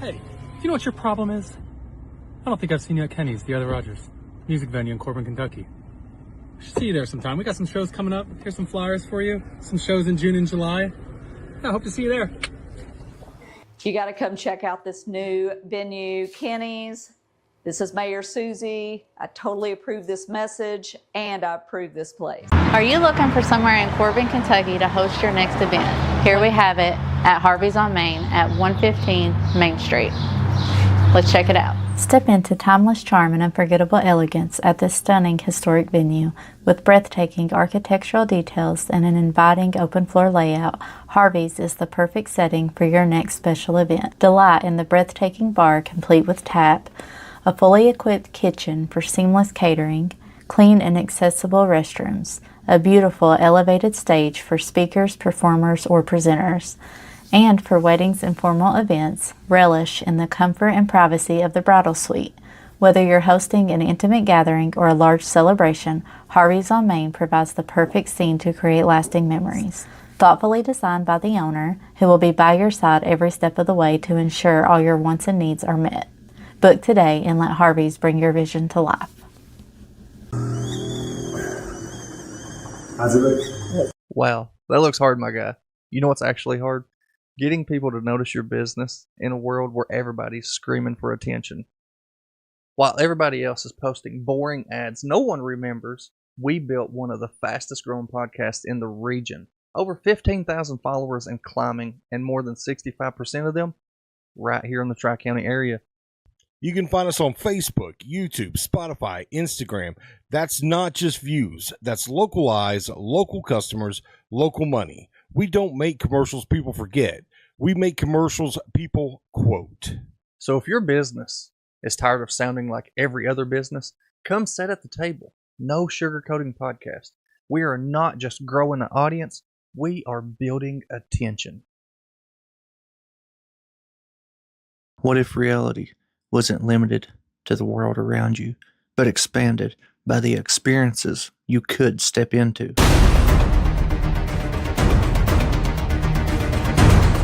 Hey, you know what your problem is? I don't think I've seen you at Kenny's, the other Rogers music venue in Corbin, Kentucky. I should see you there sometime. We got some shows coming up. Here's some flyers for you. Some shows in June and July. I hope to see you there. You got to come check out this new venue, Kenny's. This is Mayor Susie. I totally approve this message, and I approve this place. Are you looking for somewhere in Corbin, Kentucky to host your next event? Here we have it at Harvey's on Main at 115 Main Street. Let's check it out. Step into timeless charm and unforgettable elegance at this stunning historic venue. With breathtaking architectural details and an inviting open floor layout, Harvey's is the perfect setting for your next special event. Delight in the breathtaking bar complete with tap, a fully equipped kitchen for seamless catering, clean and accessible restrooms, a beautiful elevated stage for speakers, performers, or presenters. And for weddings and formal events, relish in the comfort and privacy of the bridal suite. Whether you're hosting an intimate gathering or a large celebration, Harvey's on Main provides the perfect scene to create lasting memories. Thoughtfully designed by the owner, who will be by your side every step of the way to ensure all your wants and needs are met. Book today and let Harvey's bring your vision to life. How's it look? Wow, that looks hard, my guy. You know what's actually hard? Getting people to notice your business in a world where everybody's screaming for attention. While everybody else is posting boring ads no one remembers, we built one of the fastest growing podcasts in the region. Over 15,000 followers and climbing, and more than 65% of them right here in the Tri-County area. You can find us on Facebook, YouTube, Spotify, Instagram. That's not just views. That's local eyes, local customers, local money. We don't make commercials people forget. We make commercials people quote. So if your business is tired of sounding like every other business, come sit at the table. No sugarcoating podcast. We are not just growing an audience. We are building attention. What if reality wasn't limited to the world around you, but expanded by the experiences you could step into?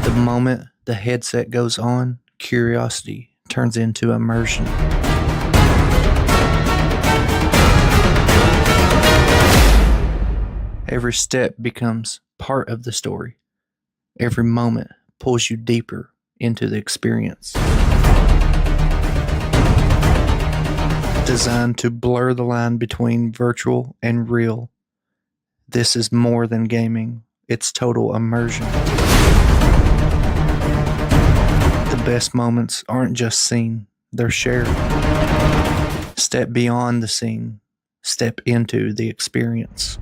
The moment the headset goes on, curiosity turns into immersion. Every step becomes part of the story. Every moment pulls you deeper into the experience. Designed to blur the line between virtual and real, this is more than gaming. It's total immersion. The best moments aren't just seen, they're shared. Step beyond the scene. Step into the experience.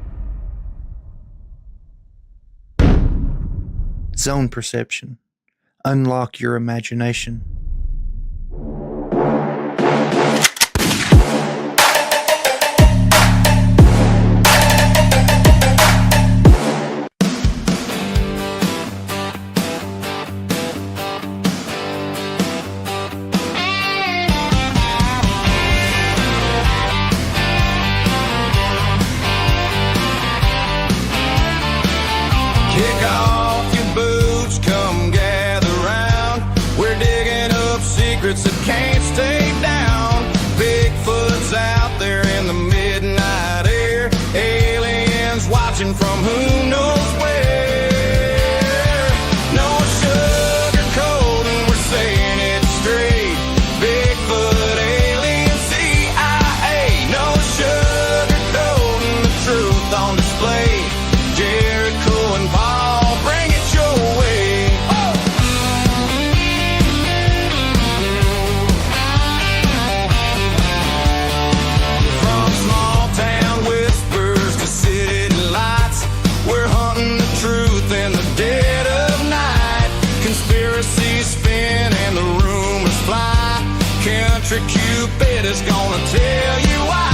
Zone perception. Unlock your imagination. Kick off your boots, come gather round. We're digging up secrets that can't stay down. Bigfoot's out there in the midnight air. Aliens watching from who knows where. No sugarcoating, we're saying it straight. Bigfoot, alien, CIA. No sugarcoating, the truth on display. Jericho and Paul, bring it your way. From small town whispers to city lights, we're hunting the truth in the dead of night. Conspiracies spin and the rumors fly. Country Cupid is gonna tell you why.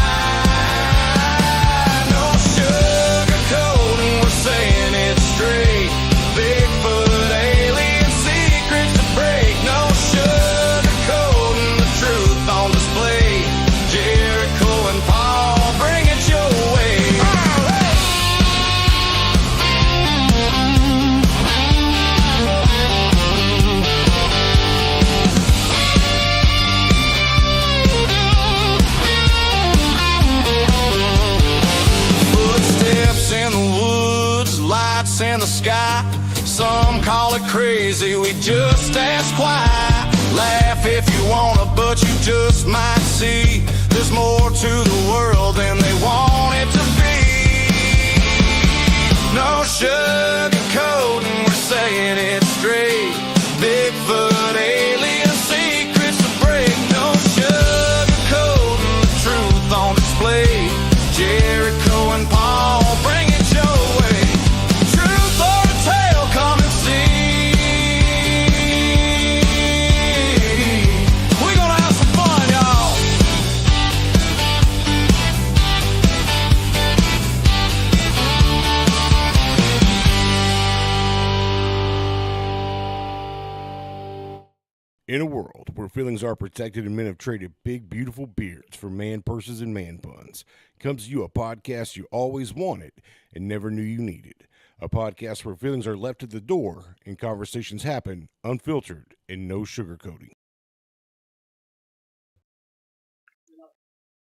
No sugarcoating, we're saying it straight. Bigfoot, alien, secrets to break. No sugarcoating, the truth on display. Jericho and Paul, bring it your way. in the sky. Some call it crazy, we just ask why. Laugh if you wanna, but you just might see there's more to the world than they want it to be. No sugarcoating, we're saying it straight. Bigfoot, alien secrets to break. No sugarcoating, the truth on display. Jericho and Paul, bring it your way. Truth or a tale, come and see. We're gonna have some fun, y'all. In a world where feelings are protected and men have traded big, beautiful beards for man purses and man buns, comes to you a podcast you always wanted and never knew you needed. A podcast where feelings are left at the door and conversations happen unfiltered and no sugarcoating.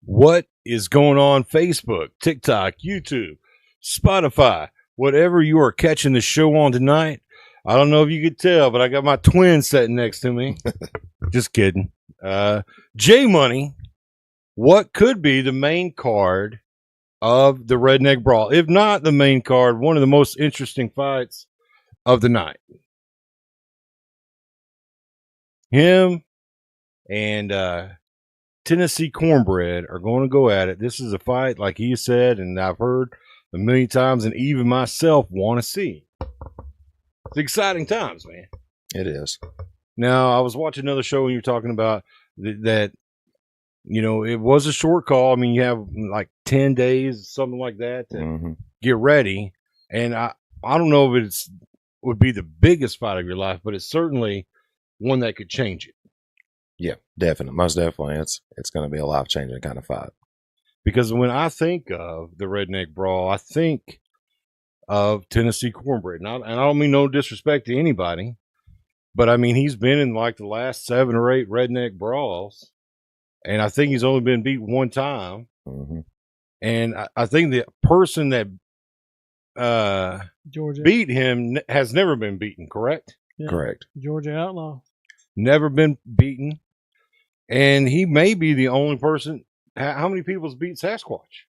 What is going on Facebook, TikTok, YouTube, Spotify, whatever you are catching the show on tonight? I don't know if you could tell, but I got my twin sitting next to me. Just kidding. J Money, what could be the main card of the Redneck Brawl? If not the main card, one of the most interesting fights of the night. Him and Tennessee Cornbread are going to go at it. This is a fight, like he said, and I've heard a million times, and even myself want to see. It's exciting times, man. It is. Now, I was watching another show and you're talking about that, you know, it was a short call. I mean, you have like 10 days, something like that, to get ready. And I don't know if it's would be the biggest fight of your life, but it's certainly one that could change it. Yeah, definitely. Most definitely. It's going to be a life-changing kind of fight. Because when I think of the Redneck Brawl, I think of Tennessee Cornbread. And I don't mean no disrespect to anybody, but I mean, he's been in like the last 7 or 8 Redneck Brawls, and I think he's only been beat one time. And I think the person that Georgia beat him has never been beaten, correct? Yeah. Correct. Georgia Outlaw. Never been beaten. And he may be the only person. How many people's beat Sasquatch?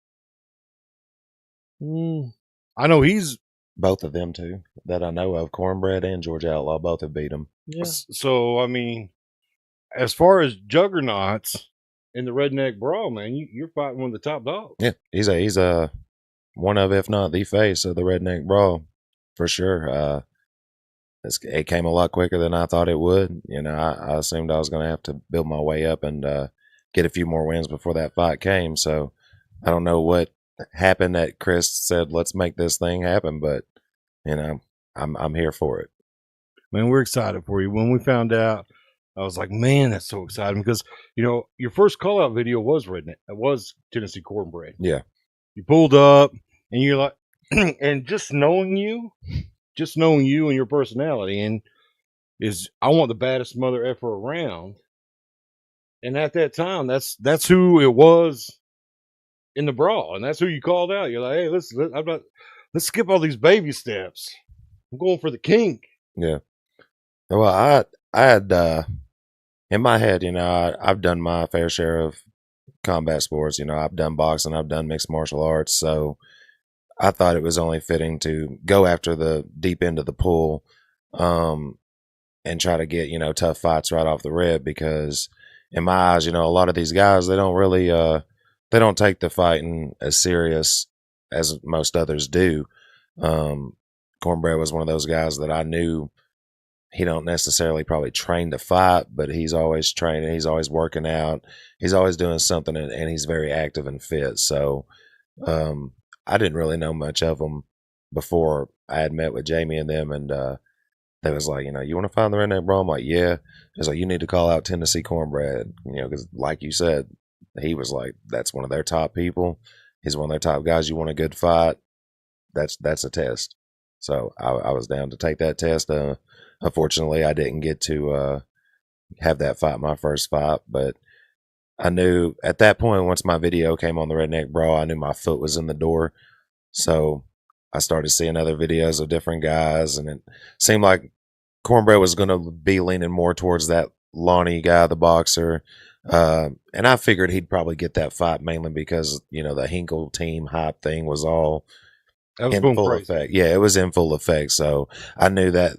I know he's both of them too that I know of. Cornbread and Georgia Outlaw both have beat him. Yeah. So I mean, as far as juggernauts in the Redneck Brawl, man, you're fighting one of the top dogs. Yeah, he's a one of, if not the face of the Redneck Brawl for sure. It came a lot quicker than I thought it would. You know, I assumed I was going to have to build my way up and get a few more wins before that fight came. So I don't know what happened that Chris said, let's make this thing happen, but you know, I'm here for it. Man, we're excited for you. When we found out, I was like, man, that's so exciting, because you know your first call out video was Redneck. It was Tennessee Cornbread. Yeah, you pulled up and you're like, and just knowing you and your personality, and is I want the baddest mother effer around. And at that time, that's who it was in the brawl, and that's who you called out. You're like, hey, let's skip all these baby steps. I'm going for the king. Yeah. Well, I had in my head, you know, I've done my fair share of combat sports. You know, I've done boxing, I've done mixed martial arts, so I thought it was only fitting to go after the deep end of the pool, and try to get, you know, tough fights right off the rip, because in my eyes, you know, a lot of these guys, they don't really they don't take the fighting as serious as most others do. Cornbread was one of those guys that I knew he don't necessarily probably train to fight, but he's always training, he's always working out, he's always doing something, and he's very active and fit. So I didn't really know much of him before I had met with Jamie and them, and they was like, you know, you want to find the Redneck Brawl? I'm like, yeah. It was like, you need to call out Tennessee Cornbread, you know, because like you said, he was like, that's one of their top people. He's one of their top guys. You want a good fight? That's a test. So I was down to take that test. Unfortunately, I didn't get to have that fight, my first fight, but I knew at that point, once my video came on the Redneck Brawl, I knew my foot was in the door. So I started seeing other videos of different guys, and it seemed like Cornbread was going to be leaning more towards that Lonnie guy, the boxer. And I figured he'd probably get that fight mainly because, you know, the Hinkle team hype thing was all in full effect. Yeah, it was in full effect. So I knew that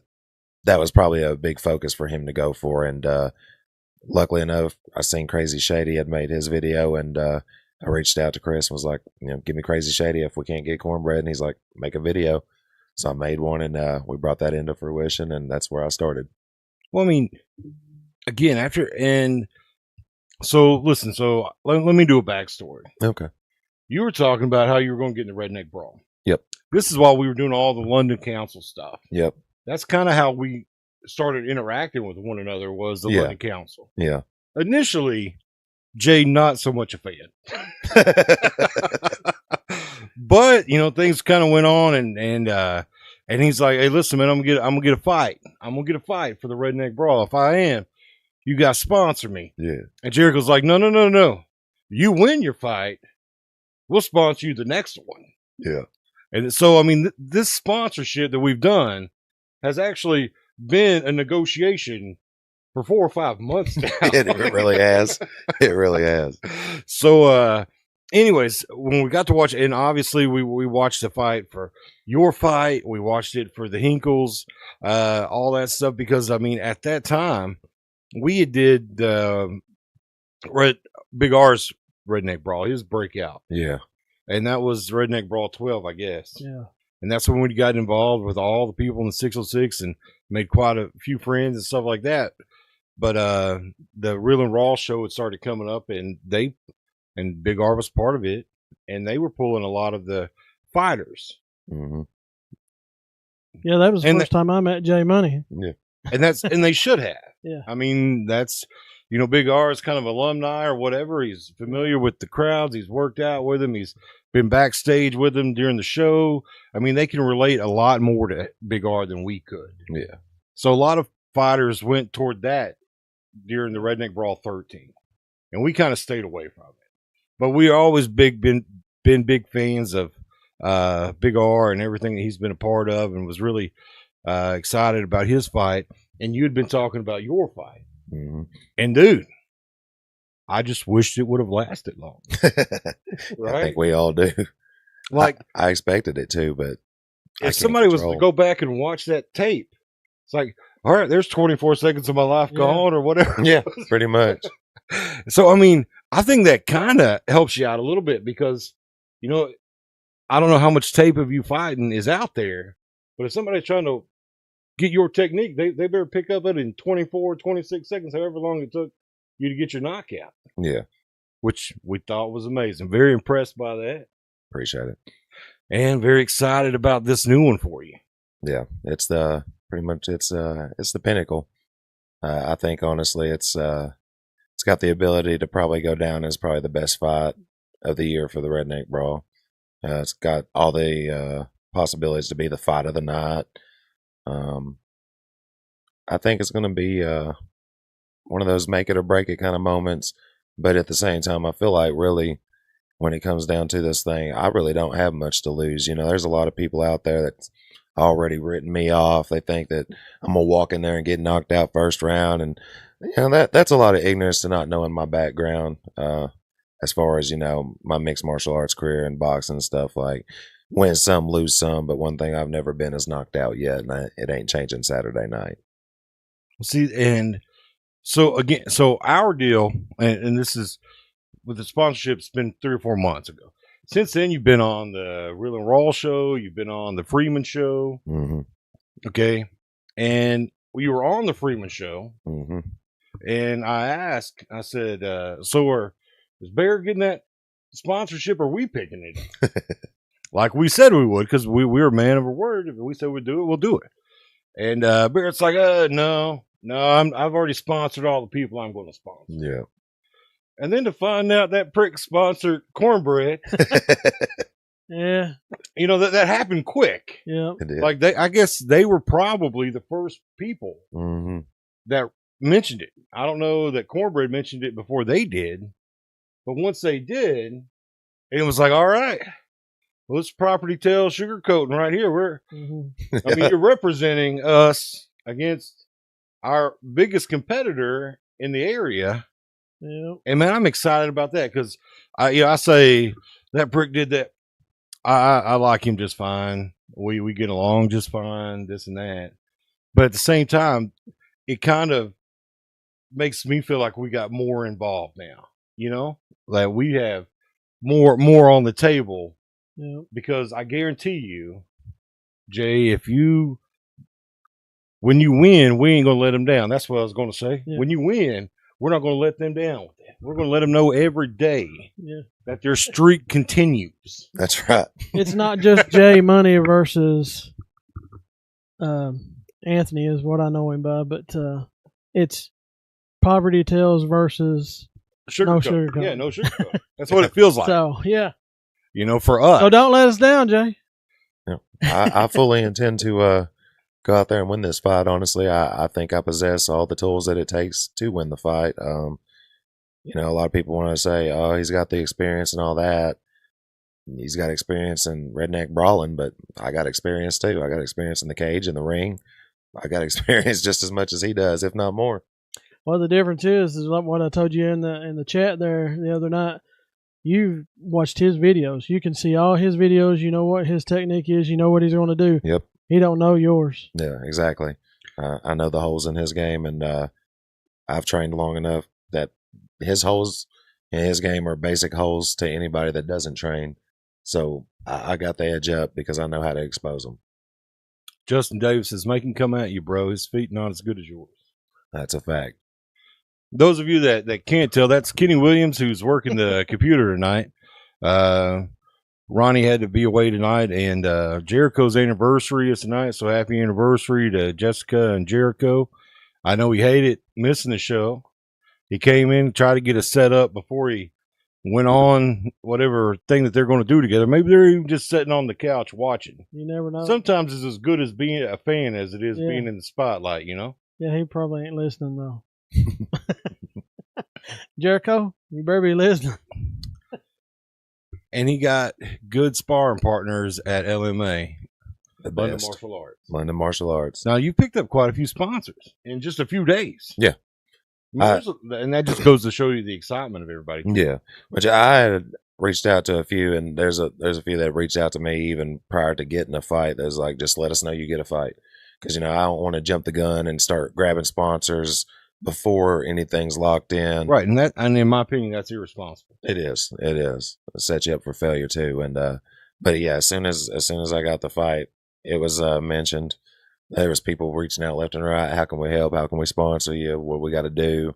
was probably a big focus for him to go for. And luckily enough, I seen Crazy Shady had made his video, and I reached out to Chris and was like, you know, give me Crazy Shady if we can't get Cornbread. And he's like, make a video. So I made one, and we brought that into fruition, and that's where I started. Well, I mean, again, so listen, so let me do a backstory. Okay. You were talking about how you were going to get in the Redneck Brawl. Yep. This is while we were doing all the London Council stuff. Yep. That's kind of how we started interacting with one another, was the London Council. Yeah. Initially, Jay, not so much a fan. But, you know, things kind of went on, and he's like, hey, listen, man, I'm gonna get a fight. I'm gonna get a fight for the Redneck Brawl. If I am, you got to sponsor me. Yeah. And Jericho's like, no. You win your fight, we'll sponsor you the next one. Yeah. And so, I mean, this sponsorship that we've done has actually been a negotiation for 4 or 5 months now. It really has. It really has. So, anyways, when we got to watch, and obviously we watched the fight for your fight, we watched it for the Hinkles, all that stuff, because, I mean, at that time, we did Big R's Redneck Brawl, his breakout. Yeah. And that was Redneck Brawl 12, I guess. Yeah. And that's when we got involved with all the people in the 606 and made quite a few friends and stuff like that. But the Real and Raw show had started coming up, and Big R was part of it, and they were pulling a lot of the fighters. Mm-hmm. Yeah, that was the first time I met Jay Money. Yeah. And they should have. Yeah. I mean, that's, you know, Big R is kind of alumni or whatever. He's familiar with the crowds. He's worked out with them. He's been backstage with them during the show. I mean, they can relate a lot more to Big R than we could. Yeah. So a lot of fighters went toward that during the Redneck Brawl 13, and we kind of stayed away from it. But we always been big fans of Big R and everything that he's been a part of, and was really excited about his fight. And you had been talking about your fight. Mm-hmm. And dude, I just wished it would have lasted long. Right? I think we all do. Like, I expected it to, but if somebody was to go back and watch that tape, it's like, all right, there's 24 seconds of my life gone or whatever. Yeah, pretty much. So, I mean, I think that kind of helps you out a little bit, because, you know, I don't know how much tape of you fighting is out there, but if somebody's trying to get your technique, they better pick up it in 24, 26 seconds, however long it took you to get your knockout. Yeah. Which we thought was amazing. Very impressed by that. Appreciate it. And very excited about this new one for you. Yeah. It's the pinnacle. I think, honestly, it's got the ability to probably go down as probably the best fight of the year for the Redneck Brawl. It's got all the possibilities to be the fight of the night. I think it's going to be one of those make it or break it kind of moments. But at the same time, I feel like really when it comes down to this thing, I really don't have much to lose. You know, there's a lot of people out there that's already written me off. They think that I'm going to walk in there and get knocked out first round. And, you know, that's a lot of ignorance to not knowing my background as far as, you know, my mixed martial arts career and boxing and stuff. Like, win some, lose some. But one thing I've never been is knocked out yet, and it ain't changing Saturday night. See, and so again, so our deal, and this is with the sponsorship, it's been 3 or 4 months ago. Since then, you've been on the Real and Raw show, you've been on the Freeman show, okay, and you were on the Freeman show, and I said, so is Bear getting that sponsorship, or are we picking it? Like we said we would, because we were a man of our word. If we said we'd do it, we'll do it. And Barrett's like, no, I've already sponsored all the people I'm going to sponsor. Yeah. And then to find out that prick sponsored Cornbread. Yeah. You know, that happened quick. Yeah. Like, I guess they were probably the first people that mentioned it. I don't know that Cornbread mentioned it before they did, but once they did, it was like, all right, Well, it's Property Tales sugarcoating right here. Mm-hmm. I mean, you're representing us against our biggest competitor in the area. Yeah. And man, I'm excited about that because I say that prick did that. I like him just fine. We get along just fine, this and that. But at the same time, it kind of makes me feel like we got more involved now. You know, like we have more on the table. Yeah. Because I guarantee you, Jay, when you win, we ain't gonna let them down. That's what I was gonna say. Yeah. When you win, we're not gonna let them down with that. We're gonna let them know every day that their streak continues. That's right. It's not just Jay Money versus Anthony is what I know him by, but it's Poverty Tales versus no sugarcoat. Yeah, no sugarcoat. That's what it feels like. So yeah, you know, for us. So don't let us down, Jay. Yeah. I fully intend to go out there and win this fight. Honestly, I think I possess all the tools that it takes to win the fight. You know, a lot of people want to say, "Oh, he's got the experience and all that." He's got experience in redneck brawling, but I got experience too. I got experience in the cage, in the ring. I got experience just as much as he does, if not more. Well, the difference is what I told you in the chat there the other night. You've watched his videos. You can see all his videos. You know what his technique is. You know what he's going to do. Yep. He don't know yours. Yeah, exactly. I know the holes in his game, and I've trained long enough that his holes in his game are basic holes to anybody that doesn't train. So I got the edge up because I know how to expose them. Justin Davis says, make him come at you, bro. His feet not as good as yours. That's a fact. Those of you that can't tell, that's Kenny Williams, who's working the computer tonight. Ronnie had to be away tonight, and Jericho's anniversary is tonight, so happy anniversary to Jessica and Jericho. I know he hated missing the show. He came in, tried to get us set up before he went on whatever thing that they're going to do together. Maybe they're even just sitting on the couch watching. You never know. Sometimes it's as good as being a fan as it is being in the spotlight, you know? Yeah, he probably ain't listening, though. Jericho, you better be listening. And he got good sparring partners at LMA, The London best. Martial Arts. London Martial Arts. Now, you picked up quite a few sponsors in just a few days. Yeah. And that just goes to show you the excitement of everybody. Yeah, which I had reached out to a few, and there's a few that reached out to me even prior to getting a fight. There's like, just let us know you get a fight, because you know I don't want to jump the gun and start grabbing sponsors before anything's locked in. Right, and in my opinion, that's irresponsible. It is. It sets you up for failure too. And but yeah, as soon as I got the fight, it was mentioned. There was people reaching out left and right. How can we help? How can we sponsor you? What we got to do?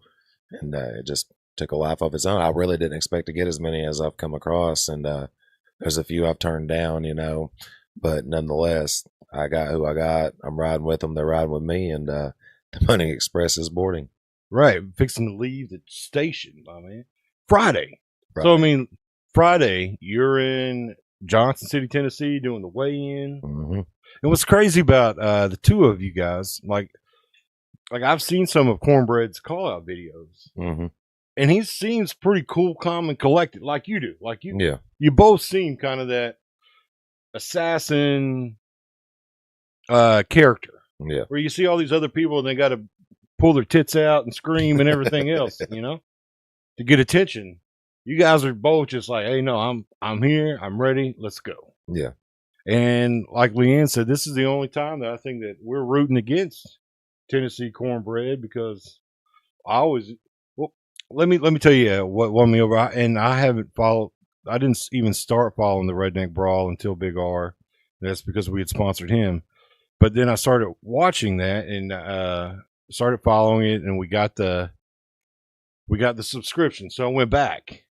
And it just took a life of its own. I really didn't expect to get as many as I've come across. And there's a few I've turned down, you know. But nonetheless, I got who I got. I'm riding with them. They're riding with me. And the Money Express is boarding. Right, fixing to leave the station, my man. Friday. So, I mean, Friday, you're in Johnson City, Tennessee, doing the weigh-in. Mm-hmm. And what's crazy about the two of you guys, like I've seen some of Cornbread's call-out videos, Mm-hmm. and he seems pretty cool, calm, and collected, like you do. Like Yeah. You both seem kind of that assassin character. Yeah. Where you see all these other people, and they got to pull their tits out and scream and everything else, you know, to get attention. You guys are both just like, hey, no, I'm here, I'm ready, let's go. Yeah. And like Leanne said, this is the only time that I think that we're rooting against Tennessee Cornbread, because let me tell you what won me over. I didn't even start following the Redneck Brawl until Big R. That's because we had sponsored him. But then I started watching that and started following it, and we got the subscription. So I went back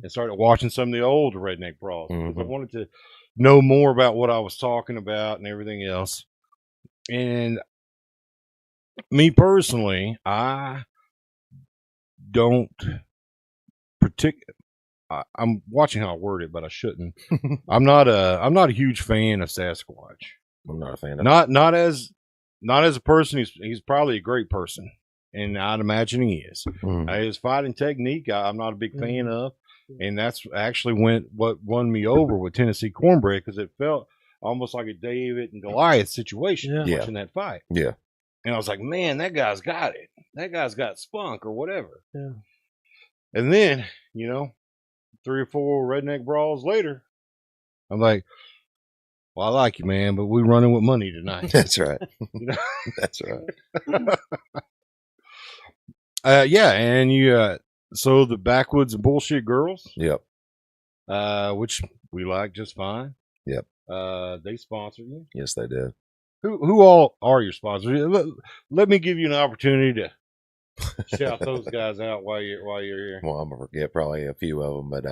and started watching some of the old Redneck Brawls because I wanted to know more about what I was talking about and everything else. And me personally, I don't I'm watching how I word it, but I shouldn't. I'm not a huge fan of Sasquatch. I'm not a fan of not as a person. He's probably a great person, and I'd imagine he is. His fighting technique, I'm not a big fan of. And that's actually what won me over with Tennessee Cornbread, because it felt almost like a David and Goliath situation Yeah. watching that fight. Yeah. And I was like, man, that guy's got it. That guy's got spunk or whatever. Yeah. And then, 3 or 4 redneck brawls later, I'm like, well, I like you, man, but we're running with money tonight. That's right. You know? That's right. Yeah, and you so the Backwoods and Bullshit Girls, Yep. which we like just fine. Yep. They sponsored you. Yes, they did. Who all are your sponsors? Let me give you an opportunity to shout those guys out while you're here. Well, I'm gonna forget probably a few of them, but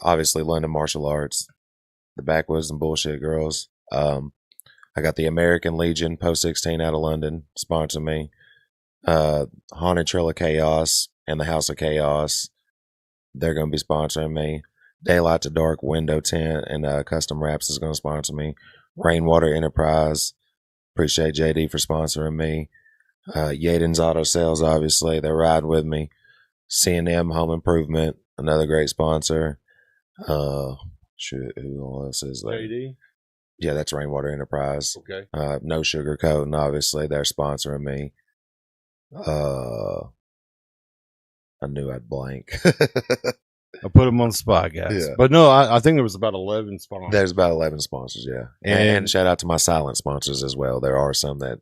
obviously London Martial Arts, the Backwoods and Bullshit Girls. I got the American Legion Post 16 out of London sponsor me. Haunted Trail of Chaos and the House of Chaos, they're going to be sponsoring me. Daylight to Dark Window Tint and Custom Wraps is going to sponsor me. Rainwater Enterprise, appreciate JD for sponsoring me. Yaden's Auto Sales, obviously, they're riding with me. C&M Home Improvement, another great sponsor. Who else is there? JD? Yeah, that's Rainwater Enterprise. Okay. No Sugar Coating, obviously, they're sponsoring me. I knew I'd blank. I put them on the spot, guys. Yeah. But no, I think there was about 11 sponsors. There's about 11 sponsors, yeah. And shout out to my silent sponsors as well. There are some that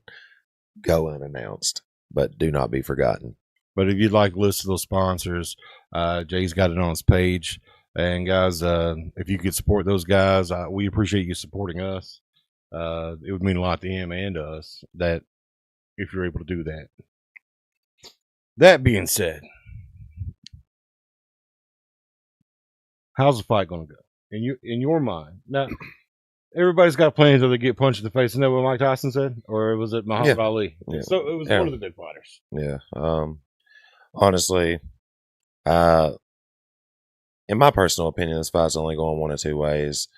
go unannounced, but do not be forgotten. But if you'd like to list those sponsors, Jay's got it on his page. And guys, if you could support those guys, we appreciate you supporting us. It would mean a lot to him and to us that if you're able to do that. That being said, how's the fight going to go in your mind? Now, everybody's got plans until they get punched in the face. Isn't that what Mike Tyson said, or was it Muhammad Ali? Yeah. So it was one of the big fighters. Yeah. Honestly, in my personal opinion, this fight's only going one of two ways.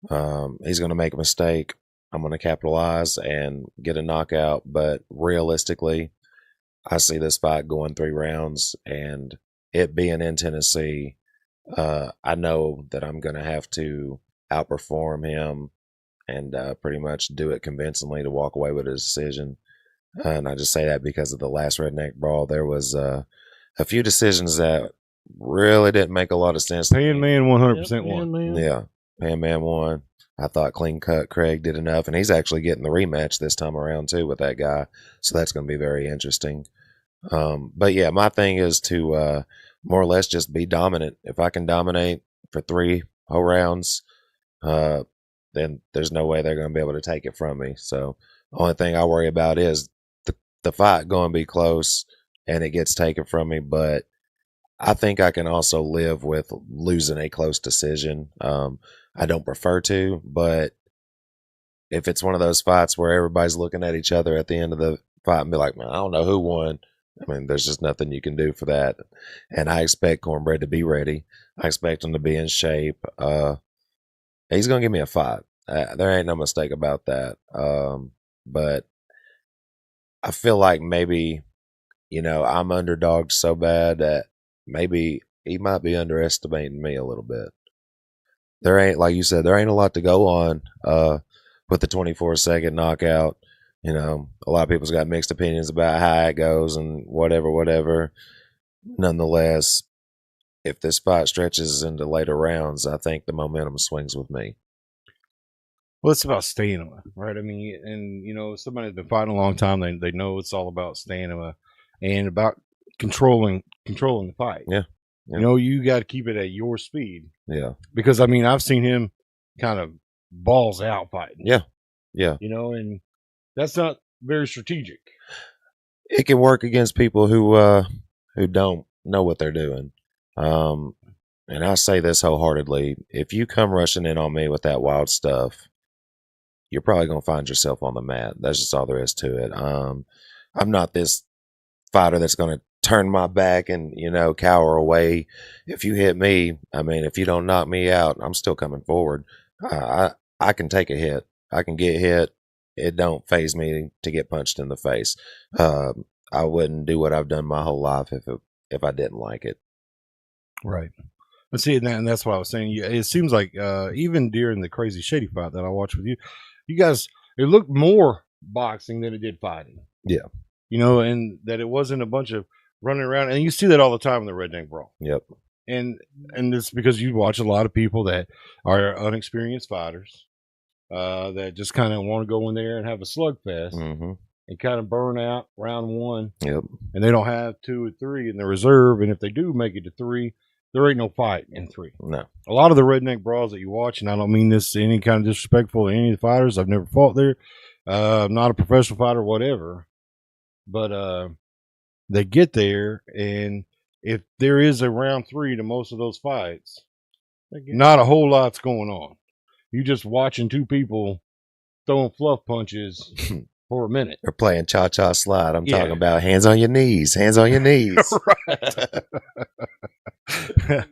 He's going to make a mistake. I'm going to capitalize and get a knockout. But realistically, I see this fight going 3 rounds, and it being in Tennessee, I know that I'm going to have to outperform him and pretty much do it convincingly to walk away with a decision. And I just say that because of the last Redneck Brawl. There was a few decisions that really didn't make a lot of sense. Pan Man 100% won. Man. Yeah, Pan Man won. I thought Clean Cut Craig did enough, and he's actually getting the rematch this time around too with that guy. So that's going to be very interesting. But yeah, my thing is to more or less just be dominant. If I can dominate for 3 whole rounds, then there's no way they're going to be able to take it from me. So the only thing I worry about is the fight going to be close and it gets taken from me. But I think I can also live with losing a close decision. I don't prefer to, but if it's one of those fights where everybody's looking at each other at the end of the fight and be like, man, I don't know who won. I mean, there's just nothing you can do for that. And I expect Cornbread to be ready. I expect him to be in shape. He's going to give me a fight. There ain't no mistake about that. But I feel like maybe, I'm underdogged so bad that maybe he might be underestimating me a little bit. There ain't, like you said, there ain't a lot to go on with the 24-second knockout. A lot of people's got mixed opinions about how it goes and whatever. Nonetheless, if this fight stretches into later rounds, I think the momentum swings with me. Well, it's about stamina, right? I mean, and somebody that's been fighting a long time, they know it's all about stamina and about controlling the fight. Yeah. You got to keep it at your speed. Yeah. Because I've seen him kind of balls out fighting. Yeah. Yeah. And that's not very strategic. It can work against people who don't know what they're doing. And I say this wholeheartedly. If you come rushing in on me with that wild stuff, you're probably going to find yourself on the mat. That's just all there is to it. I'm not this fighter that's going to turn my back and, cower away. If you hit me, if you don't knock me out, I'm still coming forward. I can take a hit. I can get hit. It don't faze me to get punched in the face. I wouldn't do what I've done my whole life if I didn't like it. Right. Let's see, and that's what I was saying. It seems like even during the crazy shady fight that I watched with you, you guys, it looked more boxing than it did fighting. Yeah. You know, and that it wasn't a bunch of running around, and you see that all the time in the Redneck Brawl. Yep. And it's because you watch a lot of people that are unexperienced fighters that just kind of want to go in there and have a slugfest and kind of burn out round one. Yep. And they don't have 2 or 3 in the reserve, and if they do make it to 3, there ain't no fight in 3. No. A lot of the Redneck Brawls that you watch, and I don't mean this any kind of disrespectful to any of the fighters. I've never fought there. I'm not a professional fighter, whatever. But they get there, and if there is a round 3 to most of those fights, not a whole lot's going on. You just watching 2 people throwing fluff punches for a minute. Or playing cha-cha slide. I'm talking about hands on your knees. Hands on your knees.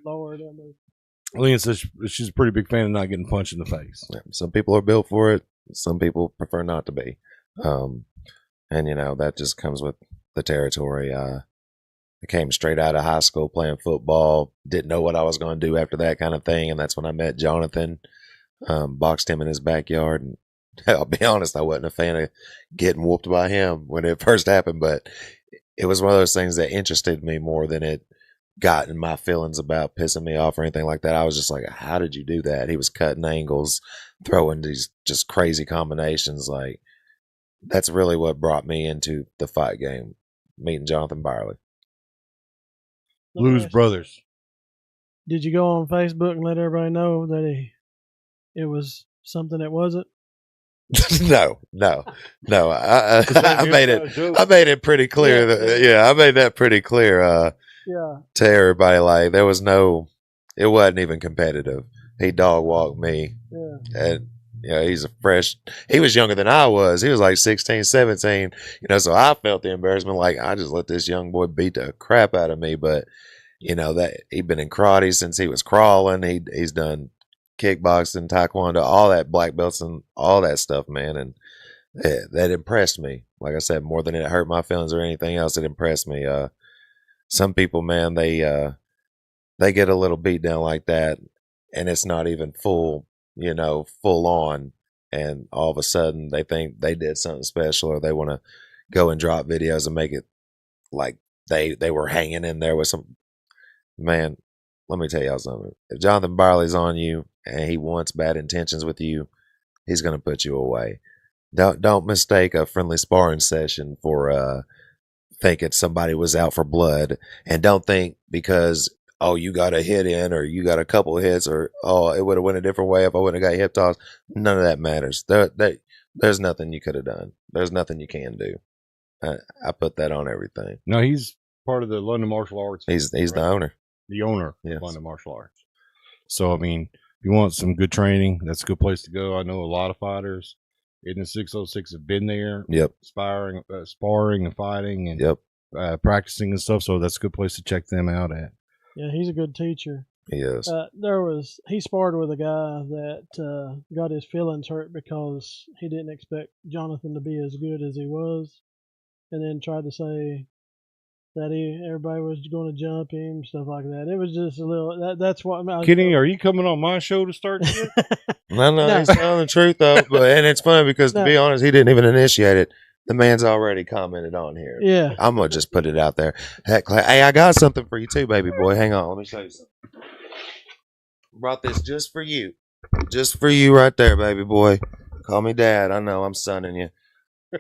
Lord, Leanne says she's a pretty big fan of not getting punched in the face. Yeah, some people are built for it. Some people prefer not to be. And, you know, that just comes with the territory. I came straight out of high school playing football. Didn't know what I was going to do after that kind of thing. And that's when I met Jonathan. Boxed him in his backyard. And I'll be honest, I wasn't a fan of getting whooped by him when it first happened. But it was one of those things that interested me more than it got in my feelings about pissing me off or anything like that. I was just like, how did you do that? He was cutting angles, throwing these just crazy combinations. Like, that's really what brought me into the fight game, meeting Jonathan Byerly. Blues Brothers. Did you go on Facebook and let everybody know that it was something that wasn't? No. I made it pretty clear. I made that pretty clear. To everybody, like there was it wasn't even competitive. He dog walked me, and he was younger than I was. He was like 16, 17, so I felt the embarrassment. Like, I just let this young boy beat the crap out of me. But that he'd been in karate since he was crawling. He's done kickboxing, taekwondo, all that, black belts and all that stuff, man. And that impressed me. Like I said, more than it hurt my feelings or anything else, it impressed me. Some people, man, they get a little beat down like that, and it's not even full on, and all of a sudden they think they did something special, or they want to go and drop videos and make it like they were hanging in there with some. Man, let me tell y'all something. If Jonathan Byerly's on you and he wants bad intentions with you, he's going to put you away. Don't mistake a friendly sparring session for thinking somebody was out for blood, and don't think because you got a hit in, or you got a couple of hits, or it would have went a different way if I wouldn't have got hip tossed. None of that matters. There's nothing you could have done. There's nothing you can do. I put that on everything. No, he's part of the London Martial Arts. He's the owner. The owner of London Martial Arts. So I mean, if you want some good training, that's a good place to go. I know a lot of fighters in the 606 have been there. Yep. Sparring and fighting and practicing and stuff. So that's a good place to check them out at. Yeah, he's a good teacher. He is. He sparred with a guy that got his feelings hurt because he didn't expect Jonathan to be as good as he was, and then tried to say that everybody was going to jump him, stuff like that. It was just a little. That's what. Kenny, are you coming on my show to start here? No, he's telling the truth though. And it's funny because to be honest, he didn't even initiate it. The man's already commented on here. Yeah. I'm going to just put it out there. Heck, hey, I got something for you too, baby boy. Hang on. Let me show you something. Brought this just for you. Just for you right there, baby boy. Call me dad. I know I'm sonning you.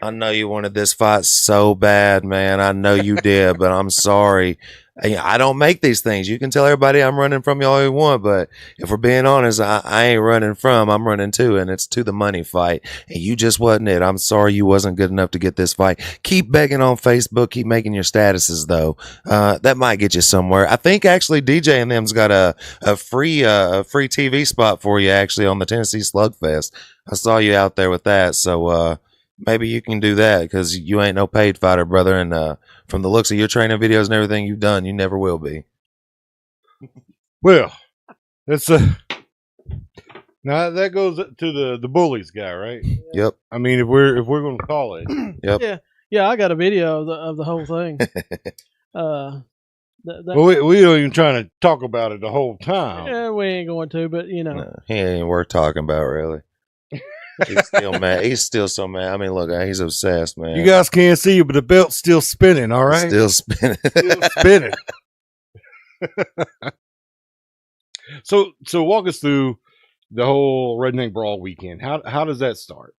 I know you wanted this fight so bad, man. I know you did, but I'm sorry. I don't make these things. You can tell everybody I'm running from you all you want, but if we're being honest, I ain't running from. I'm running to, and it's to the money fight. And you just wasn't it. I'm sorry you wasn't good enough to get this fight. Keep begging on Facebook. Keep making your statuses, though. That might get you somewhere. I think actually DJ and them's got a free TV spot for you actually on the Tennessee Slugfest. I saw you out there with that, so maybe you can do that because you ain't no paid fighter, brother. And from the looks of your training videos and everything you've done, you never will be. Well, that's now that goes to the bullies guy, right? Yep. I mean, if we're going to call it, yep. Yeah. I got a video of the whole thing. Well, we don't even trying to talk about it the whole time. Yeah, we ain't going to, but you know. No, he ain't worth talking about, really. He's still mad. He's still so mad. I mean, look, he's obsessed, man. You guys can't see it, but the belt's still spinning. All right, Still spinning. still spinning. So walk us through the whole Redneck Brawl weekend. How does that start?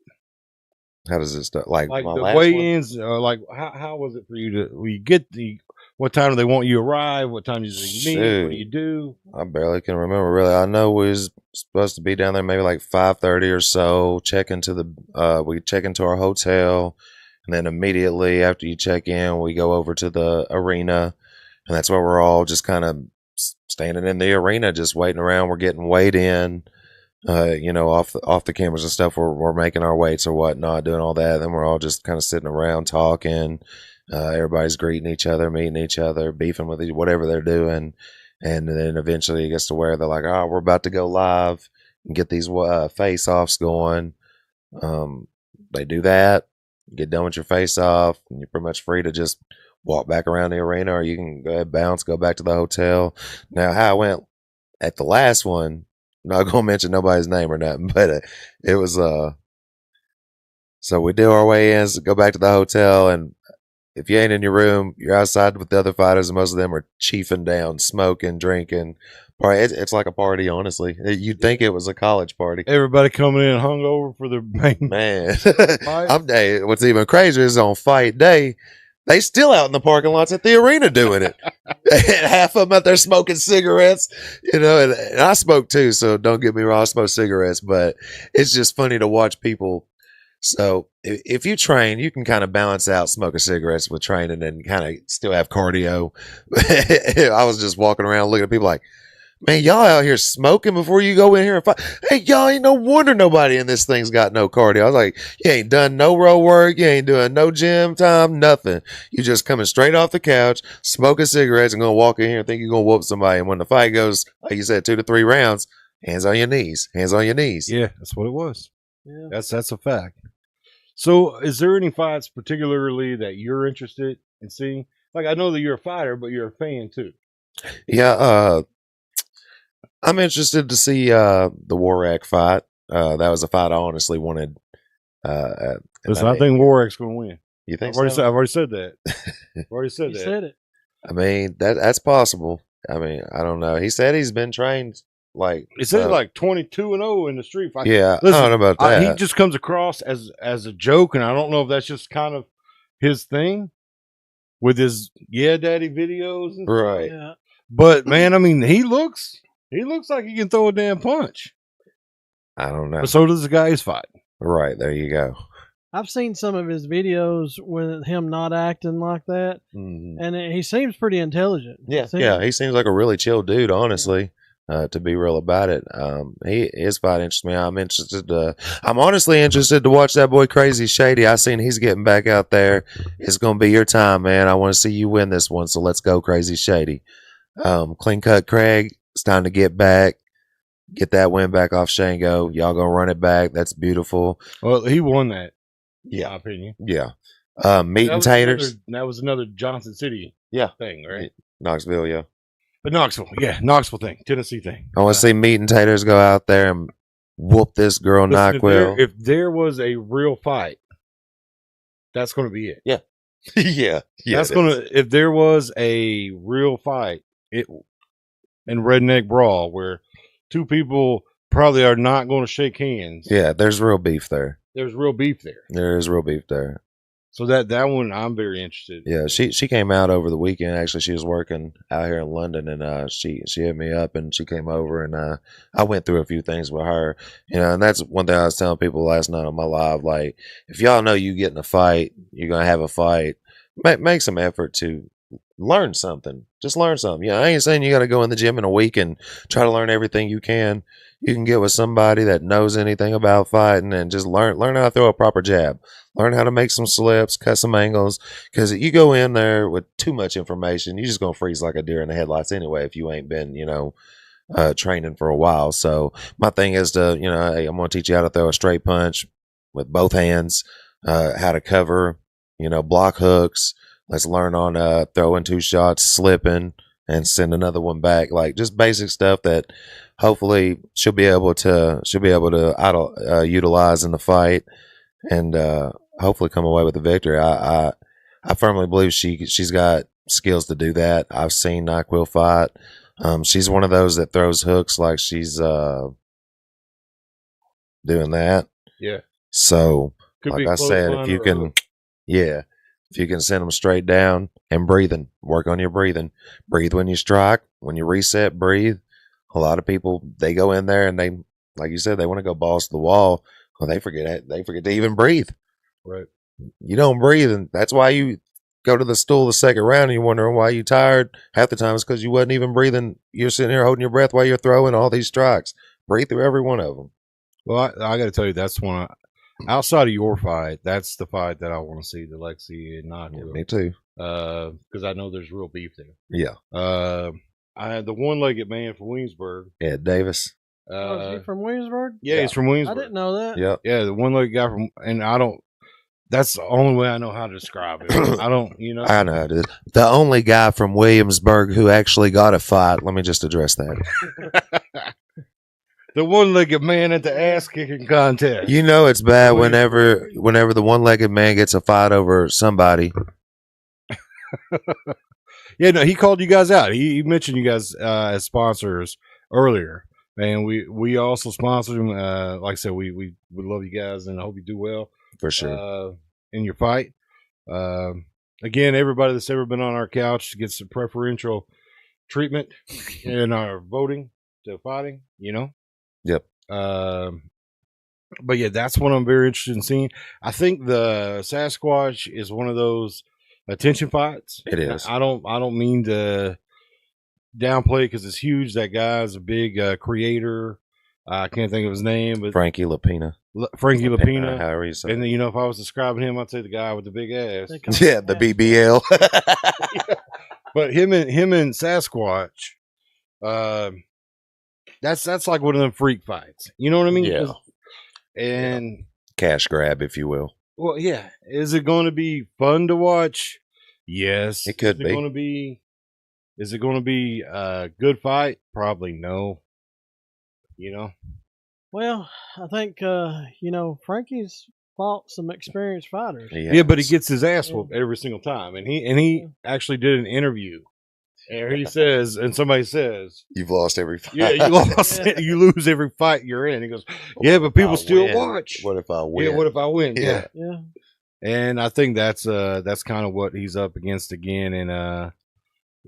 How does it start? Like Like my the last one? weigh-ins. Like how was it for you to? We get the. What time do they want you to arrive? What time do you meet? What do you do? I barely can remember, really. I know we was supposed to be down there maybe like 5:30 or so. We check into our hotel, and then immediately after you check in, we go over to the arena, and that's where we're all just kind of standing in the arena, just waiting around. We're getting weighed in, off the cameras and stuff. We're making our weights or whatnot, doing all that. Then we're all just kind of sitting around talking. Everybody's greeting each other, meeting each other, beefing with whatever they're doing. And then eventually it gets to where they're like, oh, we're about to go live and get these face-offs going. They do that, get done with your face-off, and you're pretty much free to just walk back around the arena, or you can go ahead, bounce, go back to the hotel. Now, how I went at the last one, I'm not going to mention nobody's name or nothing, but it was, so we do our weigh-ins, go back to the hotel, and if you ain't in your room, you're outside with the other fighters, and most of them are chiefing down, smoking, drinking. It's like a party, honestly. You'd think it was a college party. Everybody coming in hungover for their main Man. fight. What's even crazier is on fight day, they still out in the parking lots at the arena doing it. Half of them out there smoking cigarettes, and I smoke too, so don't get me wrong, I smoke cigarettes, but it's just funny to watch people. So if you train, you can kind of balance out smoking cigarettes with training and kind of still have cardio. I was just walking around looking at people like, man, y'all out here smoking before you go in here and fight. Hey, y'all ain't no wonder nobody in this thing's got no cardio. I was like, you ain't done no row work. You ain't doing no gym time, nothing. You just coming straight off the couch, smoking cigarettes and going to walk in here and think you're going to whoop somebody. And when the fight goes, like you said, 2 to 3 rounds, hands on your knees, hands on your knees. Yeah, that's what it was. Yeah. That's a fact. So, is there any fights particularly that you're interested in seeing? Like, I know that you're a fighter, but you're a fan too. Yeah, I'm interested to see the Warrack fight. That was a fight I honestly wanted. Listen, I think Warrack's going to win. You think I've already so? said that. I've already said He that. said it. I mean, that's possible. I mean, I don't know. He said he's been trained like. He said like 22-0 in the street fight. Yeah, Listen, I don't know about that. he just comes across as a joke, and I don't know if that's just kind of his thing with his Yeah Daddy videos. And Right. Yeah. But man, I mean, he looks like he can throw a damn punch. I don't know. But so does the guy he's fighting. Right, there you go. I've seen some of his videos with him not acting like that, Mhm. and he seems pretty intelligent. Yeah, he seems like a really chill dude, honestly. To be real about it, his fight interests me. I'm honestly interested to watch that boy Crazy Shady. I seen he's getting back out there. It's gonna be your time, man. I want to see you win this one. So let's go, Crazy Shady. Clean cut Craig. It's time to get back. Get that win back off Shango. Y'all gonna run it back. That's beautiful. Well, he won that. Yeah. In my opinion. Yeah. Meat and taters. That was another Johnson City thing, right? Knoxville, yeah. But Knoxville thing, Tennessee thing. I want to see Meat and Taters go out there and whoop this girl Listen, NyQuil. if there was a real fight, that's going to be it. Yeah. Yeah. That's going to, if there was a real fight in Redneck Brawl where two people probably are not going to shake hands. Yeah, there's real beef there. There's real beef there. There is real beef there. So that one I'm very interested in. Yeah, she came out over the weekend. Actually, she was working out here in London, and she hit me up, and she came over, and I went through a few things with her. And that's one thing I was telling people last night on my live. Like, if y'all know you get in a fight, you're gonna have a fight. Make some effort to learn something. Just learn something. I ain't saying you got to go in the gym in a week and try to learn everything you can. You can get with somebody that knows anything about fighting and just learn how to throw a proper jab. Learn how to make some slips, cut some angles. Because you go in there with too much information, you're just going to freeze like a deer in the headlights anyway if you ain't been, training for a while. So my thing is to, hey, I'm going to teach you how to throw a straight punch with both hands, how to cover, block hooks. Let's learn on throwing 2 shots, slipping, and send another one back. Like just basic stuff that hopefully she'll be able to utilize in the fight, and hopefully come away with the victory. I firmly believe she's got skills to do that. I've seen NyQuil fight. She's one of those that throws hooks like she's doing that. Yeah. So, Could like be I close said, line if you or can, hook. if you can send them straight down and breathing, work on your breathing. Breathe when you strike. When you reset, breathe. A lot of people, they go in there and they, like you said, they want to go balls to the wall. Well, they forget to even breathe. Right. You don't breathe, and that's why you go to the stool the second round and you're wondering why you're tired. Half the time it's because you wasn't even breathing. You're sitting here holding your breath while you're throwing all these strikes. Breathe through every one of them. Well, I got to tell you, that's one. Outside of your fight, that's the fight that I want to see, the Lexi and not. Yeah, me too. Because I know there's real beef there. Yeah. I had the one-legged man from Williamsburg. Ed Davis. Is he from Williamsburg? Yeah, he's from I Williamsburg. didn't know that. Yep. Yeah, the one-legged guy from, and I don't. That's the only way I know how to describe it. I don't, you know. I know how to do it. The only guy from Williamsburg who actually got a fight. Let me just address that. The one-legged man at the ass-kicking contest. You know it's bad whenever the one-legged man gets a fight over somebody. Yeah, no, he called you guys out. He mentioned you guys as sponsors earlier, and we also sponsored him. Like I said, we love you guys, and I hope you do well For sure. in your fight. Again, everybody that's ever been on our couch gets a preferential treatment in our voting to fighting. You know. Yep. But yeah, that's what I'm very interested in seeing. I think the Sasquatch is one of those attention fights. It is. I don't mean to downplay it because it's huge. That guy's a big creator. I can't think of his name, but Frankie Lapina. Frankie Lapina. However you say And then, it. you know, if I was describing him, I'd say the guy with the big ass. Yeah, the BBL. But him and Sasquatch, that's like one of them freak fights. You know what I mean? Yeah. And Cash grab, if you will. well, yeah. Is it going to be fun to watch? Yes. It could be. Is it going to be a good fight? Probably no. You know? Well, I think Frankie's fought some experienced fighters. Yeah, but he gets his ass whooped every single time. And he actually did an interview. And he says, and somebody says, You've lost every fight. yeah, you lost. You lose every fight you're in. He goes, yeah, but people still watch. What if I win? Yeah, what if I win? Yeah. Yeah. And I think that's kind of what he's up against again in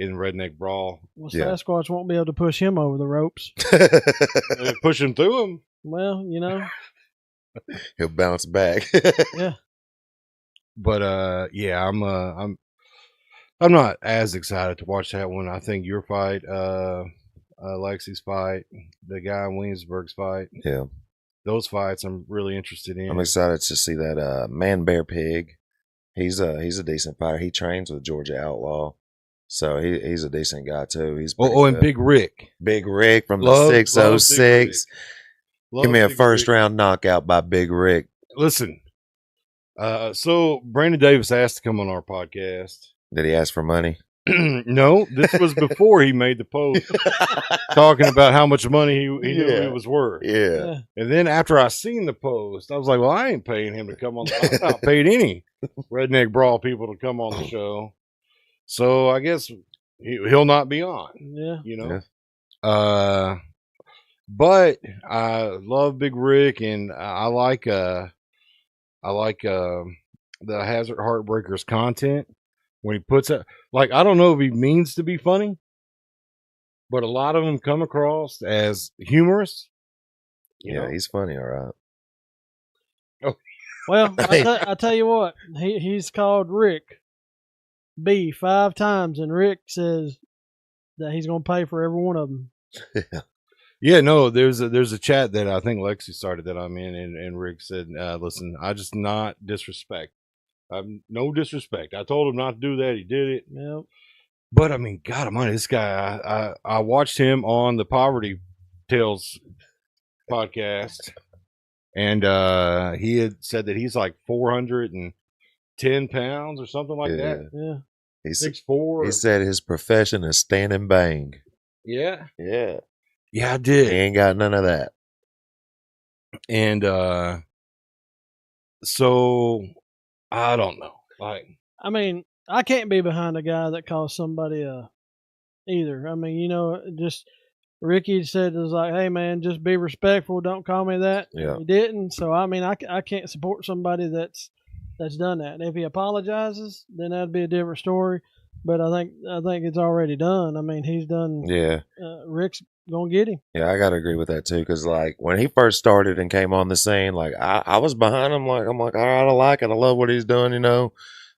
Redneck Brawl. Well, Yeah. Sasquatch won't be able to push him over the ropes. Push him through him. Well, He'll bounce back. yeah. But yeah, I'm not as excited to watch that one. I think your fight, Lexi's fight, the guy in Williamsburg's fight, Yeah. those fights I'm really interested in. I'm excited to see that Man Bear Pig. He's a decent fighter. He trains with Georgia Outlaw. So he's a decent guy too. He's and good. Big Rick. Big Rick from Love the Big 606. Love Give me a Big first Rick. round knockout by Big Rick. Listen, so Brandon Davis asked to come on our podcast. Did he ask for money? No, this was before he made the post talking about how much money he knew he was worth. Yeah. And then after I seen the post, I was like, well, I ain't paying him to come on. I'm not paid any Redneck Brawl people to come on the show. So I guess he'll not be on, Yeah. you know. Yeah. But I love Big Rick, and I like the Hazard Heartbreakers content when he puts it. Like, I don't know if he means to be funny, but a lot of them come across as humorous. You know? He's funny, all right. Well, I tell you what, he's called Rick B 5 times, and Rick says that he's going to pay for every one of them. Yeah, no, there's a chat that I think Lexi started that I'm in, and Rick said, listen, I just not disrespect. No disrespect. I told him not to do that. He did it. Yep. But I mean, God Almighty, this guy, I watched him on the Poverty Tales podcast, and he had said that he's like 410 pounds or something like that. Yeah. He's 6'4". He said his profession is stand and bang. Yeah. Yeah. Yeah, I He did. ain't got none of that. And so I don't know. Like, I mean, I can't be behind a guy that calls somebody either. I mean, you know, just Ricky said it was like, hey man, just be respectful. Don't call me that. Yeah. He didn't. So I mean, I can't support somebody that's done that. And if he apologizes, then that'd be a different story. But I think it's already done. I mean, he's done. Yeah. Rick's gonna get him. Yeah, I gotta agree with that too. Cause like when he first started and came on the scene, like I was behind him. Like I'm like, all right, I like it. I love what he's doing. You know,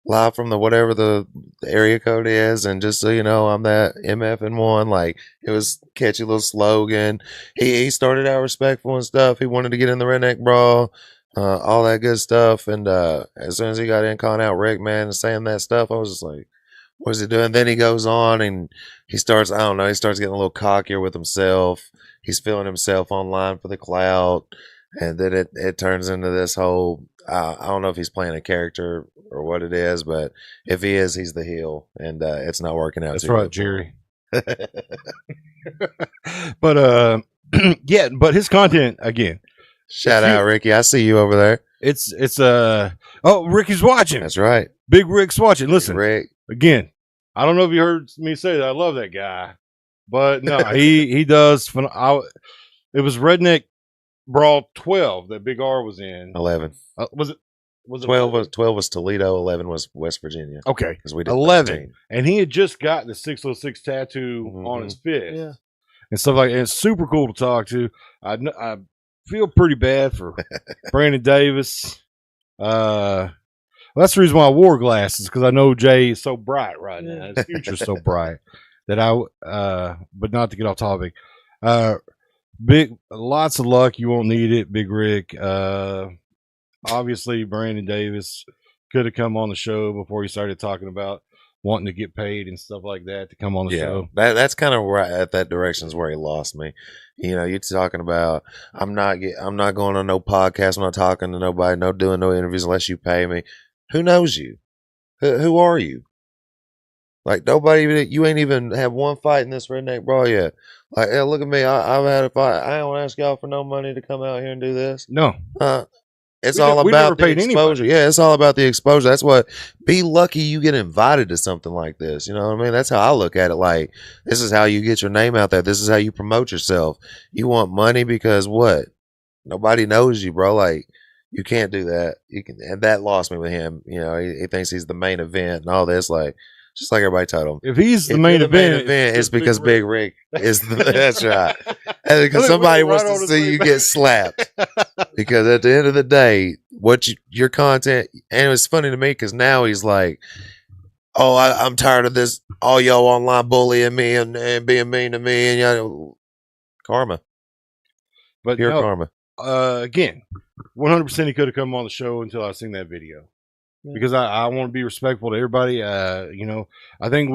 live from the whatever the area code is, and just so you know, I'm that MF and one. Like it was catchy little slogan. He started out respectful and stuff. He wanted to get in the Redneck Brawl. All that good stuff. And as soon as he got in calling out Rick, man, and saying that stuff, I was just like, what is he doing? Then he goes on and he starts, I don't know, he starts getting a little cockier with himself. He's feeling himself online for the clout. And then it turns into this whole, I don't know if he's playing a character or what it is, but if he is, he's the heel. And it's not working out. That's too right, good. Jerry. But yeah, but his content again. Shout out, Ricky. I see you over there. It's oh, Ricky's watching. That's right. Big Rick's watching. Listen, Rick. again, I don't know if you heard me say that. I love that guy, but no, he does. It was Redneck Brawl 12 that Big R was in. 11. Was it 12 was Toledo, 11 was West Virginia. Okay. Because we did 11. 13. And he had just got the 606 tattoo on his fist. Yeah. And stuff like that. And it's super cool to talk to. I feel pretty bad for Brandon Davis. Well, that's the reason why I wore glasses, because I know Jay is so bright right now. His future's so bright that but not to get off topic. Lots of luck. You won't need it, Big Rick. Obviously, Brandon Davis could have come on the show before he started talking about wanting to get paid and stuff like that to come on the show. That's kind of where at that direction is where he lost me. You know, you're talking about I'm not going on no podcast. I'm not talking to nobody. No doing no interviews unless you pay me. Who knows you? Who are you? Like nobody. You ain't even had one fight in this Redneck Brawl yet. Like, hey, look at me. I've had a fight. I don't ask y'all for no money to come out here and do this. No. It's all about the exposure. Anybody. Yeah, it's all about the exposure. That's what, be lucky you get invited to something like this. You know what I mean? That's how I look at it. Like, this is how you get your name out there. This is how you promote yourself. You want money because what? Nobody knows you, bro. Like, you can't do that. And that lost me with him. You know, he thinks he's the main event and all this. Like, just like everybody told him. If he's the main event, it's because Big Rick is that's right. And because somebody wants to see you get slapped. Because at the end of the day, your content, and it's funny to me because now he's like, oh, I'm tired of this, all y'all online bullying me and being mean to me and y'all, karma. But pure karma. Again, 100% he could have come on the show until I seen that video. Yeah. Because I want to be respectful to everybody. You know, I think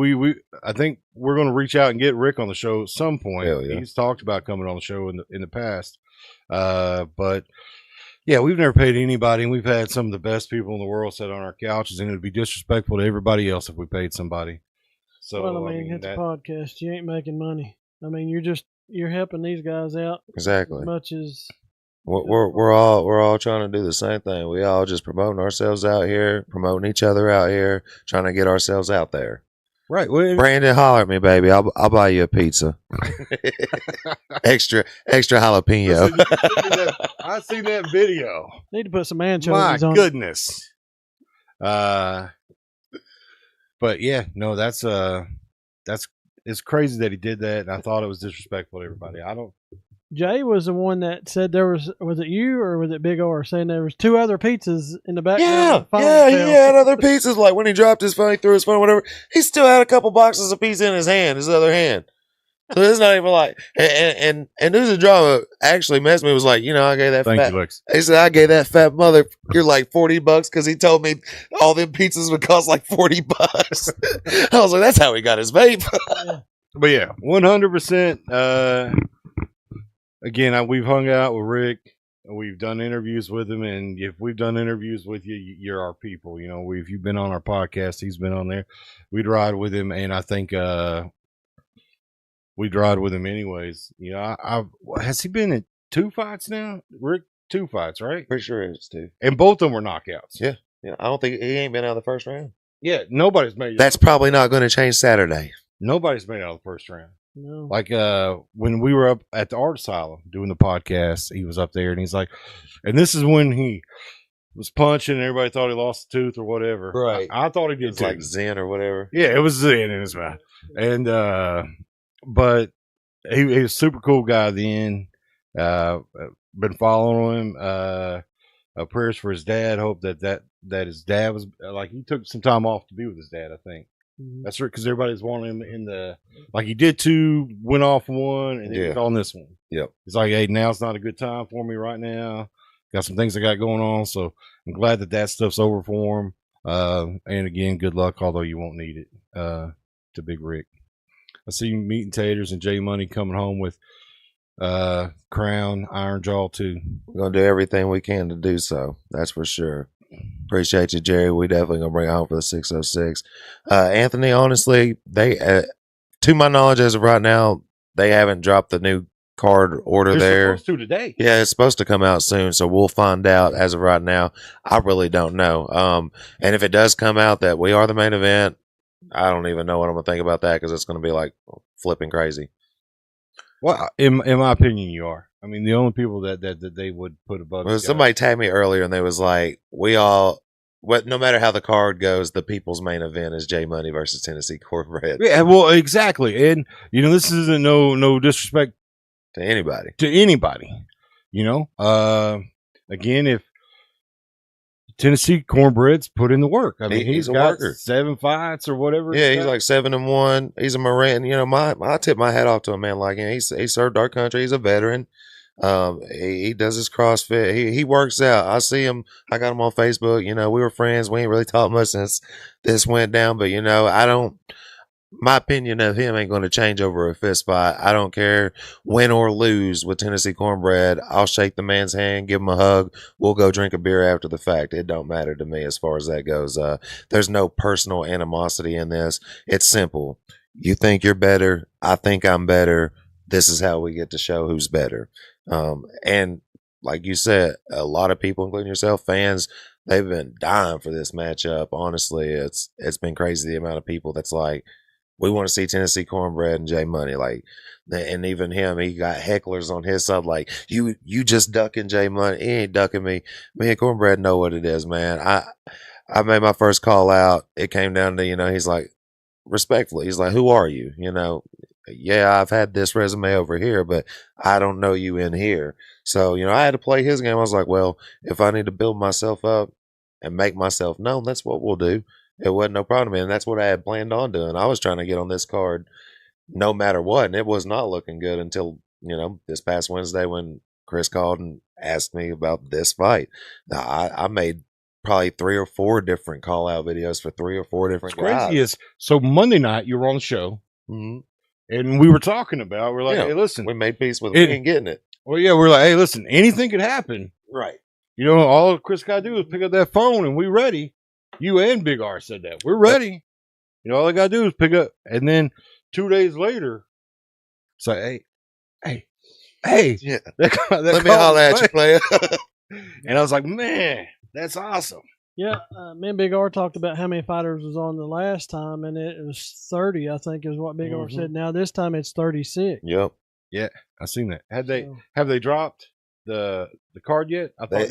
I think we're going to reach out and get Rick on the show at some point. Yeah. He's talked about coming on the show in the past. But yeah, we've never paid anybody, and we've had some of the best people in the world sit on our couches, and it would be disrespectful to everybody else if we paid somebody. So, well, I mean it's a podcast. You ain't making money. I mean, you're helping these guys out exactly as much as we're all trying to do the same thing. We all just promoting ourselves out here, promoting each other out here, trying to get ourselves out there. Right. Well, Brandon, holler at me, baby. I'll buy you a pizza. extra jalapeno. Listen, I seen that video. Need to put some anchovies on. My goodness. But yeah, no, that's it's crazy that he did that, and I thought it was disrespectful to everybody. Jay was the one that said there was it you or was it Big R saying there was 2 other pizzas in the background? Yeah, he had other pizzas. Like when he dropped his phone, he threw his phone, whatever. He still had a couple boxes of pizza in his other hand. So it's not even like, and there's a drama actually messed me. Was like, you know, I gave that Thank you, Lex. He said I gave that fat mother, you're like $40 because he told me all them pizzas would cost like $40. I was like, that's how he got his vape. But yeah, 100%. Again, we've hung out with Rick. We've done interviews with him, and if we've done interviews with you, you're our people. You know, if you've been on our podcast, he's been on there. We'd ride with him, and I think we'd ride with him anyways. You know, has he been in 2 fights now? Rick, 2 fights, right? Pretty sure it's 2. And both of them were knockouts. Yeah. I don't think he ain't been out of the first round. Yeah, nobody's made. That's probably not going to change Saturday. Nobody's made out of the first round. No. Like when we were up at the art asylum doing the podcast, he was up there and he's like, and this is when he was punching and everybody thought he lost a tooth or whatever. Right. I thought he did It's too. like Zen or whatever. Yeah, it was Zen in his mouth. And but he was a super cool guy then. Been following him. Prayers for his dad. Hope that his dad was like, he took some time off to be with his dad, I think. That's right, because everybody's wanting him in the, like, he did 2, went off 1, and then he's on this one. Yep. He's like, hey, now's not a good time for me right now. Got some things I got going on, so I'm glad that stuff's over for him. And again, good luck, although you won't need it, to Big Rick. I see you meeting Taters and J Money coming home with Crown, Iron Jaw too. We're going to do everything we can to do so. That's for sure. Appreciate you, Jerry. We definitely going to bring it home for the 606. Anthony, honestly, they, to my knowledge, as of right now, they haven't dropped the new card order there. Supposed to today. Yeah, it's supposed to come out soon, so we'll find out. As of right now, I really don't know. And if it does come out that we are the main event, I don't even know what I'm going to think about that, because it's going to be like flipping crazy. Well, in my opinion, you are. I mean, the only people that they would put above. Well, somebody tagged me earlier, and they was like, no matter how the card goes, the people's main event is J Money versus Tennessee Cornbread. Yeah, well, exactly. And, you know, this isn't no disrespect To anybody. You know, again, if Tennessee Cornbread's put in the work. I mean, he's a got worker. 7 fights or whatever. Yeah, he's like 7-1. He's a Marine. You know, I tip my hat off to a man like him. He served our country. He's a veteran. He does his CrossFit. He works out. I see him. I got him on Facebook. You know, we were friends. We ain't really talked much since this went down. But, you know, my opinion of him ain't going to change over a fist fight. I don't care win or lose with Tennessee Cornbread. I'll shake the man's hand, give him a hug. We'll go drink a beer after the fact. It don't matter to me as far as that goes. There's no personal animosity in this. It's simple. You think you're better. I think I'm better. This is how we get to show who's better. And like you said, a lot of people, including yourself, fans, they've been dying for this matchup. Honestly, it's been crazy the amount of people that's like, we want to see Tennessee Cornbread and J Money. Like, and even him, he got hecklers on his side. Like, you just ducking J Money. He ain't ducking me. Me and Cornbread know what it is, man. I made my first call out. It came down to, you know, he's like, respectfully, he's like, who are you? You know, yeah, I've had this resume over here, but I don't know you in here. So, you know, I had to play his game. I was like, well, if I need to build myself up and make myself known, that's what we'll do. It wasn't no problem, and that's what I had planned on doing. I was trying to get on this card no matter what, and it was not looking good until, you know, this past Wednesday when Chris called and asked me about this fight. Now, I made probably 3 or 4 different call-out videos for 3 or 4 different guys. What's crazy is, so Monday night, you were on the show, and we were talking about, we're like, hey, listen. We made peace with him. We ain't getting it. Well, yeah, we're like, hey, listen, anything could happen. Right. You know, all Chris got to do is pick up that phone, and we ready. You and Big R said that. We're ready. You know, all I got to do is pick up. And then 2 days later, say, hey. Yeah. Let me holler at you, player. And I was like, man, that's awesome. Yeah, me and Big R talked about how many fighters was on the last time, and it was 30, I think is what Big R said. Now this time it's 36. Yep. Yeah, I seen that. Have they dropped the card yet? I thought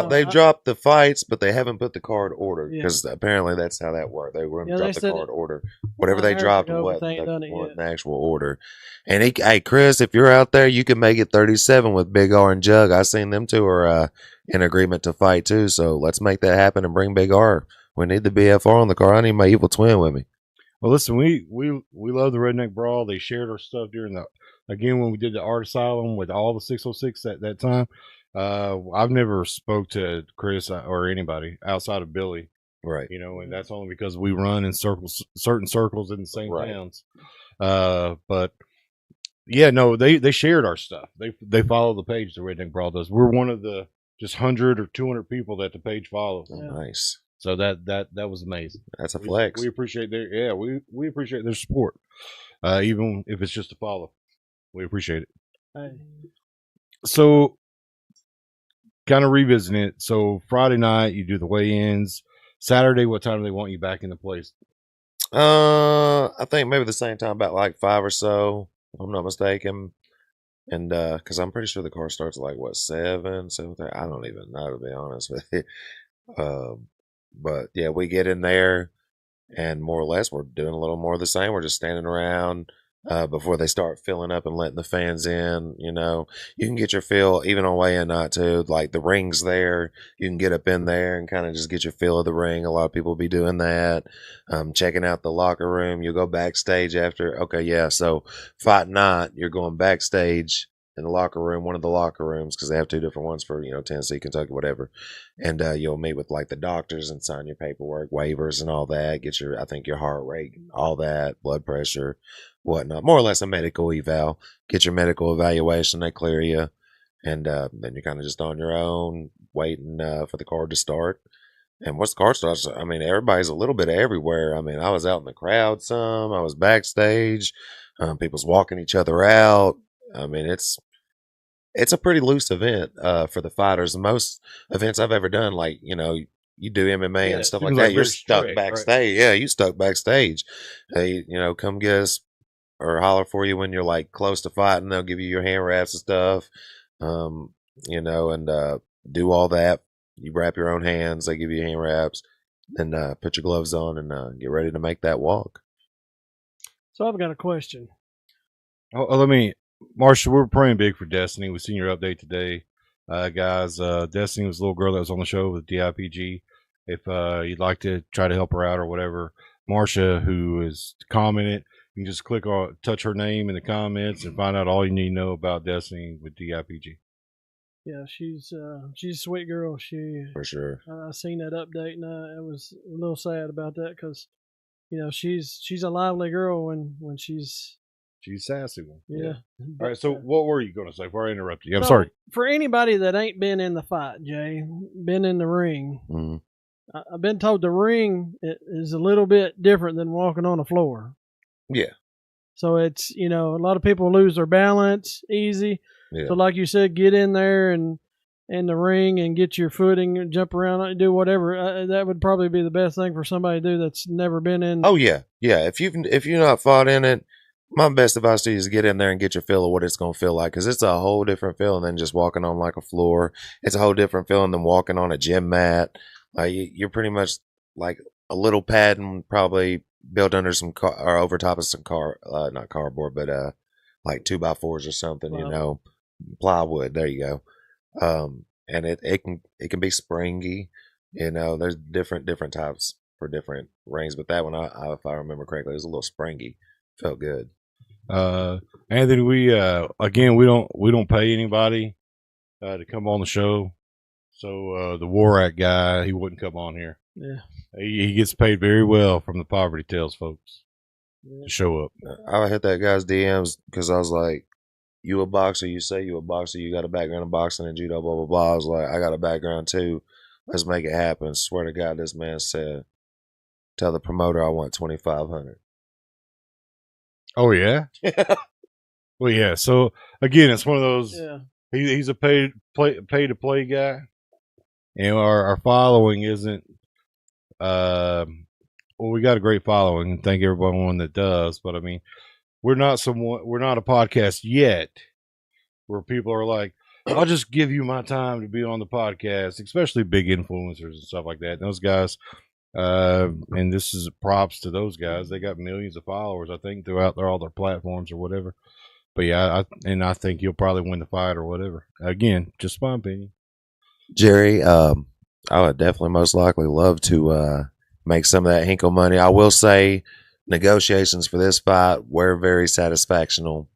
they've dropped the fights, but they haven't put the card order, because apparently that's how that worked. They were going to drop the card order, whatever they dropped, the actual order. And hey, Chris, if you're out there, you can make it 37 with Big R and Jug. I seen them two are in agreement to fight too. So let's make that happen and bring Big R. We need the BFR on the card. I need my evil twin with me. Well, listen, we love the Redneck Brawl. They shared our stuff during when we did the Art Asylum with all the 606 at that time. I've never spoke to Chris or anybody outside of Billy. Right. You know, and that's only because we run in certain circles in the same towns. But Yeah, no, they shared our stuff. They follow the page. The Redneck Brawl does. We're one of the just 100 or 200 people that the page follows. Oh, nice. So that was amazing. That's a flex. We appreciate we appreciate their support, even if it's just a follow. We appreciate it. Hey. So, kind of revisiting it. So Friday night you do the weigh-ins. Saturday, what time do they want you back in the place? I think maybe the same time, about like 5 or so, if I'm not mistaken. And because I'm pretty sure the car starts at like what 7:30. I don't even know, to be honest with you. But yeah, we get in there, and more or less we're doing a little more of the same. We're just standing around before they start filling up and letting the fans in. You know, you can get your feel even on weigh-in night too. Like the ring's there, you can get up in there and kind of just get your feel of the ring. A lot of people will be doing that. Checking out the locker room. You'll go backstage after. Okay, yeah. So fight night, you're going backstage in the locker room, one of the locker rooms, because they have two different ones for, Tennessee, Kentucky, whatever. And you'll meet with like the doctors and sign your paperwork, waivers and all that. Get your, I think your heart rate, all that, blood pressure, whatnot. More or less a medical eval. Get your medical evaluation, they clear you. And then you're kind of just on your own, waiting for the card to start. And once the card starts, I mean, everybody's a little bit everywhere. I mean, I was out in the crowd some. I was backstage. People's walking each other out. I mean, it's a pretty loose event for the fighters. Most events I've ever done, like, you do MMA and stuff like that, you're stuck backstage. Right? Yeah, you stuck backstage. Hey, come get us or holler for you when you're like close to fighting. They'll give you your hand wraps and stuff, and do all that. You wrap your own hands. They give you hand wraps. Then put your gloves on and get ready to make that walk. So I've got a question. Marsha, we're praying big for Destiny. We've seen your update today, guys. Destiny was a little girl that was on the show with DIPG. If you'd like to try to help her out or whatever, Marsha, who is commented, you can just touch her name in the comments and find out all you need to know about Destiny with DIPG. Yeah, she's a sweet girl. For sure. I seen that update and I was a little sad about that because, she's a lively girl when she's sassy one. Yeah. All right. So what were you going to say before I interrupted you? I'm sorry. For anybody that ain't been in the fight, Jay, been in the ring, I've been told the ring is a little bit different than walking on a floor. Yeah. So it's, a lot of people lose their balance easy. Yeah. So like you said, get in there and in the ring and get your footing and jump around and do whatever. That would probably be the best thing for somebody to do that's never been in. Oh yeah. Yeah. If you're not fought in it, my best advice to you is get in there and get your feel of what it's going to feel like, because it's a whole different feeling than just walking on like a floor. It's a whole different feeling than walking on a gym mat. You're pretty much like a little pad and probably built under some or over top of some not cardboard, but like 2x4s or something, wow. Plywood. There you go. And it can be springy. There's different types for different rings, but that one, if I remember correctly, it was a little springy. Felt good. Anthony, we don't pay anybody to come on the show. So the Warak guy, he wouldn't come on here. Yeah. He gets paid very well from the Poverty Tales folks to show up. I hit that guy's DMs because I was like, you a boxer, you say you a boxer, you got a background in boxing and judo, blah, blah, blah. I was like, I got a background too. Let's make it happen. Swear to God, this man said, tell the promoter I want $2,500. Oh yeah. Well, yeah. So again, it's one of those. Yeah. He's a pay to play guy, and our following isn't. Well, we got a great following, and thank everyone that does. But I mean, we're not a podcast yet where people are like, I'll just give you my time to be on the podcast, especially big influencers and stuff like that. And those guys. And this is props to those guys. They got millions of followers, I think, throughout all their platforms or whatever. But yeah, I think you'll probably win the fight or whatever. Again, just my opinion. Jerry, I would definitely most likely love to make some of that Hinkle money. I will say negotiations for this fight were very satisfactional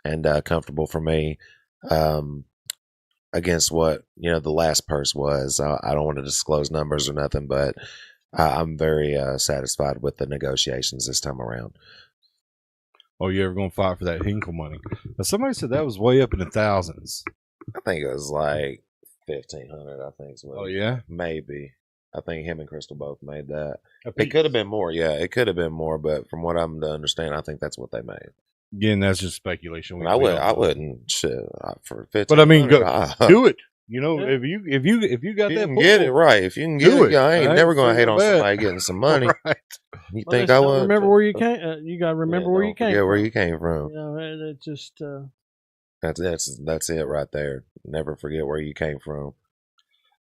and comfortable for me against what, the last purse was. I don't want to disclose numbers or nothing, but I'm very satisfied with the negotiations this time around. Oh, you ever gonna fight for that Hinkle money? Now, somebody said that was way up in the thousands. I think it was like 1,500. I think. Oh yeah, maybe. I think him and Crystal both made that. A It piece. could have been more. Yeah, it could have been more. But from what I'm to understand, I think that's what they made. Again, that's just speculation. And I wouldn't shit for 15. But I mean, go do it. You know, Yeah. if you got If you that can get it pull, right. If you can do get it, it. I ain't I never ain't gonna saying hate no on bad. somebody getting some money. right? You Well, think just I don't would? remember where you came. You got to remember where you don't came forget from. where you came from. You know, it just That's it right there. Never forget where you came from.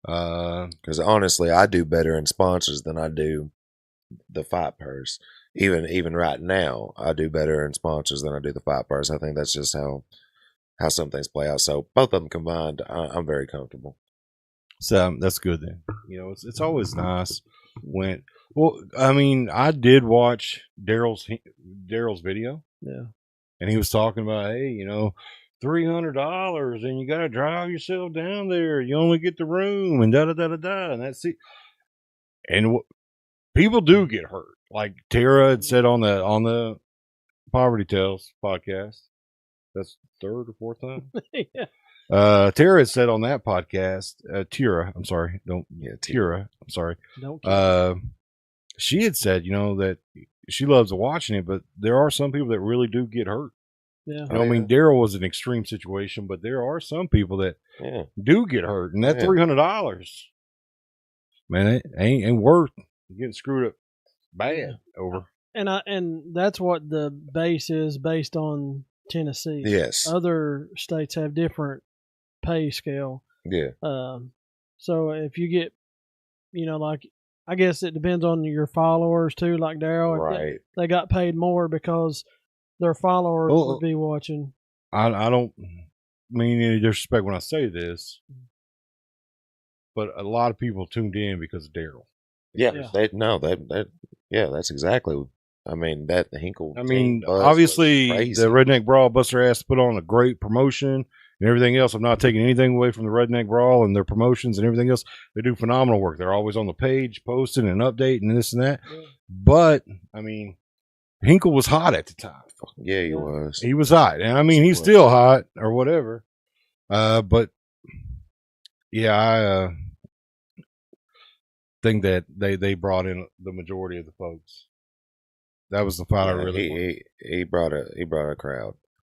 Uh, Because honestly, I do better in sponsors than I do the fight purse. Even right now, I do better in sponsors than I do the fight purse. I think that's just how some things play out. So both of them combined, I'm very comfortable. so that's good then. You know, it's always nice when. Well, I mean, I did watch Daryl's video, yeah. and he was talking about, hey, you know, $300, and you got to drive yourself down there. You only get the room, and da da da da da, and that's it. And people do get hurt. Like Tara had said on the Poverty Tales podcast. That's third or fourth time. yeah. Tara had said on that podcast, Tira, I'm sorry, Tira, I'm sorry. Don't. She had said, you know, that she loves watching it, but there are some people that really do get hurt. Yeah. You know, I mean, Daryl was an extreme situation, but there are some people that do get hurt, and that $300, man, it ain't worth getting screwed up bad over. And that's what the base is based on Tennessee. Yes. Other states have different pay scale. Yeah. So if you get, you know, like, I guess it depends on your followers too. Like Daryl, Right. they got paid more because their followers would be watching. I don't mean any disrespect when I say this, but a lot of people tuned in because of Daryl. Yeah. That's exactly. I mean, that Hinkle. I mean, team buzz obviously, was crazy. the Redneck Brawl Buster ass put on a great promotion and everything else. I'm not taking anything away from the Redneck Brawl and their promotions and everything else. They do phenomenal work. They're always on the page, posting and updating and this and that. Yeah. But, I mean, Hinkle was hot at the time. Yeah, he was. He was hot. And, I mean, he's still hot or whatever. But, yeah, I think that they brought in the majority of the folks. That was the fight I really wanted. He brought a crowd,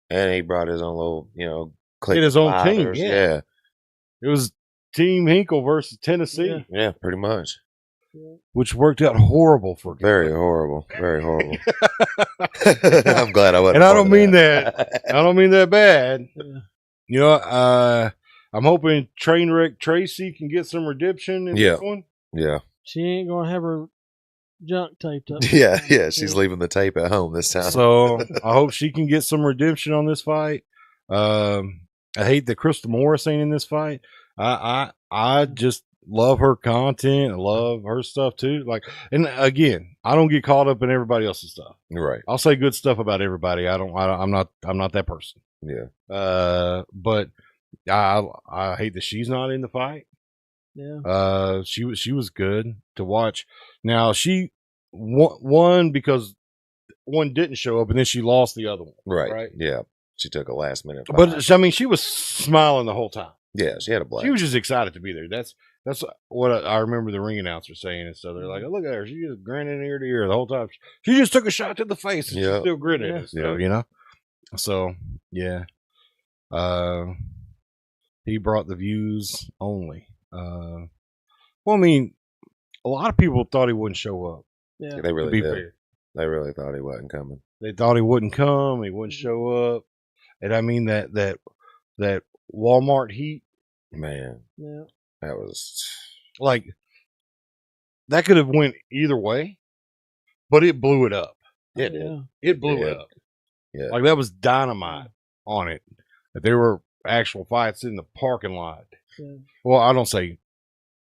and he brought his own little, you know, click. His own team. Yeah, it was Team Hinkle versus Tennessee. Yeah, pretty much. Which worked out horrible for very horrible. I'm glad I wasn't. And I don't mean that. I don't mean that bad. Yeah. You know, I'm hoping Trainwreck Tracy can get some redemption in this one. Yeah. She ain't gonna have her junk taped up. Yeah, she's leaving the tape at home this time. So I hope she can get some redemption on this fight. I hate that Crystal Morris ain't in this fight. I just love her content. I love her stuff too. Like, and again, I don't get caught up in everybody else's stuff. Right. I'll say good stuff about everybody. I'm not that person. Yeah. But I hate that she's not in the fight. Yeah. She was good to watch. Now she won because one didn't show up, and then she lost the other one. Right. Yeah. She took a last minute fight. But I mean, she was smiling the whole time. Yeah, she had a blast. She was just excited to be there. That's what I remember the ring announcer saying. And so they're like, oh, "Look at her! She just grinning ear to ear the whole time. She just took a shot to the face, and she's still grinning." Yeah. So, you know. So yeah, he brought the views only. Well, I mean, a lot of people thought he wouldn't show up. Yeah, they really did. Fair. They really thought he wasn't coming. They thought he wouldn't come. He wouldn't show up. And I mean that Walmart heat, man. Yeah, that was like that could have went either way, but it blew it up. It did. It blew it up. Yeah, like that was dynamite on it. That there were actual fights in the parking lot. Yeah. Well, I don't say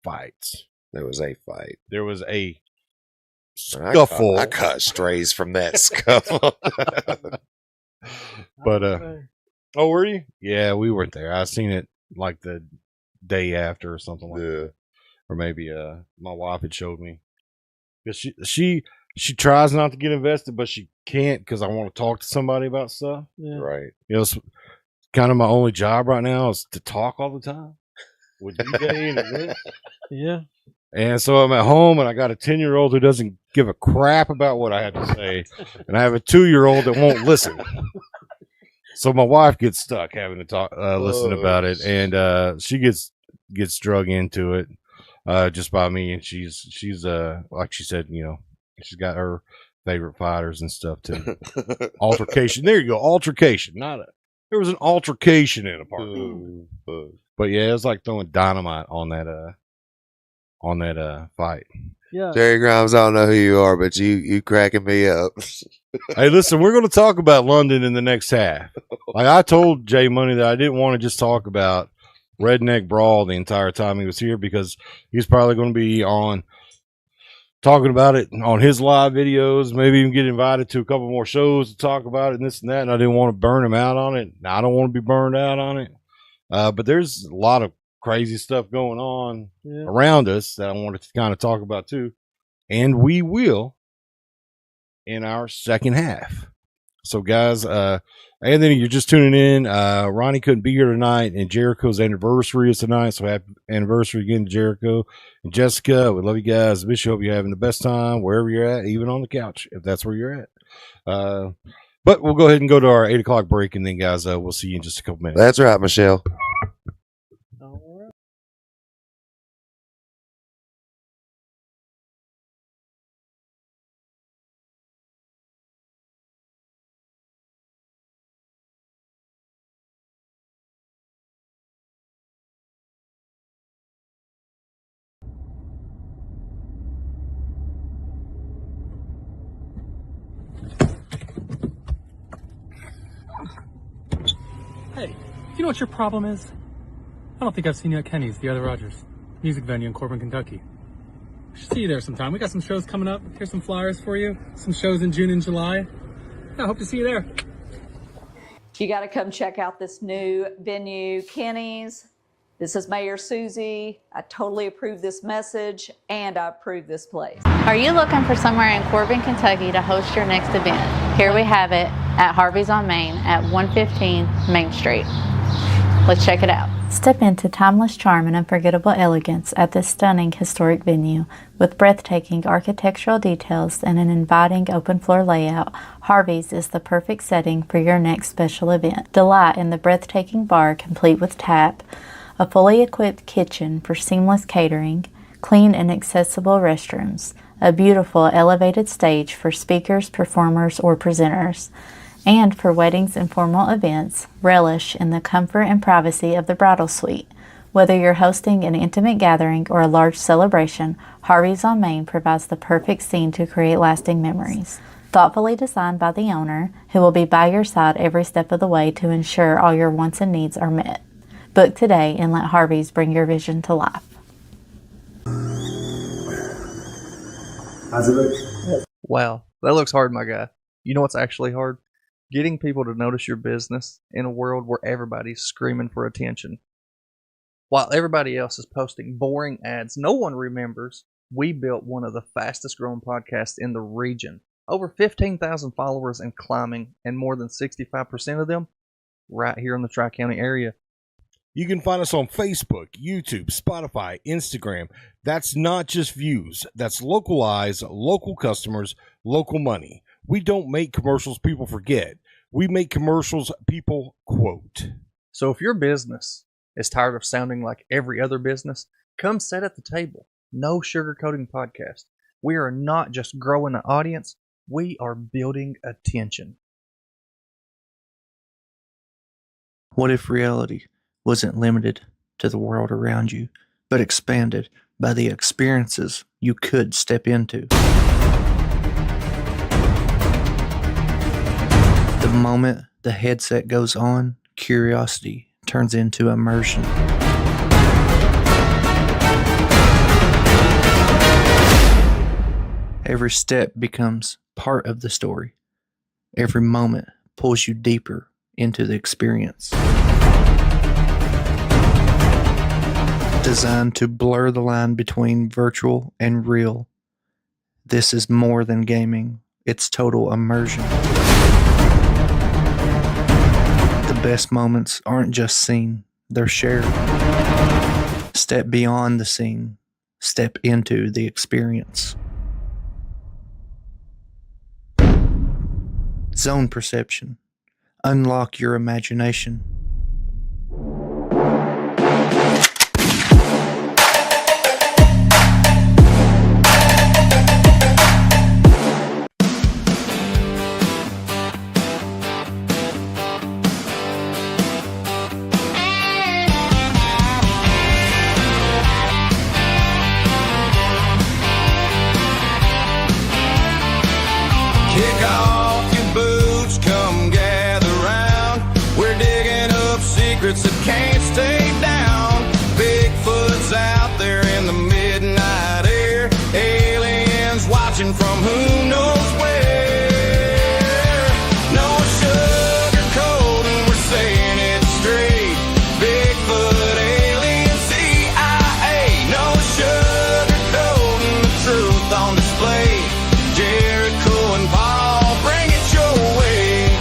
fights. There was a fight. There was a scuffle. I caught strays from that scuffle. But oh, were you? Yeah, we weren't there. I seen it like the day after or something like that. Or maybe my wife had showed me. Because she tries not to get invested, but she can't because I want to talk to somebody about stuff. Yeah. Right. You know, it's kind of my only job right now is to talk all the time with DJ and this. Yeah. And so I'm at home and I got a 10-year-old who doesn't give a crap about what I have to say. And I have a 2-year-old that won't listen. So my wife gets stuck having to talk, listen about it. And she gets drug into it just by me. And she's like she said, you know, she's got her favorite fighters and stuff too. Altercation. There you go. Altercation. There was an altercation in a park. But yeah, it was like throwing dynamite on that fight. Yeah. Jerry Grimes, I don't know who you are, but you cracking me up. Hey, listen, we're going to talk about London in the next half. Like I told Jay Money that I didn't want to just talk about Redneck Brawl the entire time he was here because he's probably going to be on talking about it on his live videos, maybe even get invited to a couple more shows to talk about it and this and that, and I didn't want to burn him out on it. I don't want to be burned out on it. But there's a lot of crazy stuff going on around us that I wanted to kind of talk about too. And we will in our second half. So guys, Anthony, you're just tuning in. Ronnie couldn't be here tonight, and Jericho's anniversary is tonight. So happy anniversary again to Jericho and Jessica. We love you guys. Wish you hope you're having the best time wherever you're at, even on the couch, if that's where you're at. But we'll go ahead and go to our 8 o'clock break, and then guys, we'll see you in just a couple minutes. That's right, Michelle. Hey, you know what your problem is? I don't think I've seen you at Kenny's, the other Rogers music venue in Corbin, Kentucky. I should see you there sometime. We got some shows coming up. Here's some flyers for you. Some shows in June and July. Yeah, I hope to see you there. You got to come check out this new venue, Kenny's. This is Mayor Susie. I totally approve this message and I approve this place. Are you looking for somewhere in Corbin, Kentucky to host your next event? Here we have it at Harvey's on Main at 115 Main Street. Let's check it out. Step into timeless charm and unforgettable elegance at this stunning historic venue. With breathtaking architectural details and an inviting open floor layout, Harvey's is the perfect setting for your next special event. Delight in the breathtaking bar complete with tap, a fully equipped kitchen for seamless catering, clean and accessible restrooms, a beautiful elevated stage for speakers, performers, or presenters. And for weddings and formal events, relish in the comfort and privacy of the bridal suite. Whether you're hosting an intimate gathering or a large celebration, Harvey's on Main provides the perfect scene to create lasting memories. Thoughtfully designed by the owner, who will be by your side every step of the way to ensure all your wants and needs are met. Book today and let Harvey's bring your vision to life. How's it look? Wow, that looks hard, my guy. You know what's actually hard? Getting people to notice your business in a world where everybody's screaming for attention. While everybody else is posting boring ads no one remembers, we built one of the fastest growing podcasts in the region. Over 15,000 followers and climbing, and more than 65% of them right here in the Tri-County area. You can find us on Facebook, YouTube, Spotify, Instagram. That's not just views. That's local eyes, local customers, local money. We don't make commercials people forget. We make commercials people quote. So if your business is tired of sounding like every other business, come sit at the table. No sugarcoating podcast. We are not just growing an audience. We are building attention. What if reality wasn't limited to the world around you, but expanded by the experiences you could step into? The moment the headset goes on, curiosity turns into immersion. Every step becomes part of the story. Every moment pulls you deeper into the experience. Designed to blur the line between virtual and real, This is more than gaming, it's total immersion. The best moments aren't just seen, they're shared. Step beyond the scene, step into the experience. Zone perception. Unlock your imagination. Kick off your boots, come gather round. We're digging up secrets that can't stay down. Bigfoot's out there in the midnight air. Aliens watching from who knows where. No sugarcoating, we're saying it straight. Bigfoot, alien, CIA. No sugarcoating, the truth on display. Jericho and Paul, bring it your way.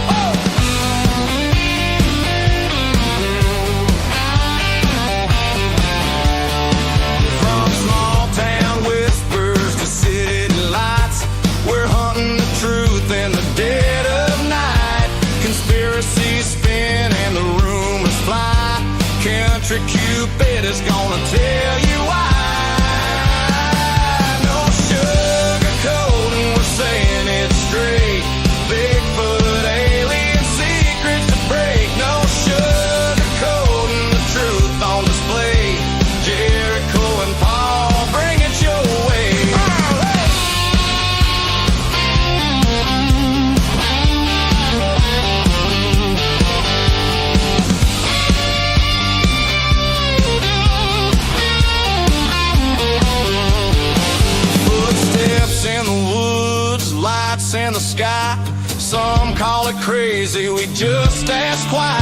From small town whispers to city lights, we're hunting the truth in the dead of night. Conspiracies spin and the rumors fly. Country Cupid is gonna tell you why. No sugarcoating, we're saying it straight. Bigfoot, alien, secrets to break. No sugarcoating, the truth on display. Jericho and Paul, bring it your way. Footsteps in the woods, lights in the sky. Some call it crazy, we just ask why.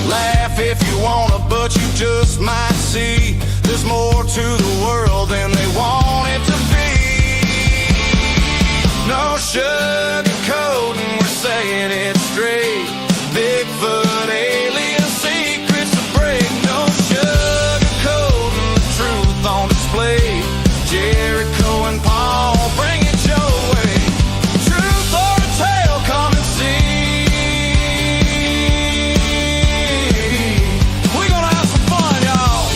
Laugh if you wanna, but you just might see there's more to the world than they want it to be. No sugarcoating, we're saying it straight. Bigfoot, alien, secrets to break. No sugarcoating, the truth on display. Jericho and Paul, bring it your way. Truth or a tale, come and see. We're gonna have some fun, y'all.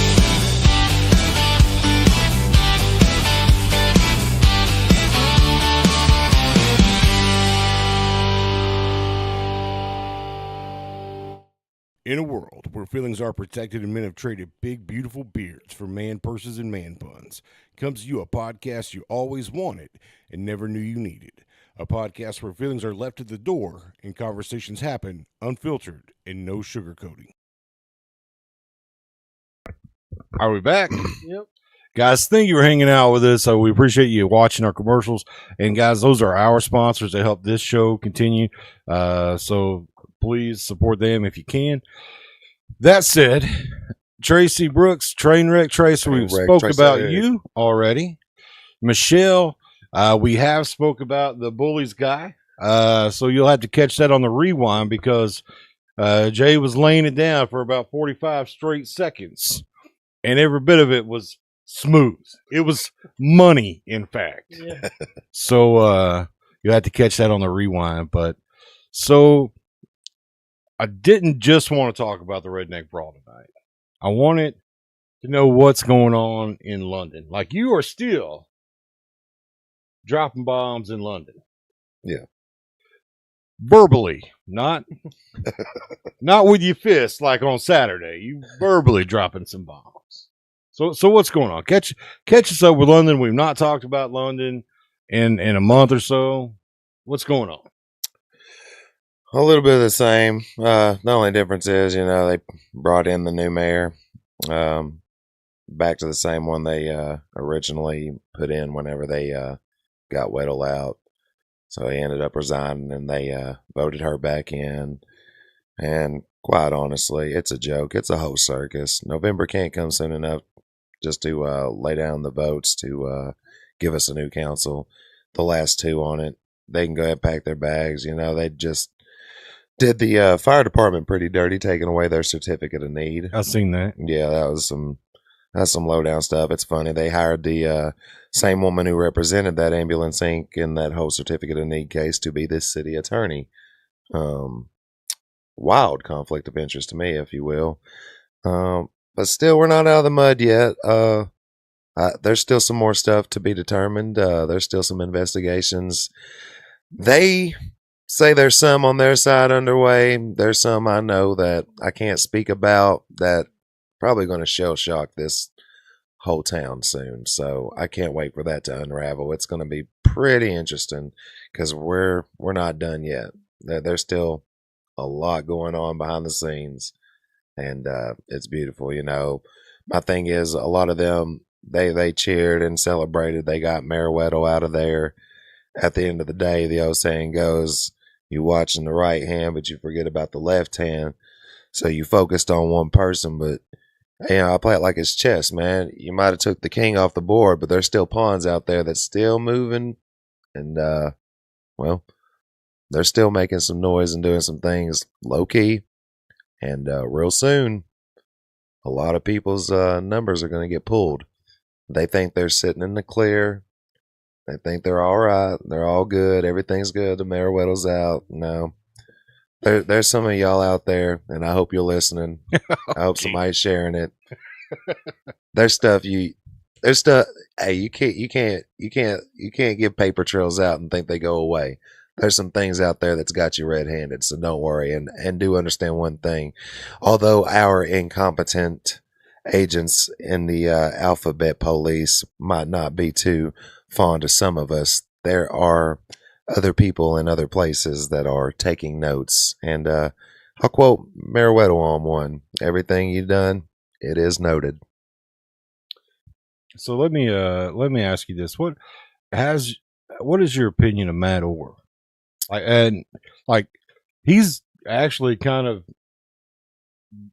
In a world where feelings are protected and men have traded big, beautiful beards for man purses and man buns, comes to you a podcast you always wanted and never knew you needed. A podcast where feelings are left at the door and conversations happen unfiltered and no sugarcoating. Are we back? Yep. Guys, thank you for hanging out with us. We appreciate you watching our commercials. And guys, those are our sponsors that help this show continue. So please support them if you can. That said, Tracy Brooks, Trainwreck Tracy, we spoke about you already. Michelle, we have spoke about the Bullies guy. So you'll have to catch that on the rewind because Jay was laying it down for about 45 straight seconds. And every bit of it was smooth. It was money, in fact. Yeah. So you'll have to catch that on the rewind. But so I didn't just want to talk about the Redneck Brawl tonight. I wanted to know what's going on in London. Like, you are still dropping bombs in London. Yeah. Verbally, not with your fists like on Saturday. You verbally dropping some bombs. So what's going on? Catch us up with London. We've not talked about London in a month or so. What's going on? A little bit of the same. The only difference is, they brought in the new mayor. Back to the same one they originally put in whenever they got Weddle out. So he ended up resigning, and they voted her back in. And quite honestly, it's a joke. It's a whole circus. November can't come soon enough just to lay down the votes to give us a new council. the last two on it. They can go ahead and pack their bags. You know, they just did the fire department pretty dirty, taking away their certificate of need. I've seen that. Yeah, that's some low down stuff. It's funny. They hired the same woman who represented that Ambulance Inc. in that whole certificate of need case to be this city attorney. Wild conflict of interest to me, if you will. But still, we're not out of the mud yet. There's still some more stuff to be determined. There's still some investigations. They say there's some on their side underway. There's some I know that I can't speak about that probably going to shell shock this whole town soon. So I can't wait for that to unravel. It's going to be pretty interesting because we're not done yet. There's still a lot going on behind the scenes, and it's beautiful. You know, my thing is a lot of them, they cheered and celebrated. They got Mayor Weddle out of there. At the end of the day, the old saying goes, you watching the right hand, but you forget about the left hand. So you focused on one person, but I play it like it's chess, man. You might have took the king off the board, but there's still pawns out there that's still moving, and well, they're still making some noise and doing some things low key, and real soon, a lot of people's numbers are going to get pulled. They think they're sitting in the clear. They think they're all right. They're all good. Everything's good. The Mayor Weddle's out. No. There's some of y'all out there, and I hope you're listening. I hope somebody's sharing it. There's stuff. Hey, you can't give paper trails out and think they go away. There's some things out there that's got you red-handed, so don't worry. And do understand one thing. Although our incompetent agents in the alphabet police might not be too fond of some of us, there are other people in other places that are taking notes. And I'll quote Mayor Weddle on one. Everything you've done, it is noted. So let me ask you this: what is your opinion of Matt Orr? He's actually kind of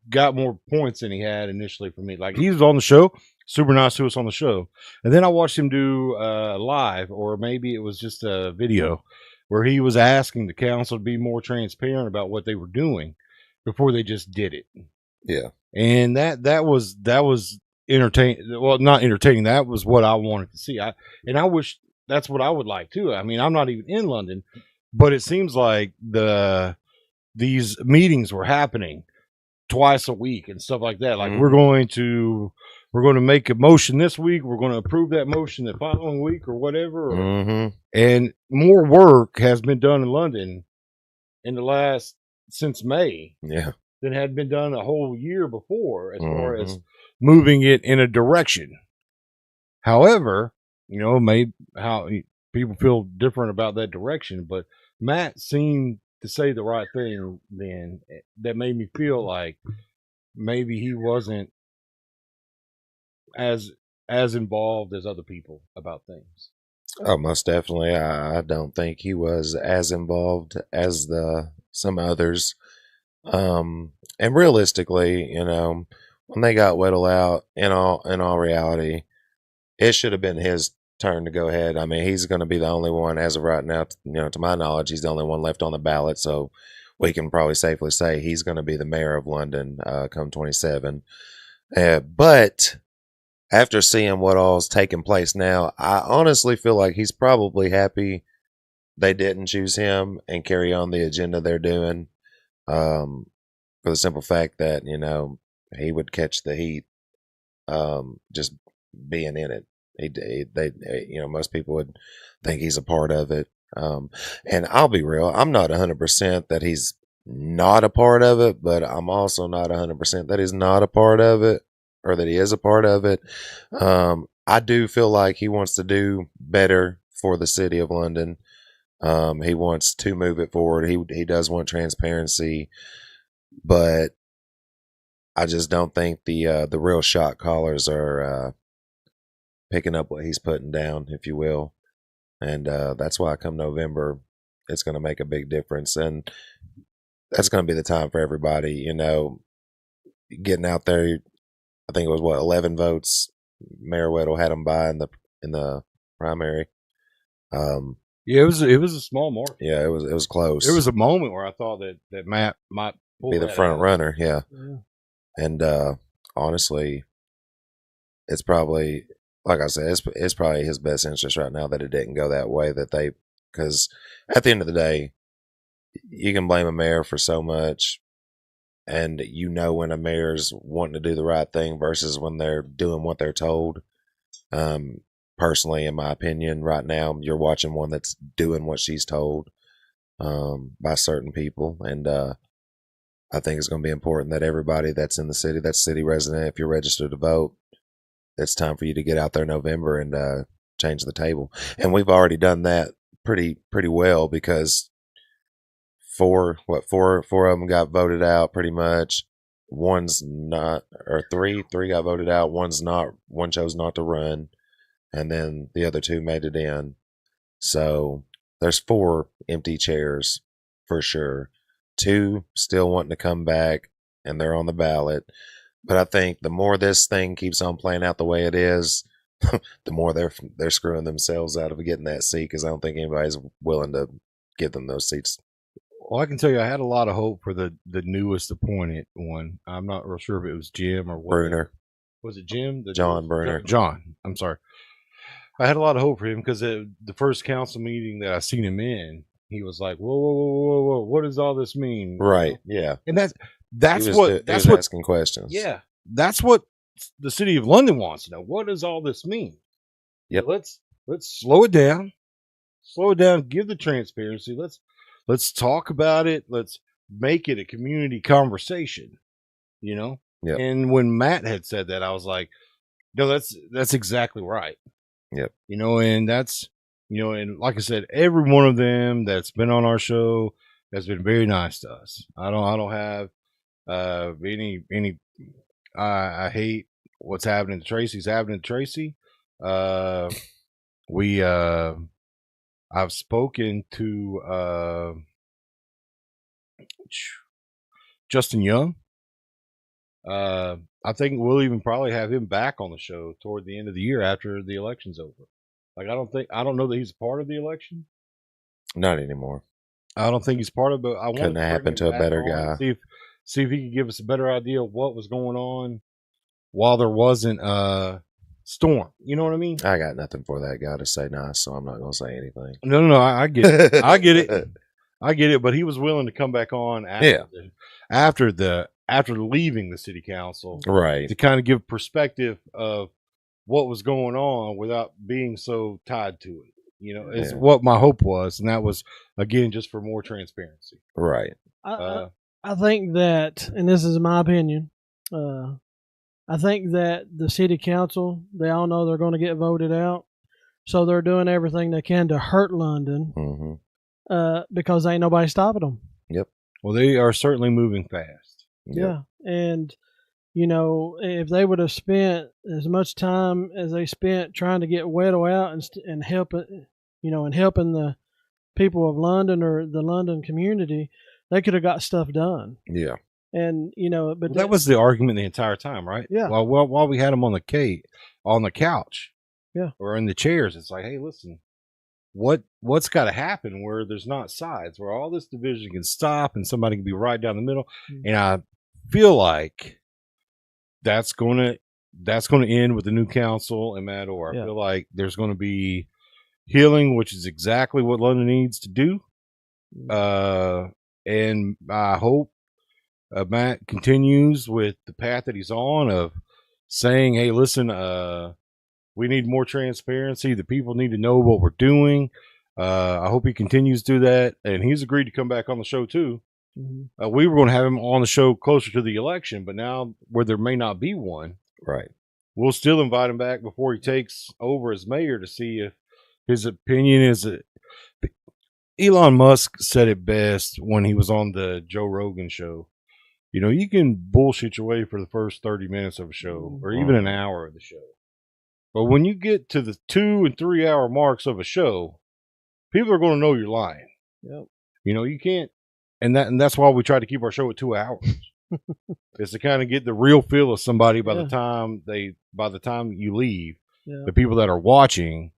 got more points than he had initially for me. Like, he was on the show, super nice to us on the show, and then I watched him do live, or maybe it was just a video, where he was asking the council to be more transparent about what they were doing before they just did it. Yeah, and that was entertaining. Well, not entertaining. That was what I wanted to see. I wish that's what I would like too. I mean, I'm not even in London, but it seems like these meetings were happening twice a week and stuff like that. Like, we're going to make a motion this week. We're going to approve that motion the following week or whatever. And more work has been done in London since May. Yeah. Than had been done a whole year before, as far as moving it in a direction. However, you know, how people feel different about that direction, but Matt seemed to say the right thing then that made me feel like maybe he wasn't as involved as other people about things. Oh, most definitely. I don't think he was as involved as some others. And realistically, you know, when they got Weddle out, in all reality, it should have been his turn to go ahead. I mean, he's going to be the only one as of right now. You know, to my knowledge, he's the only one left on the ballot, so we can probably safely say he's going to be the mayor of London come 27. But after seeing what all's taking place now, I honestly feel like he's probably happy they didn't choose him and carry on the agenda they're doing. For the simple fact that, you know, he would catch the heat just being in it. They you know, most people would think he's a part of it. And I'll be real, I'm not 100% that he's not a part of it, but I'm also not 100% that he's not a part of it, or that he is a part of it. I do feel like he wants to do better for the city of London. He wants to move it forward. He does want transparency, but I just don't think the real shot callers are picking up what he's putting down, if you will. And that's why come November, it's going to make a big difference. And that's going to be the time for everybody, you know, getting out there. I think it was 11 votes Mayor Weddle had him by in the primary. Yeah, it was a small market. Yeah, it was close. There was a moment where I thought that Matt might be the front runner. Yeah. Yeah. And honestly, it's probably, like I said, it's probably his best interest right now that it didn't go that way. Because at the end of the day, you can blame a mayor for so much, and when a mayor's wanting to do the right thing versus when they're doing what they're told. Personally, in my opinion, right now you're watching one that's doing what she's told by certain people, and I think it's going to be important that everybody that's in the city, that's city resident, if you're registered to vote, it's time for you to get out there in November and change the table. And we've already done that pretty well, because four of them got voted out pretty much. One's not, or three got voted out. One chose not to run, and then the other two made it in. So there's 4 empty chairs for sure. 2 still wanting to come back, and they're on the ballot. But I think the more this thing keeps on playing out the way it is, the more they're screwing themselves out of getting that seat, because I don't think anybody's willing to give them those seats. Well, I can tell you, I had a lot of hope for the newest appointed one. I'm not real sure if it was Jim or what. Bruner. Was it Jim? John Bruner. John. I'm sorry. I had a lot of hope for him because the first council meeting that I seen him in, he was like, whoa, what does all this mean? Right. Yeah. And that's he what was asking questions. Yeah. That's what the city of London wants to know. What does all this mean? Yep. Let's slow it down. Slow it down. Give the transparency. Let's talk about it. Let's make it a community conversation. Yep. And when Matt had said that, I was like, no, that's exactly right. Yep. And that's, and like I said, every one of them that's been on our show has been very nice to us. I don't have any I hate what's happening to Tracy's happening to Tracy. I've spoken to Justin Young. I think we'll even probably have him back on the show toward the end of the year after the election's over. Like, I don't know that he's a part of the election. Not anymore. I don't think he's part of it. But I want couldn't happen to a better guy. See if he could give us a better idea of what was going on while there wasn't a storm. You know what I mean? I got nothing for that guy to say nice, so I'm not going to say anything. No, I get it. I get it. I get it. But he was willing to come back on after leaving the city council, right, to kind of give perspective of what was going on without being so tied to it. Is what my hope was, and that was, again, just for more transparency. Right. I think that, and this is my opinion, I think that the city council, they all know they're going to get voted out, so they're doing everything they can to hurt London, because ain't nobody stopping them. Yep. Well, they are certainly moving fast. Yep. Yeah, and if they would have spent as much time as they spent trying to get Weddle out and help it, and helping the people of London or the London community, they could have got stuff done. Yeah. And but that was the argument the entire time, right? Yeah. While we had them on the couch, yeah, or in the chairs, it's like, hey, listen, what's got to happen where there's not sides, where all this division can stop and somebody can be right down the middle, and I feel like that's going to end with the new council and Matt Orr. I feel like there's going to be healing, which is exactly what London needs to do. And I hope Matt continues with the path that he's on of saying, hey, listen, we need more transparency. The people need to know what we're doing. I hope he continues to do that. And he's agreed to come back on the show too. Mm-hmm. We were going to have him on the show closer to the election, but now where there may not be one, right, we'll still invite him back before he takes over as mayor to see if his opinion is. Elon Musk said it best when he was on the Joe Rogan show. You can bullshit your way for the first 30 minutes of a show, or even an hour of the show. But when you get to the 2 and 3 hour marks of a show, people are going to know you're lying. Yep. You can't. And that's why we try to keep our show at 2 hours. Is to kind of get the real feel of somebody by the time you leave. Yeah. The people that are watching,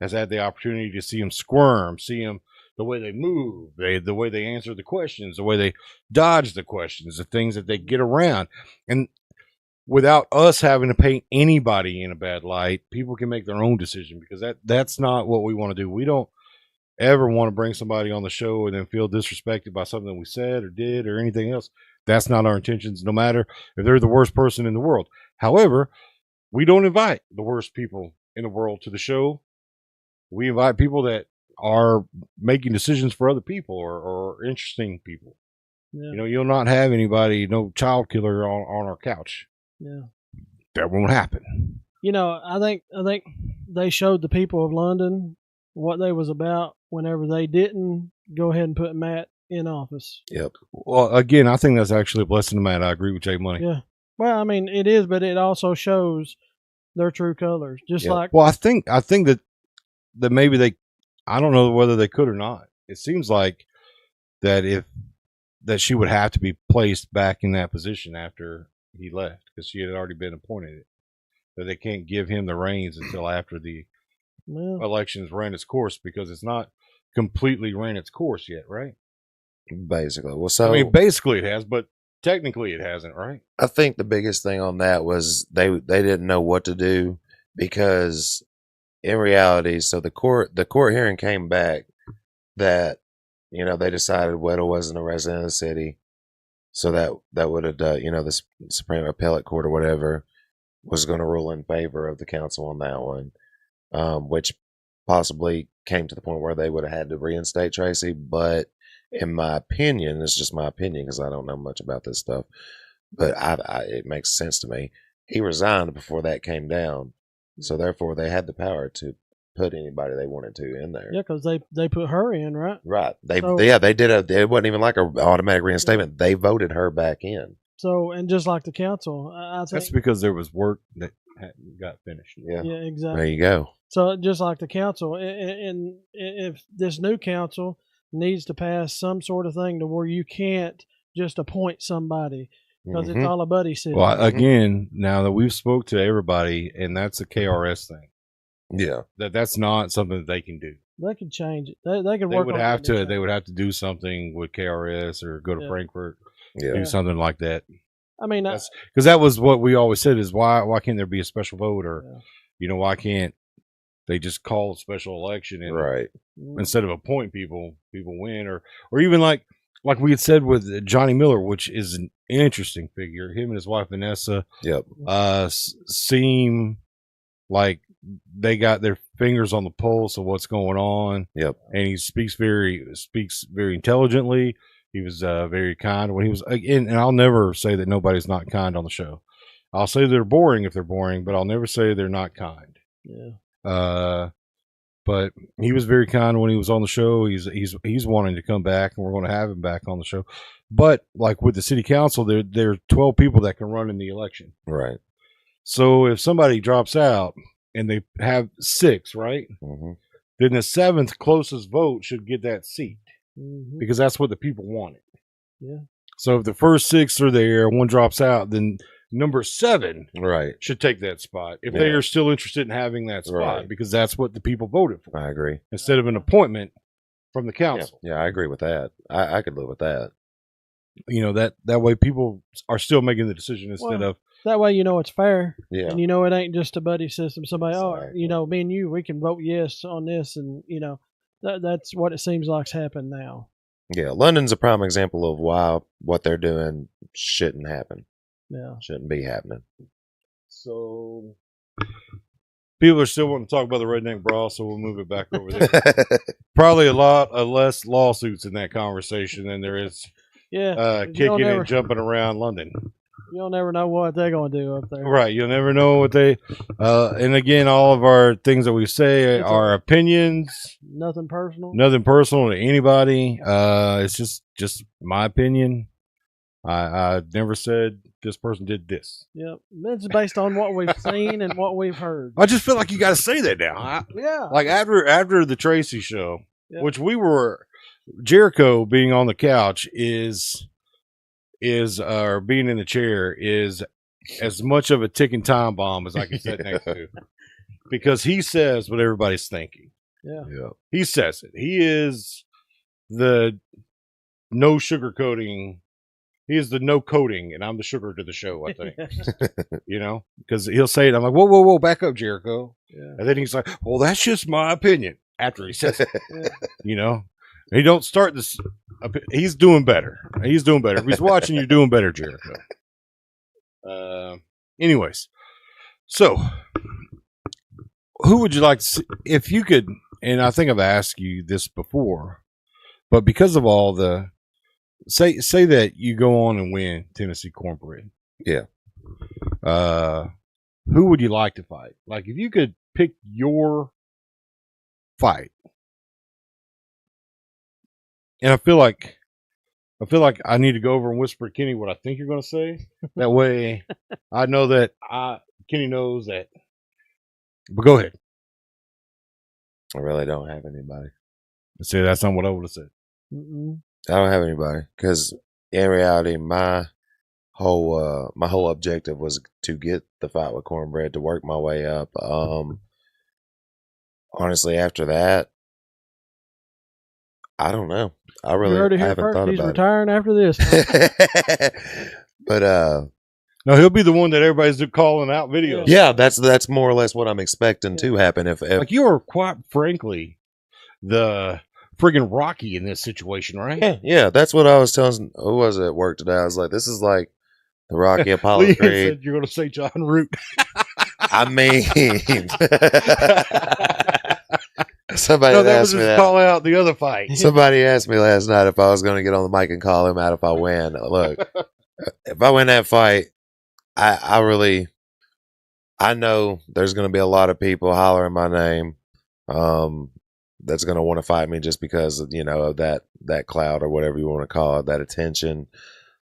has had the opportunity to see them squirm, see them the way they move, the way they answer the questions, the way they dodge the questions, the things that they get around. And without us having to paint anybody in a bad light, people can make their own decision, because that's not what we want to do. We don't ever want to bring somebody on the show and then feel disrespected by something we said or did or anything else. That's not our intentions, no matter if they're the worst person in the world. However, we don't invite the worst people in the world to the show. We invite people that are making decisions for other people, or interesting people. Yeah. You know, you'll not have anybody, no child killer on our couch. Yeah. That won't happen. You know, I think they showed the people of London what they was about whenever they didn't go ahead and put Matt in office. Yep. Well, again, I think that's actually a blessing to Matt. I agree with Jay Money. Yeah. Well, I mean, it is, but it also shows their true colors. Just Yep. like, Well, I think that maybe I don't know whether they could or not. It seems like that she would have to be placed back in that position after he left, because she had already been appointed. That they can't give him the reins until after the elections ran its course, because it's not completely ran its course yet, right? Basically. Well, so I mean, basically it has, but technically it hasn't, right? I think the biggest thing on that was they didn't know what to do, because in reality, so the court hearing came back that, you know, they decided Weddle wasn't a resident of the city, so that would have, you know, the Supreme Appellate Court or whatever was going to rule in favor of the council on that one, which possibly came to the point where they would have had to reinstate Tracy. But in my opinion, it's just my opinion because I don't know much about this stuff, but it makes sense to me. He resigned before that came down, so therefore they had the power to put anybody they wanted to in there. yeah, because they put her in, right? Right. They So- they did it wasn't even like a automatic reinstatement. They voted her back in. So, and just like the council, I think. That's because there was work that hadn't got finished. Yeah. Yeah, exactly. There you go. So just like the council, and if this new council needs to pass some sort of thing to where you can't just appoint somebody because it's all a buddy system. Well, again, now that we've spoke to everybody, and that's a KRS thing. Yeah. That's not something that they can do. They could change it. They could They work. would on have it. to. They would have to do something with KRS or go to Yeah. Frankfurt, Yeah. do something like that. I mean, Because that was what we always said: is why can't there be a special vote, or why can't they just call a special election and Right. instead of appoint people win, or even like we had said with Johnny Miller, which is an interesting figure. Him and his wife Vanessa, Yep. seem like they got their fingers on the pulse of what's going on. Yep. And he speaks very intelligently. He was very kind when he was, and I'll never say that nobody's not kind on the show. I'll say they're boring if they're boring, but I'll never say they're not kind. Yeah. But he was very kind when he was on the show. He's wanting to come back, and we're going to have him back on the show. But like with the city council, there are 12 people that can run in the election. Right. So if somebody drops out and they have 6, right? Mm-hmm. Then the 7th closest vote should get that seat because that's what the people wanted. Yeah. So if the first 6 are there, one drops out, then number 7 Right. should take that spot if they are still interested in having that spot, Right. because that's what the people voted for. I agree. Instead of an appointment from the council. Yeah, I agree with that. I could live with that. You know, that way people are still making the decision instead of That way, you know it's fair. Yeah. And you know it ain't just a buddy system. Somebody, Exactly. me and you, we can vote yes on this, and that's what it seems like's happened now. Yeah, London's a prime example of why what they're doing shouldn't happen. Yeah. Shouldn't be happening. So people are still wanting to talk about the Redneck Brawl, so we'll move it back over there. Probably a lot of less lawsuits in that conversation than there is Yeah. kicking and jumping around London. You'll never know what they're going to do up there. Right. You'll never know what they and again, all of our things that we say are opinions. Nothing personal. Nothing personal to anybody. It's just my opinion. I never said this person did this. Yep. It's based on what we've seen and what we've heard. I just feel like you got to say that now. Yeah. Like after the Tracy show, Yep. which we were, Jericho being on the couch is or being in the chair is as much of a ticking time bomb as I can sit next to. because he says what everybody's thinking. Yeah. Yeah. He says it. He is the no sugarcoating. He is the no coating, and I'm the sugar to the show, I think. You know, because he'll say it. I'm like, whoa, whoa, whoa, back up, Jericho. Yeah. And then he's like, well, that's just my opinion after he says it. Yeah. You know, he don't start this. He's doing better. He's doing better. If he's watching, you're doing better, Jericho. Anyways, so who would you like to see if you could? And I think I've asked you this before, but because of all the say that you go on and win Tennessee Cornbread, Yeah. Who would you like to fight? Like if you could pick your fight, and I feel like I need to go over and whisper to Kenny what I think you're going to say. That way, I know that Kenny knows that. But go ahead. I really don't have anybody. See, that's not what I would have said. Mm-mm. I don't have anybody because in reality, my whole objective was to get the fight with Cornbread, to work my way up. Honestly, after that, I don't know. I You heard it I here haven't first. thought He's about retiring after this. it. But No, he'll be the one that everybody's calling out videos. yeah, that's more or less what I'm expecting to happen. If Like you are quite frankly the friggin' Rocky in this situation, right? yeah, that's what I was telling. Who was it at work today? I was like, this is like the Rocky Apollo Lee Creed. said you're going to say John Root. I mean, somebody No, that was asked me just that. call out the other fight. Somebody asked me last night if I was going to get on the mic and call him out if I win. Look, if I win that fight, I know there's going to be a lot of people hollering my name. That's going to want to fight me just because of, of that cloud or whatever you want to call it, that attention.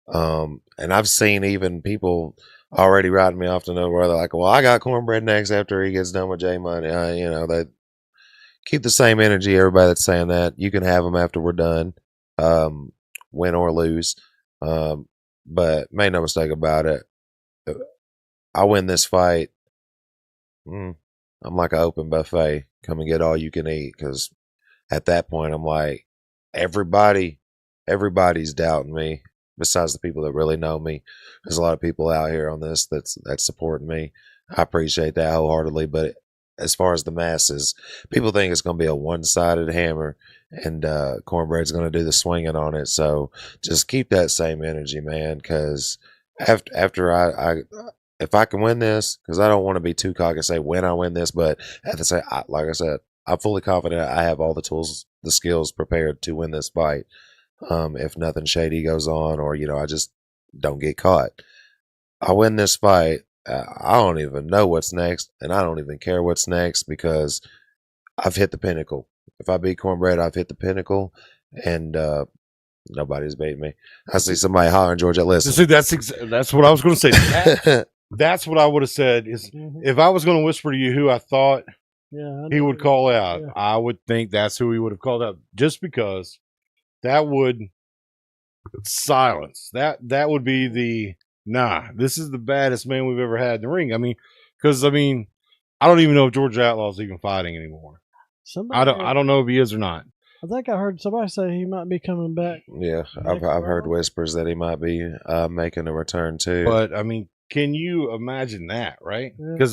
And I've seen even people already writing me off to know where they're like, well, I got Cornbread next after he gets done with J Money. They keep the same energy. Everybody that's saying that, you can have them after we're done, win or lose. But make no mistake about it. I win this fight. I'm like an open buffet. Come and get all you can eat. Because at that point, I'm like, everybody's doubting me. Besides the people that really know me, there's a lot of people out here on this that's supporting me. I appreciate that wholeheartedly. But as far as the masses, people think it's going to be a one-sided hammer, and Cornbread's going to do the swinging on it. So just keep that same energy, man. Because after if I can win this, because I don't want to be too cocky and say when I win this, but at the same, like I said, I'm fully confident I have all the tools, the skills prepared to win this fight. If nothing shady goes on, or I just don't get caught. I win this fight. I don't even know what's next, and I don't even care what's next because I've hit the pinnacle. If I beat Cornbread, I've hit the pinnacle, and nobody's beat me. I see somebody hollering, Georgia. Listen, See, that's what I was going to say. That's what I would have said. Is if I was going to whisper to you who I thought he would call out, I would think that's who he would have called out, just because that would silence. That would be the this is the baddest man we've ever had in the ring. I mean, because I don't even know if George Outlaw's even fighting anymore. I don't know if he is or not. I think I heard somebody say he might be coming back. Yeah, I've heard whispers that he might be making a return too. But can you imagine that, right? Because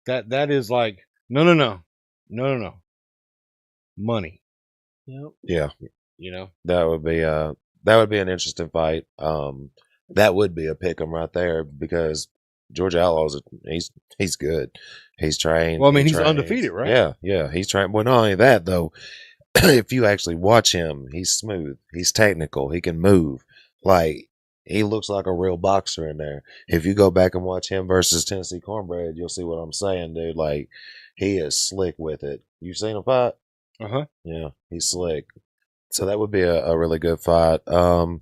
that is like no, money. Yep. Yeah, that would be an interesting fight. That would be a pick 'em right there because George Outlaw's he's good. He's trained. Well, he's undefeated, right? Yeah, he's trained. Well, not only that though, if you actually watch him, he's smooth. He's technical. He can move. Like, he looks like a real boxer in there. If you go back and watch him versus Tennessee Cornbread, you'll see what I'm saying, dude. Like, he is slick with it. You seen him fight? Yeah, he's slick. So that would be a really good fight. Well,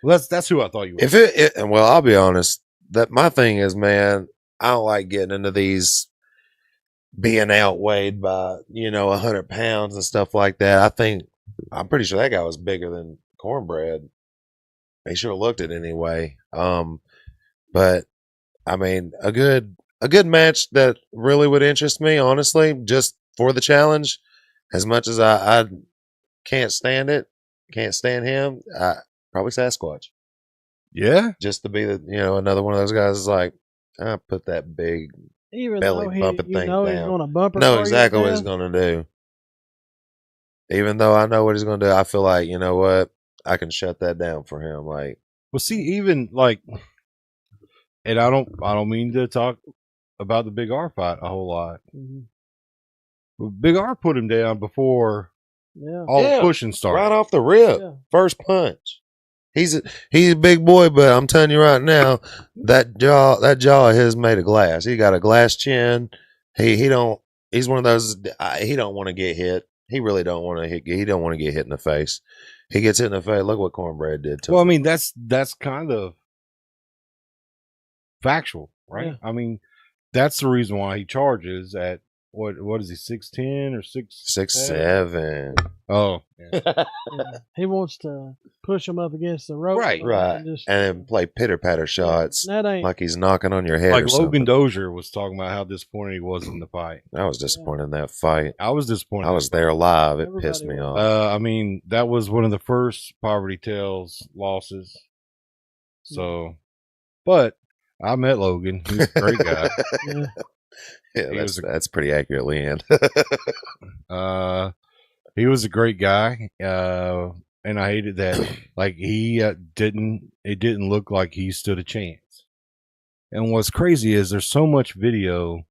that's who I thought you would. Well, I'll be honest. That my thing is, man, I don't like getting into these being outweighed by 100 pounds and stuff like that. I'm pretty sure that guy was bigger than Cornbread. He sure looked it anyway. But a good a good match that really would interest me, honestly, just for the challenge. As much as I can't stand it, can't stand him, probably Sasquatch. Yeah. Just to be another one of those guys is like, I put that big Even belly though bumping he's thing going down. to bump her Know for exactly you what to he's death. going to do. Even though I know what he's going to do, I feel like, you know what? I can shut that down for him. Like, Well, see, even like, and I don't mean to talk about the Big R fight a whole lot. Mm-hmm. But Big R put him down before Yeah. all the pushing started. right off the rip, Yeah. first punch. He's a big boy, but I'm telling you right now, that jaw of his made of glass. He got a glass chin. He's one of those. He don't want to get hit. He really don't want to hit. He don't want to get hit in the face. He gets hit in the face. Look what Cornbread did to him. Well, I mean, that's kind of factual, right? Yeah. I mean, that's the reason why he charges at what is he, 6'10" or 6'7"? Oh, Yeah. He wants to push him up against the rope. Right. Right, and then play pitter patter shots That ain't like he's knocking on your head. like or Logan something. Dozier was talking about how disappointed he was in the fight. I was disappointed in that fight. I was disappointed. I was there live. It Everybody pissed me was. off. I mean, that was one of the first Poverty Tales losses. So, but I met Logan. He's a great guy. Yeah. Yeah, He was that's pretty accurate, Leanne. He was a great guy. And I hated that. Like it didn't look like he stood a chance. And what's crazy is there's so much video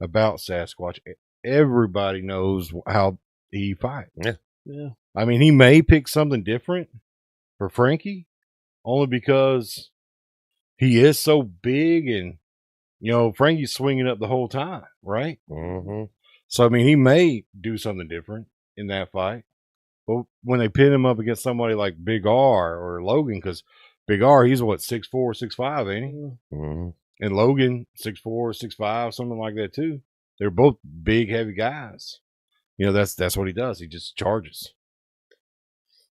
about Sasquatch. Everybody knows how he fights. Yeah. I mean, he may pick something different for Frankie, only because he is so big, and Frankie's swinging up the whole time, right? Mm-hmm. So I mean, he may do something different in that fight. But when they pin him up against somebody like Big R or Logan, because Big R, he's what, 6'4", 6'5", ain't he? Mm-hmm. And Logan, 6'4", 6'5", something like that too. They're both big, heavy guys. That's what he does. He just charges.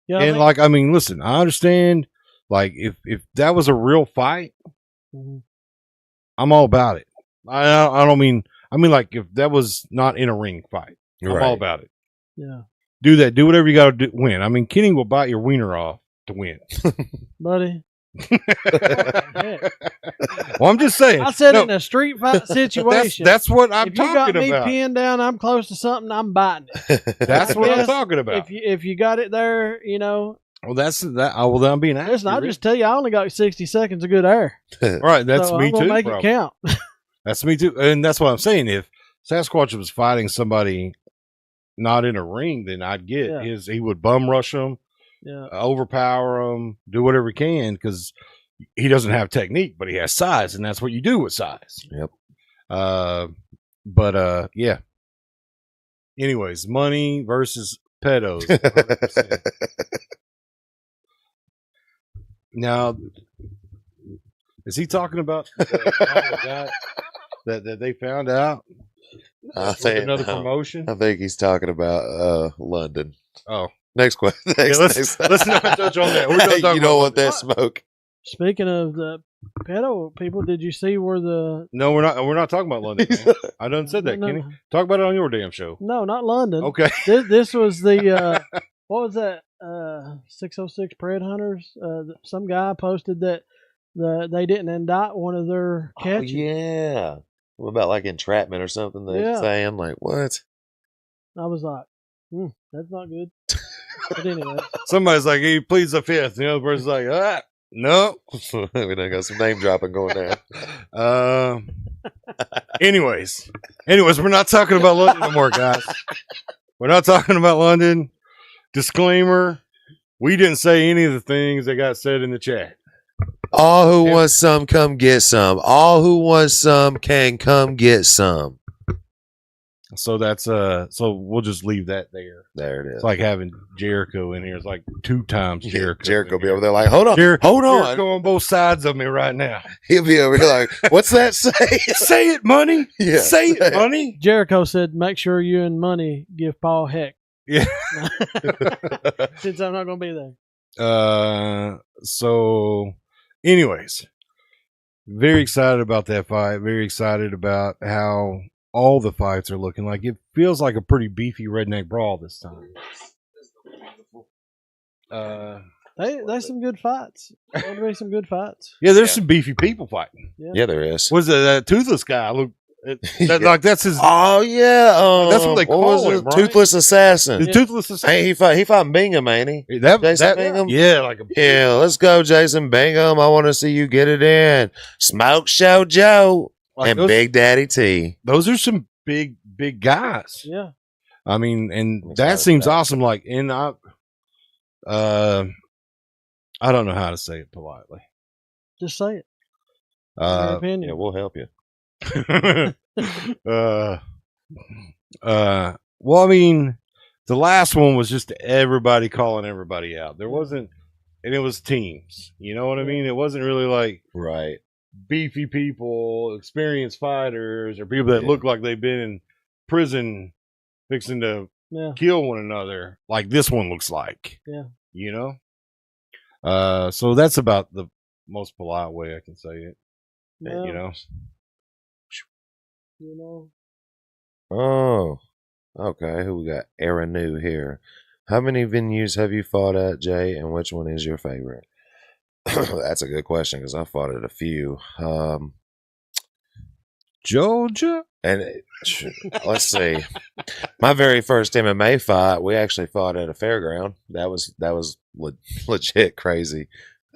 Yeah. And I mean, listen, I understand. Like, if that was a real fight, Mm-hmm. I'm all about it. I don't mean. I mean, like, if that was not in a ring fight, I'm all about it. Yeah. Do that. Do whatever you got to do. Win. I mean, Kenny will bite your wiener off to win. Buddy. Well, I'm just saying. I said in a street fight situation. That's what I'm if you talking got me about. pinned down, I'm close to something, I'm biting it. That's I what I'm guess talking about. If you got it there, Well, that's that. Well, then I'm being accurate. listen, I'll just tell you, I only got 60 seconds of good air. All right, that's so me I'm gonna too. make probably. it count. That's me too, and that's what I'm saying. If Sasquatch was fighting somebody not in a ring, then I'd get he would bum rush him, overpower him, do whatever he can, because he doesn't have technique, but he has size, and that's what you do with size. Yep. But yeah. Anyways, money versus pedos. 100%. Now, is he talking about the guy that they found out? I think Another promotion. I think he's talking about London. Oh, next question. Let's not touch on that. We're gonna talk you don't about want that smoke. Speaking of the pedo people, did you see where the No, we're not. We're not talking about London. Man. I done said that, No. Kenny. Talk about it on your damn show. No, not London. Okay. This was the what was that? 606 Pred Hunters. Some guy posted that they didn't indict one of their catches. Oh, yeah. What about like entrapment or something? They're Yeah. saying like what? I was like, that's not good. But anyway, Somebody's like, he pleads the fifth. The other person's like, no. We done got some name dropping going down. Anyways, we're not talking about London no more, guys. We're not talking about London. Disclaimer: we didn't say any of the things that got said in the chat. All who want some, come get some. All who want some can come get some. So that's so we'll just leave that there. There it is. It's like having Jericho in here. It's like 2 times Jericho. Jericho be over there like, hold on, hold on. Jericho on both sides of me right now. He'll be over here like, what's that say? Say it, Money. Yeah. Say it, Money. Jericho said, make sure you and Money give Paul heck. Yeah. Since I'm not going to be there. So, anyways, Very excited about that fight. Very excited about how all the fights are looking like. It feels like a pretty beefy redneck brawl this time. There's some good fights. There'll be some good fights. Yeah, there's some beefy people fighting. Yeah, there is. Was that toothless guy? Look, like that's his. Oh yeah, that's what they call it, him, right? Toothless Assassin. The toothless assassin. Hey, he fought Bingham, ain't he? Jason Bingham? Yeah, like a Yeah, let's go, Jason Bingham. I want to see you get it in. Smoke Show Joe like and those, Big Daddy T. Those are some big guys. Yeah. I mean, and that seems awesome. Like, and I don't know how to say it politely. Just say it. Your opinion. Yeah, we'll help you. Well, I mean, the last one was just everybody calling everybody out. There wasn't, and it was teams. You know what I mean? It wasn't really like Right. beefy people, experienced fighters, or people that look like they've been in prison fixing to kill one another, like this one looks like. Yeah. You know? So that's about the most polite way I can say it. Yeah. You know? You know. Oh, okay. Who we got? Aaron New here. How many venues have you fought at, Jay, and which one is your favorite? That's a good question because I fought at a few. Georgia? And let's see. My very first MMA fight, we actually fought at a fairground. That was legit crazy.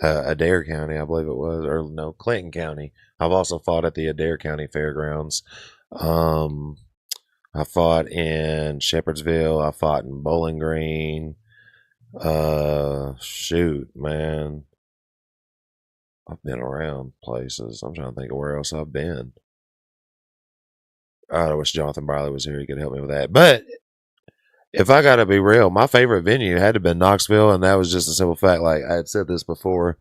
Adair County, I believe it was, or no, Clinton County. I've also fought at the Adair County Fairgrounds. I fought in Shepherdsville. I fought in Bowling Green. Shoot, man. I've been around places. I'm trying to think of where else I've been. I wish Jonathan Briley was here. He could help me with that. But if I got to be real, my favorite venue had to have been Knoxville, and that was just a simple fact. Like I had said this before.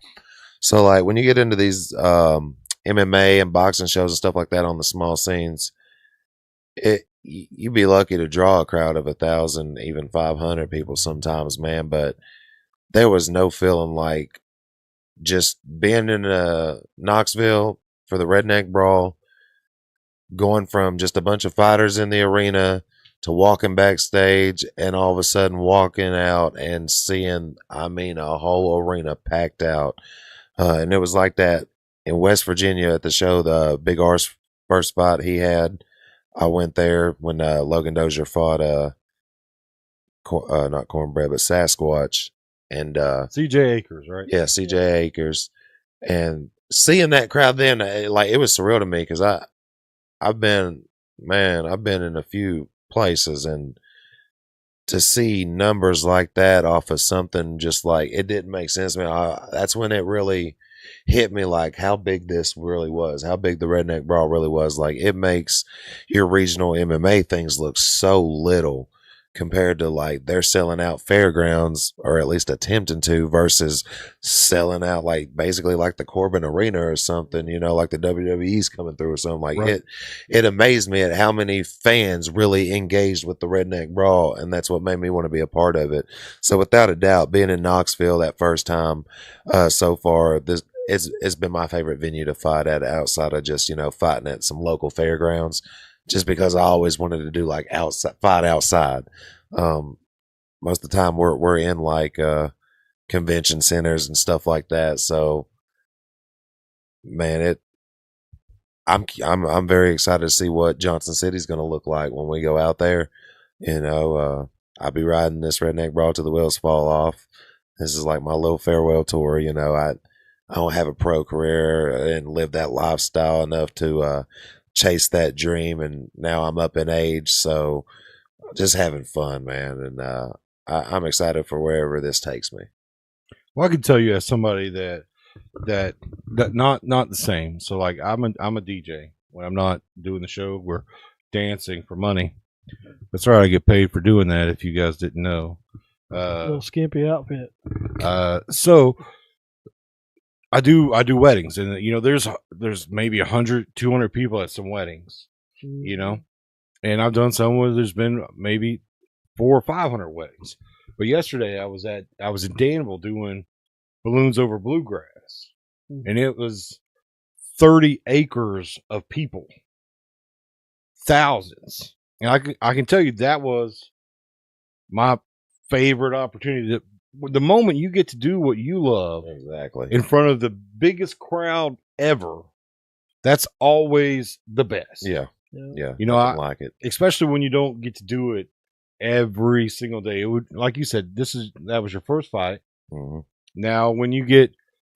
So, like when you get into these MMA and boxing shows and stuff like that on the small scenes, you'd be lucky to draw a crowd of 1,000, even 500 people sometimes, man. But there was no feeling like just being in Knoxville for the Redneck Brawl, going from just a bunch of fighters in the arena to walking backstage and all of a sudden walking out and seeing, I mean, a whole arena packed out. And it was like that in West Virginia at the show, the Big R's first fight he had. I went there when Logan Dozier fought not Cornbread, but Sasquatch. And CJ Akers, right? Yeah, CJ Akers. And seeing that crowd then, like, it was surreal to me because I've been in a few places, and to see numbers like that off of something just like it didn't make sense to me. That's when it really hit me, like how big this really was, how big the Redneck Brawl really was. Like, it makes your regional MMA things look so little compared to, like, they're selling out fairgrounds, or at least attempting to, versus selling out like basically like the Corbin Arena or something, you know, like the WWE's coming through or something. Like, right. It amazed me at how many fans really engaged with the Redneck Brawl, and that's what made me want to be a part of it. So without a doubt, being in Knoxville that first time so far, it's been my favorite venue to fight at, outside of just, you know, fighting at some local fairgrounds, just because I always wanted to do like fight outside. Most of the time we're in like convention centers and stuff like that. So, man, I'm very excited to see what Johnson City's going to look like when we go out there. You know, I'll be riding this Redneck Brawl till the wheels fall off. This is like my little farewell tour. You know, I don't have a pro career and live that lifestyle enough to chase that dream, and now I'm up in age, so just having fun, man. And I'm excited for wherever this takes me. Well, I can tell you as somebody that not the same. So like I'm a DJ. When I'm not doing the show, we're dancing for money. That's right, I get paid for doing that, if you guys didn't know. Little skimpy outfit. So I do weddings, and you know, there's maybe 100, 200 people at some weddings, you know, and I've done some where there's been maybe 400 or 500 weddings. But yesterday I was in Danville doing balloons over bluegrass, and it was 30 acres of people, thousands. And I can tell you that was my favorite opportunity. The moment you get to do what you love Exactly. in front of the biggest crowd ever, that's always the best. Yeah. Yeah. Yeah. You know, nothing like it. especially when you don't get to do it every single day. It would, like you said, that was your first fight. Hmm. Now, when you get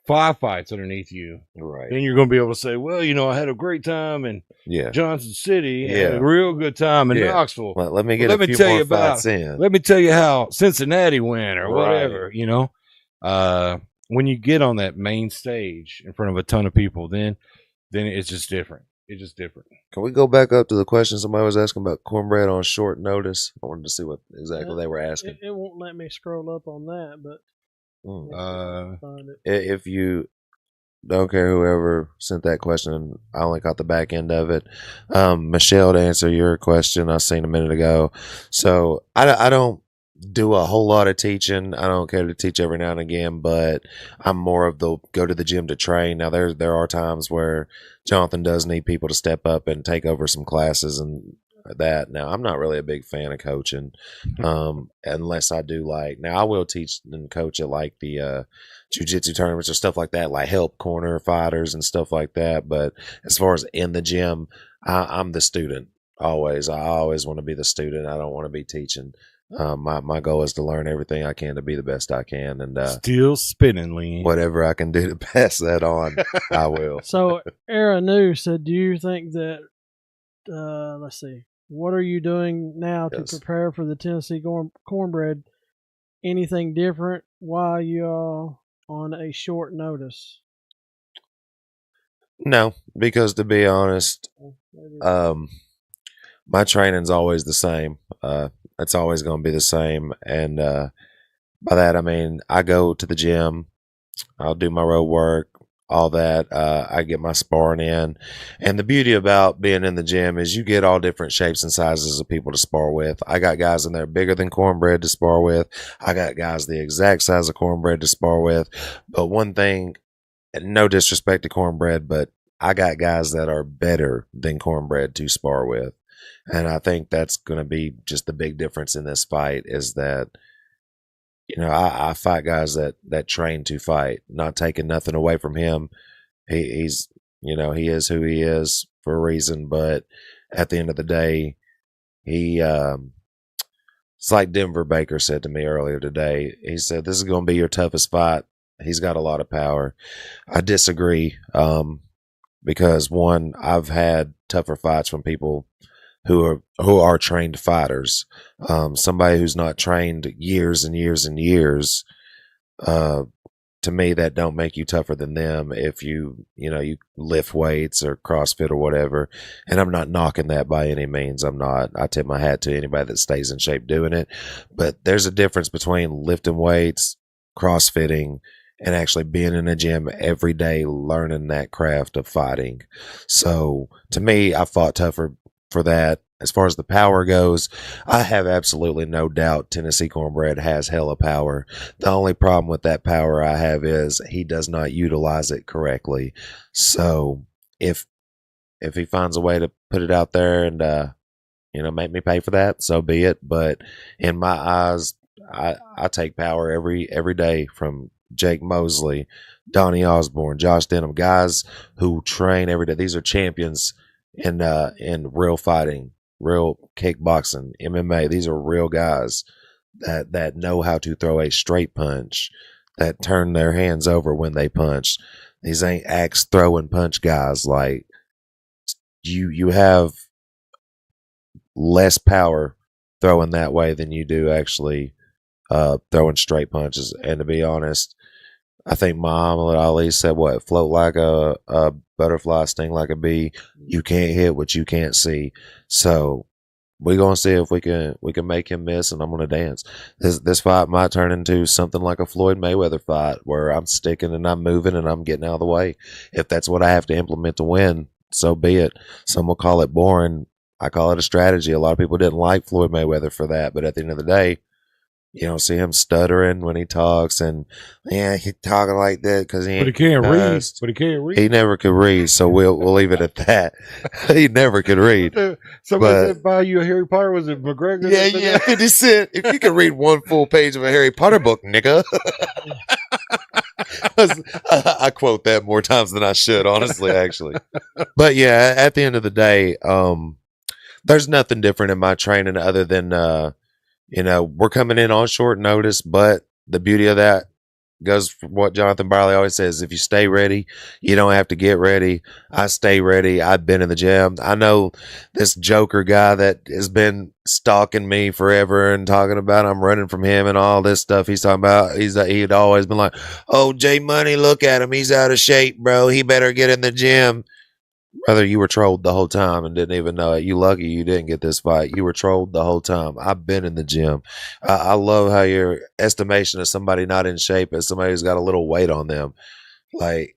5 fights underneath you, Right. then you're going to be able to say, well, you know, I had a great time in Yeah. Johnson City, I had Yeah. a real good time in Yeah. Knoxville. Let me get Let a me few tell more you about- fights in. Let me tell you how Cincinnati went or Right. whatever, you know. When you get on that main stage in front of a ton of people, then it's just different. It's just different. Can we go back up to the question somebody was asking about cornbread on short notice? I wanted to see what exactly they were asking. It won't let me scroll up on that, but find it. If you don't care whoever sent that question, I only caught the back end of it. Michelle, to answer your question, I seen a minute ago. So I don't do a whole lot of teaching. I don't care to teach every now and again, but I'm more of the go to the gym to train. Now there are times where Jonathan does need people to step up and take over some classes and that. Now I'm not really a big fan of coaching, unless I do now I will teach and coach at like the jiu-jitsu tournaments or stuff like that, like help corner fighters and stuff like that. But as far as in the gym, I'm the student always. I always want to be the student. I don't want to be teaching. My goal is to learn everything I can to be the best I can, and Still spinning, Lee. whatever I can do to pass that on, I will. So, Era New said, do you think that, let's see, what are you doing now to Yes. prepare for the Tennessee cornbread? Anything different while you're on a short notice? No, because to be honest, my training's always the same. It's always going to be the same, and by that I mean I go to the gym, I'll do my road work, all that. I get my sparring in, and the beauty about being in the gym is you get all different shapes and sizes of people to spar with. I got guys in there bigger than cornbread to spar with. I got guys the exact size of cornbread to spar with. But one thing, and no disrespect to cornbread, but I got guys that are better than cornbread to spar with. And I think that's going to be just the big difference in this fight is that, you know, I fight guys that train to fight, not taking nothing away from him. He's, you know, he is who he is for a reason. But at the end of the day, it's like Denver Baker said to me earlier today. He said, this is going to be your toughest fight. He's got a lot of power. I disagree. Because one, I've had tougher fights from people who are trained fighters. Somebody who's not trained years and years and years, to me, that don't make you tougher than them if you lift weights or CrossFit or whatever. And I'm not knocking that by any means. I'm not. I tip my hat to anybody that stays in shape doing it. But there's a difference between lifting weights, CrossFitting, and actually being in a gym every day, learning that craft of fighting. So to me, I fought tougher for that. As far as the power goes, I have absolutely no doubt Tennessee Cornbread has hella power. The only problem with that power I have is he does not utilize it correctly. So if he finds a way to put it out there and make me pay for that, so be it. But in my eyes, I take power every day from Jake Mosley, Donnie Osborne, Josh Denham, guys who train every day. These are champions in real fighting, real kickboxing, MMA. These are real guys that know how to throw a straight punch, that turn their hands over when they punch. These ain't axe throwing punch guys. Like you have less power throwing that way than you do actually throwing straight punches. And to be honest, I think Muhammad Ali said, "What, float like a butterfly, sting like a bee. You can't hit what you can't see." So we're gonna see if we can make him miss, and I'm gonna dance. This fight might turn into something like a Floyd Mayweather fight, where I'm sticking and I'm moving and I'm getting out of the way. If that's what I have to implement to win, so be it. Some will call it boring. I call it a strategy. A lot of people didn't like Floyd Mayweather for that, but at the end of the day, You don't see him stuttering when he talks, and yeah, he talking like that because he But he ain't can't read. cussed. But he can't read. He never could read, so we'll leave it at that. He never could read. Somebody But- said buy you a Harry Potter. Was it McGregor? Yeah, yeah. 50 Cent. If you could read one full page of a Harry Potter book, nigga. I quote that more times than I should, honestly, actually. But yeah, at the end of the day, there's nothing different in my training other than, we're coming in on short notice, but the beauty of that goes for what Jonathan Barley always says. If you stay ready, you don't have to get ready. I stay ready. I've been in the gym. I know this Joker guy that has been stalking me forever and talking about I'm running from him and all this stuff he's talking about. He'd always been like, oh, J Money, look at him. He's out of shape, bro. He better get in the gym. Brother, you were trolled the whole time and didn't even know it. You lucky you didn't get this fight. You were trolled the whole time. I've been in the gym. I love how your estimation of somebody not in shape is somebody who's got a little weight on them. Like,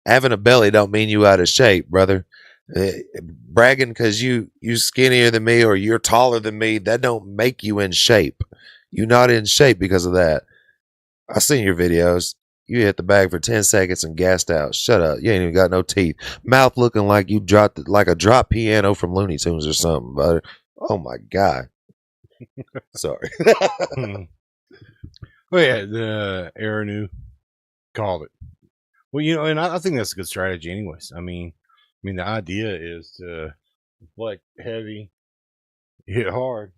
having a belly don't mean you out of shape, brother. Bragging because you skinnier than me or you're taller than me, that don't make you in shape. You're not in shape because of that. I seen your videos. You hit the bag for 10 seconds and gassed out. Shut up. You ain't even got no teeth. Mouth looking like you dropped it like a drop piano from Looney Tunes or something, brother. Oh my God. Sorry. Well, yeah, the Aranu called it. Well, and I think that's a good strategy, anyways. I mean, the idea is to like heavy, hit hard.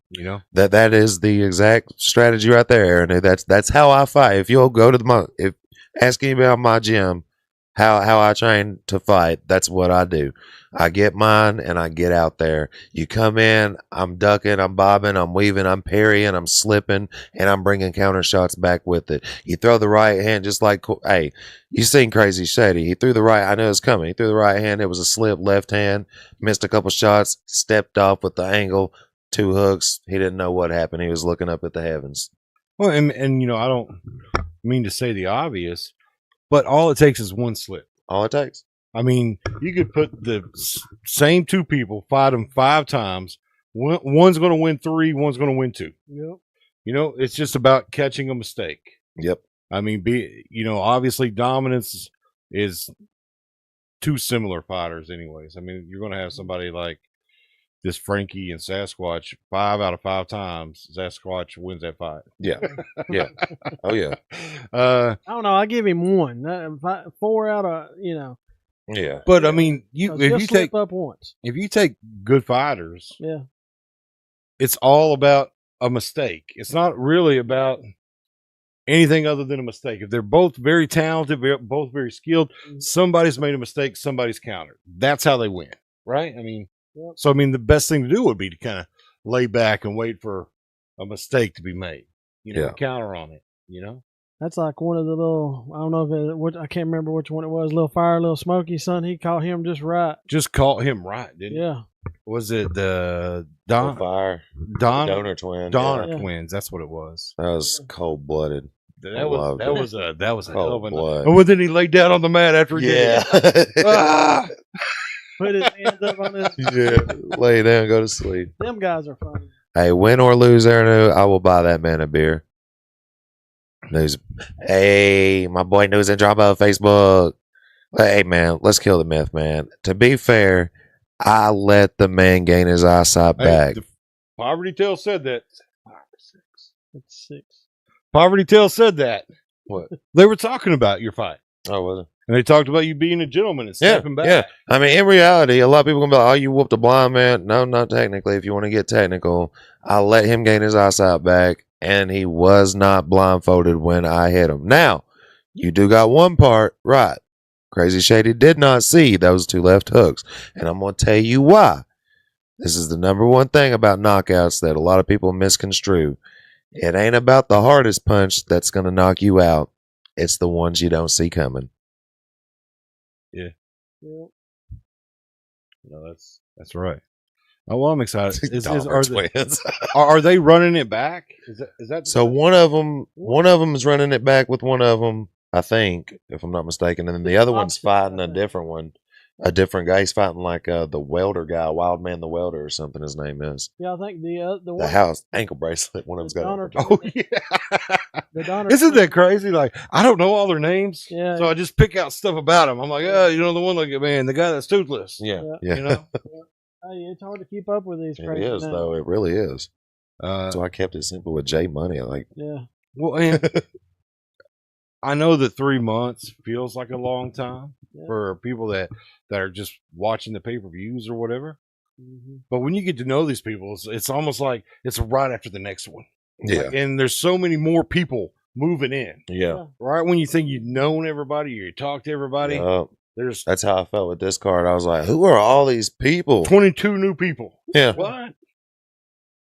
That is the exact strategy right there, Aaron. That's how I fight. If you'll go to ask anybody about my gym, how I train to fight, that's what I do. I get mine and I get out there. You come in, I'm ducking, I'm bobbing, I'm weaving, I'm parrying, I'm slipping, and I'm bringing counter shots back with it. You throw the right hand just like, hey, you seen Crazy Shady. He threw the right, I knew it was coming. He threw the right hand, it was a slip, left hand, missed a couple shots, stepped off with the angle, 2 hooks. He didn't know what happened. He was looking up at the heavens. Well, and I don't mean to say the obvious, but all it takes is one slip. All it takes. I mean, you could put the same 2 people, fight them 5 times. One's going to win 3, one's going to win 2. Yep. It's just about catching a mistake. Yep. I mean, obviously dominance is 2 similar fighters anyways. I mean, you're going to have somebody like this Frankie and Sasquatch 5 out of 5 times. Sasquatch wins that fight. Yeah. Yeah. Oh, yeah. I don't know. I give him 1. 4 out of, Yeah. But I mean, Just if you slip take up once. if you take good fighters, Yeah. it's all about a mistake. It's not really about anything other than a mistake. If they're both very talented, both very skilled, somebody's made a mistake, somebody's countered. That's how they win, right? I mean, so I mean, the best thing to do would be to kind of lay back and wait for a mistake to be made, to counter on it, That's like one of the little, I don't know if I can't remember which one it was, Little Fire, Little Smoky, son. He caught him just right. Just caught him right, didn't Yeah. Was it the Fire. Donor twin. Donner twins? That's what it was. That was cold blooded. That was a hell of a blood. Oh, then he laid down on the mat after he did it. Ah! Put his hands up on his. Yeah. Lay down, go to sleep. Them guys are funny. Hey, win or lose, Aaron, I will buy that man a beer. News. Hey, my boy News and Drama Facebook. Hey, man, let's kill the myth, man. To be fair, I let the man gain his eyesight back. The Poverty Tale said that. 5 or 6. It's 6. Poverty Tale said that. What? They were talking about your fight. Oh, was it? And they talked about you being a gentleman and stepping back. Yeah. I mean, in reality, a lot of people going to be like, oh, you whooped a blind man. No, not technically. If you want to get technical, I let him gain his eyesight back, and he was not blindfolded when I hit him. Now, you do got one part right. Crazy Shady did not see those 2 left hooks, and I'm going to tell you why. This is the number one thing about knockouts that a lot of people misconstrue. It ain't about the hardest punch that's going to knock you out. It's the ones you don't see coming. Yeah. No, that's right. Oh, well, I'm excited. Are they running it back? Is that so? One of them is running it back with one of them, I think, if I'm not mistaken, and then the other one's fighting a different one. a different guy. He's fighting like the welder guy, Wild Man the Welder or something. His name is Yeah, I think the the one, house ankle bracelet. One of them's the got Donner it. Oh yeah. the Donner Isn't twin- that crazy? Like I don't know all their names, Yeah. so I just pick out stuff about them. I'm like, oh, you know, the one like man, the guy that's toothless. Yeah, Yeah. You know. Hey, it's hard to keep up with these It crazy is names. though. It really is. Uh, So I kept it simple with J Money. Like, Yeah. well, and I know that 3 months feels like a long time Yeah. for people that are just watching the pay-per-views or whatever. Hmm. But when you get to know these people, it's almost like it's right after the next one. yeah, Like, and there's so many more people moving in. yeah. Right when you think you've known everybody, you talk to everybody. Yup. There's That's how I felt with this card. I was like, who are all these people? 22 new people. Yeah, What?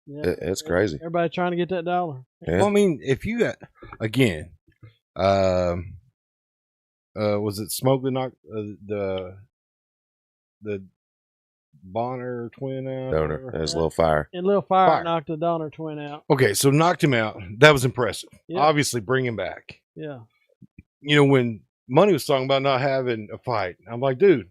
Yeah. it's crazy. Everybody trying to get that dollar. Yeah. Well, I mean, if you got again, was it Smoke that knocked the Bonner twin out? Donor. There's a little fire. And Lil Fire, Fire. knocked the Donner twin out. Okay, so knocked him out. That was impressive. Yeah. Obviously, bring him back. Yeah. You know, when Money was talking about not having a fight, I'm like, dude,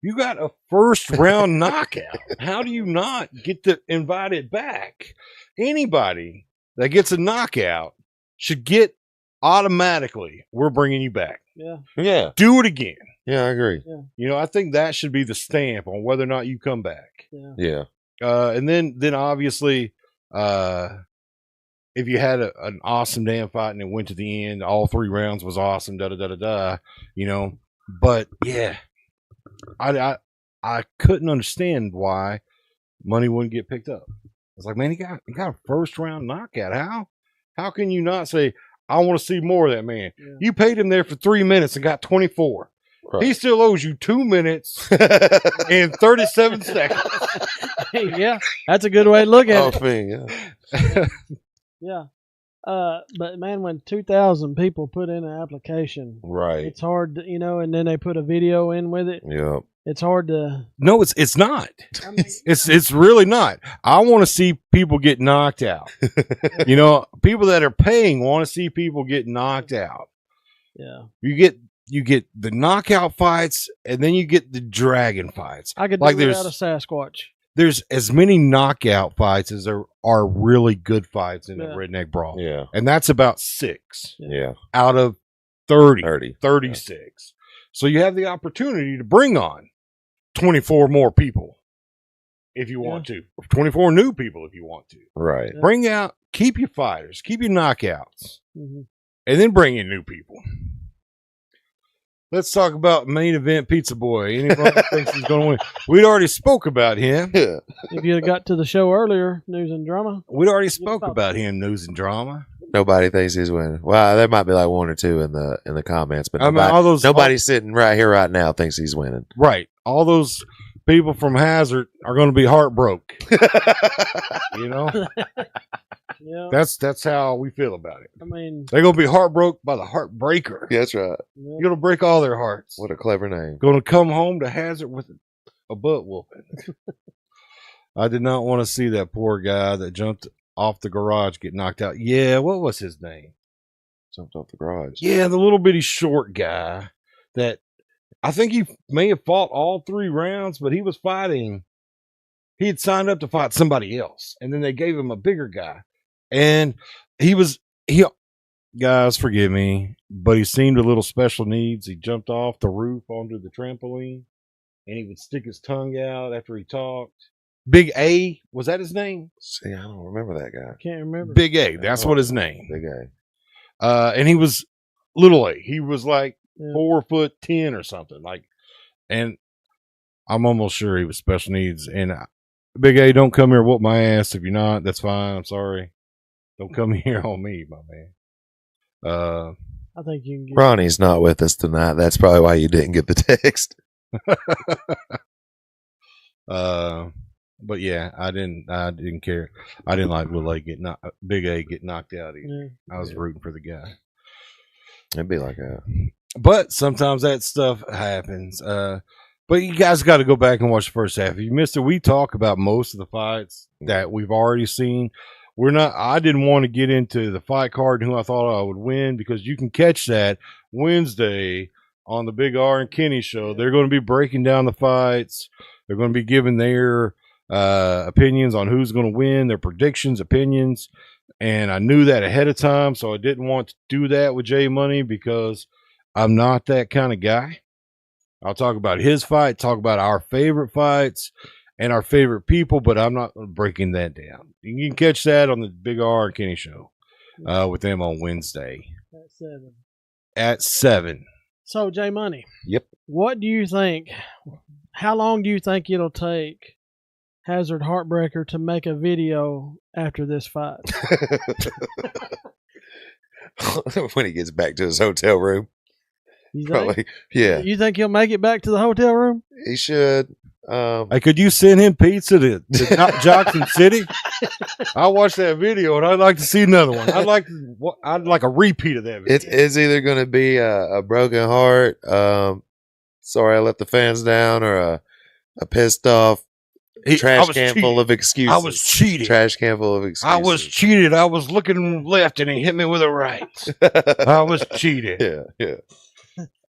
you got a first round knockout. How do you not get invited back? Anybody that gets a knockout should get automatically, we're bringing you back. Yeah. Yeah, Do it again. yeah, I agree. You know, I think that should be the stamp on whether or not you come back. Yeah. Yeah, And then obviously, if you had an awesome damn fight and it went to the end, all 3 rounds was awesome, da da da da da. You know, but yeah, I couldn't understand why Money wouldn't get picked up. It's like, man, he got a first round knockout. How can you not say, I want to see more of that man? Yeah. You paid him there for 3 minutes and got 24. right. He still owes you 2 minutes and 37 seconds. Yeah. That's a good way to look at Oh, it. thing, yeah. Yeah. But man, when 2,000 people put in an application, Right. it's hard to, and then they put a video in with it. Yep. It's hard to. No, it's not. I mean, It's really not. I want to see people get knocked out. You know, people that are paying want to see people get knocked out. yeah. You get the knockout fights, and then you get the dragon fights. I could do Like without a Sasquatch. There's as many knockout fights as there are really good fights in the Yeah. Redneck Brawl. Yeah. And that's about 6 Yeah. out of 30, 30. 36. So you have the opportunity to bring on 24 more people if you want to. 24 new people if you want to. Right. Yeah. Bring out, keep your fighters, keep your knockouts, Hmm. and then bring in new people. Let's talk about main event Pizza Boy. Anybody thinks he's going to win? We'd already spoke about him. Yeah. If you had got to the show earlier, news and drama. We'd already spoke about him, news and drama. Nobody thinks he's winning. Well, there might be like 1 or 2 in the comments, but I mean, nobody, nobody sitting right here right now thinks he's winning. Right. All those people from Hazard are going to be heartbroken. You know? Yeah. That's how we feel about it. I mean, They're going to be heartbroken by the heartbreaker. Yeah, that's right. yeah. You're going to break all their hearts. What a clever name. Going to come home to Hazard with a butt whooping. I did not want to see that poor guy that jumped off the garage get knocked out. Yeah, what was his name? Jumped off the garage. Yeah, the little bitty short guy that I think he may have fought all 3 rounds, but he was fighting. He had signed up to fight somebody else, and then they gave him a bigger guy. And he guys, forgive me, but he seemed a little special needs. He jumped off the roof onto the trampoline, and he would stick his tongue out after he talked. Big A, was that his name? See, I don't remember that guy. Can't remember. Big A, that's what his name. Big A. And he was little A. He was like Yeah. 4'10" or something. And I'm almost sure he was special needs. And Big A, don't come here and whoop my ass. If you're not, that's fine. I'm sorry. Don't come here on me, my man. I think you can get. Ronnie's not with us tonight. That's probably why you didn't get the text. But yeah, I didn't care. I didn't like little A Big A get knocked out either. Yeah. I was rooting for the guy. It'd be like a But sometimes that stuff happens. But you guys got to go back and watch the first half. If you missed it, we talk about most of the fights that we've already seen. I didn't want to get into the fight card and who I thought I would win because you can catch that Wednesday on the Big R and Kenny show. They're going to be breaking down the fights. They're going to be giving their opinions on who's going to win, their predictions, opinions. And I knew that ahead of time, so I didn't want to do that with J Money because I'm not that kind of guy. I'll talk about his fight, talk about our favorite fights and our favorite people, but I'm not breaking that down. You can catch that on the Big R and Kenny show with them on Wednesday. At 7. At 7. So, J Money. Yep. What do you think? How long do you think it'll take Hazard Heartbreaker to make a video after this fight? When he gets back to his hotel room. You think? Probably. Yeah. You think he'll make it back to the hotel room? He should. Hey, could you send him pizza to Jackson City? I watched that video and I'd like to see another one. I'd like a repeat of that video. It's either going to be a broken heart, sorry I let the fans down, or a pissed off trash can full of excuses. I was cheated. Trash can full of excuses. I was cheated. I was looking left and he hit me with a right. I was cheated. Yeah.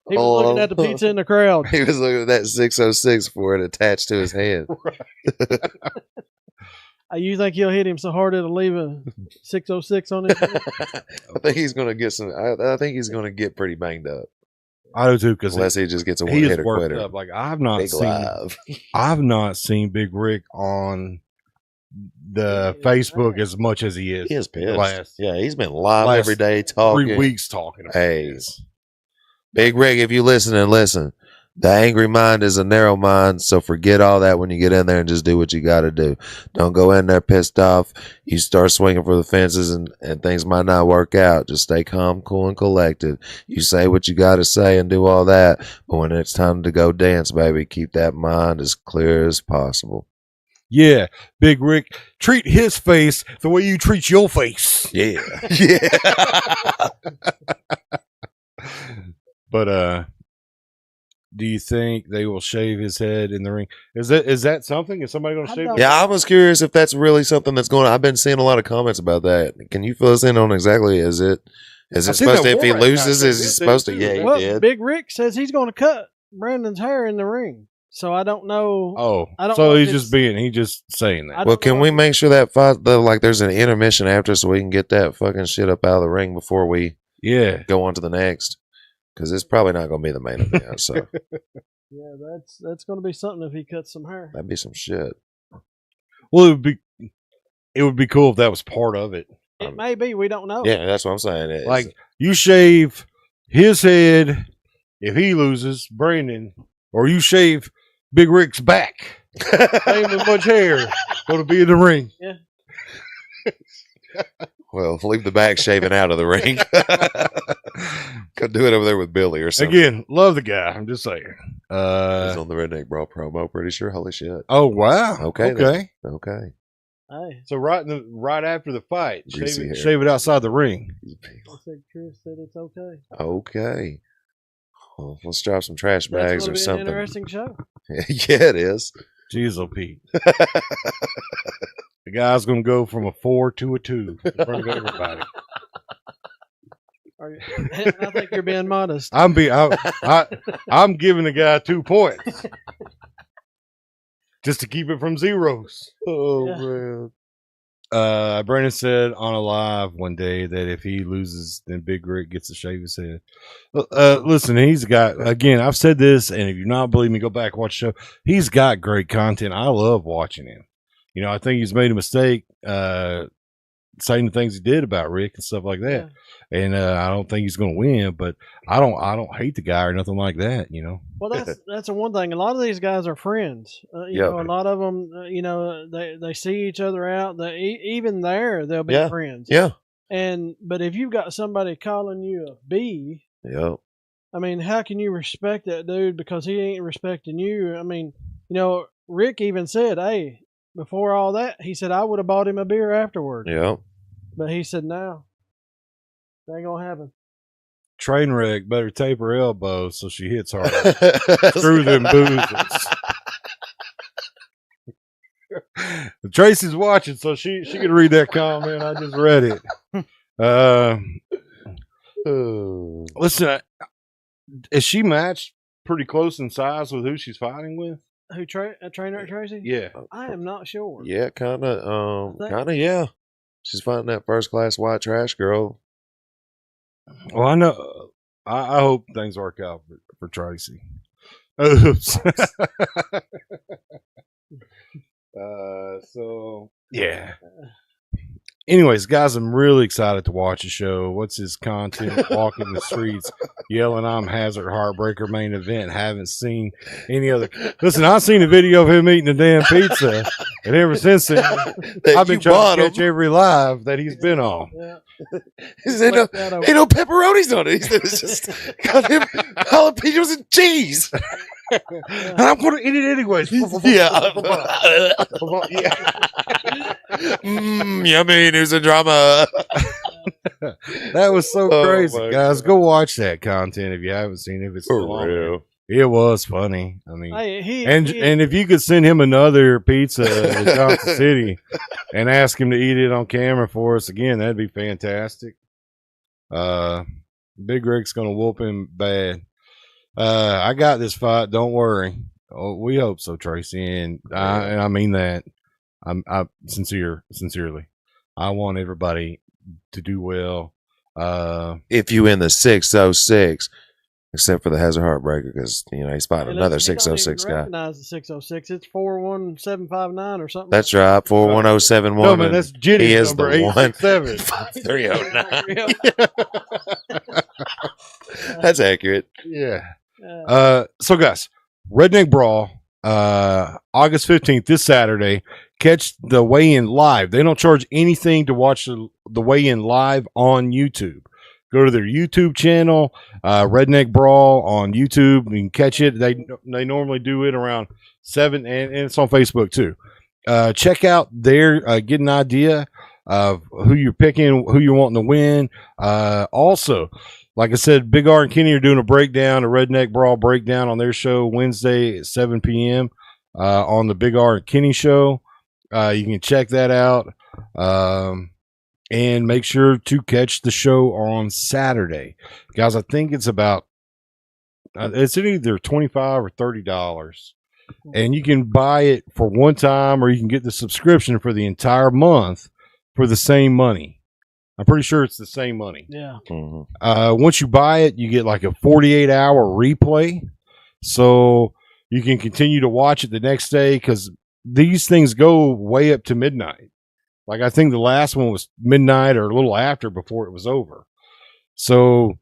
He was looking at the pizza in the crowd. He was looking at that 606 for it attached to his hand. You think he'll hit him so hard it'll leave a 606 on his head? I think he's going to get some. I think he's going to get pretty banged up. I do too, because unless he just gets a he is one-hitter worked quitter. up. Like I've not Big seen. live. I've not seen Big Rick on the Facebook as much as he is. He is pissed. He's been live every day 3 weeks talking about Hey, this. Big Rick, if you listen and listen, the angry mind is a narrow mind, so forget all that when you get in there and just do what you got to do. Don't go in there pissed off. You start swinging for the fences and things might not work out. Just stay calm, cool, and collected. You say what you got to say and do all that, but when it's time to go dance, baby, keep that mind as clear as possible. Yeah, Big Rick, treat his face the way you treat your face. Yeah. But do you think they will shave his head in the ring? Is that something? Is somebody going to shave it? Yeah, I was curious if that's really something that's going on. I've been seeing a lot of comments about that. Can you fill us in on exactly, is it supposed to, if he loses, is he supposed to? Yeah, well, he did. Big Rick says he's going to cut Brandon's hair in the ring. So I don't know. Oh, I don't so know he's just saying that. Well, can we make sure that fight, there's an intermission after so we can get that fucking shit up out of the ring before we go on to the next? Because it's probably not going to be the main event. So yeah, that's going to be something if he cuts some hair. That'd be some shit. Well, it would be cool if that was part of it. It may be. We don't know. Yeah, that's what I'm saying. Like you shave his head if he loses, Brandon, or you shave Big Rick's back. Ain't as much hair going to be in the ring. Yeah. Well, leave the back shaving out of the ring. Go do it over there with Billy or something. Again, love the guy. I'm just saying. He's on the Redneck Brawl promo, pretty sure. Holy shit. Oh, wow. Okay. Okay. Hey. So right after the fight, Greasy shave it outside the ring. I said Chris said it's okay. Okay. Well, let's drop some trash bags or something. An interesting show. Yeah, it is. Jeez, oh Pete. The guy's going to go from a 4 to a 2 in front of everybody. I think you're being modest. I'm giving the guy 2 points just to keep it from zeros. Oh man. Brandon said on a live one day that if he loses, then Big Rick gets to shave his head. Listen, he's got, again, I've said this, and if you not believe me, go back and watch the show. He's got great content. I love watching him. You know, I think he's made a mistake saying the things he did about Rick and stuff like that. Yeah. And I don't think he's going to win, but I don't hate the guy or nothing like that, you know. Well, that's the one thing. A lot of these guys are friends. You know, a lot of them, you know, they see each other out. Even there, they'll be friends. Yeah. But if you've got somebody calling you a B, I mean, how can you respect that dude because he ain't respecting you? I mean, you know, Rick even said, hey, before all that, he said, I would have bought him a beer afterward. Yeah. But he said, no, that ain't going to happen. Trainwreck better tape her elbows so she hits hard. Screw them boozers. Tracy's watching, so she can read that comment. I just read it. Listen, is she matched pretty close in size with who she's fighting with? Who trainer at Tracy? Yeah. I am not sure. Yeah, kind of. Think- Kind of. Yeah. She's fighting that first class white trash girl. Well, I know. I hope things work out for Tracy. Oops. So yeah. Anyways, guys, I'm really excited to watch the show. What's his content? Walking the streets, yelling, "I'm Hazard Heartbreaker main event." Haven't seen any other. Listen, I've seen a video of him eating a damn pizza, and ever since then, I've been trying to catch every live that he's been on. Yeah. He said, ain't no pepperonis on it. He said, it's just got him jalapenos and cheese. And I'm going to eat it anyways. Yeah. Yummy news and drama. That was so Oh, crazy, my guys. God. Go watch that content if you haven't seen it. If it's still on there. real. It was funny. I mean, Hey, and if you could send him another pizza to Johnson City and ask him to eat it on camera for us again, that'd be fantastic. Big Rick's gonna whoop him bad. I got this fight. Don't worry. Oh, we hope so, Tracy, and I mean that. I sincerely. I want everybody to do well. If you in the 606, except for the Hazard Heartbreaker, because he's fighting another 606 guy. Recognize the 606. It's 41759 or something. That's right, 41071. No, man, that's Jitty's he is number the one. 867. 309. That's accurate. Yeah. So guys, Redneck Brawl, August 15th, this Saturday. Catch the weigh-in live. They don't charge anything to watch the weigh-in live on YouTube. Go to their YouTube channel, Redneck Brawl on YouTube. You can catch it. They normally do it around 7, and it's on Facebook too. Check out their get an idea of who you're picking, who you're wanting to win. Also, like I said, Big R and Kenny are doing a breakdown, a Redneck Brawl breakdown on their show Wednesday at 7 p.m. On the Big R and Kenny show. You can check that out. And make sure to catch the show on Saturday. Guys, I think it's about, it's either $25 or $30. And you can buy it for one time, or you can get the subscription for the entire month for the same money. I'm pretty sure it's the same money. Yeah. Mm-hmm. Once you buy it, you get like a 48-hour replay. So you can continue to watch it the next day, because these things go way up to midnight. Like, I think the last one was midnight or a little after before it was over. So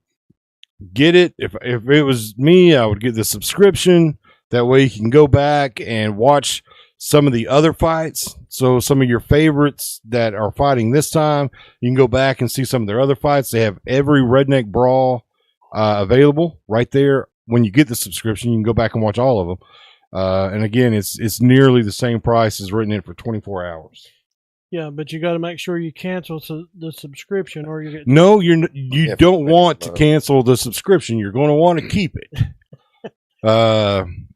get it. If it was me, I would get the subscription. That way you can go back and watch some of the other fights. So some of your favorites that are fighting this time, you can go back and see some of their other fights. They have every Redneck Brawl available right there. When you get the subscription, you can go back and watch all of them. And again, it's nearly the same price as renting it for 24 hours. Yeah, but you got to make sure you cancel the subscription, or you get No, you don't want to cancel the subscription. You're going to want to keep it. Going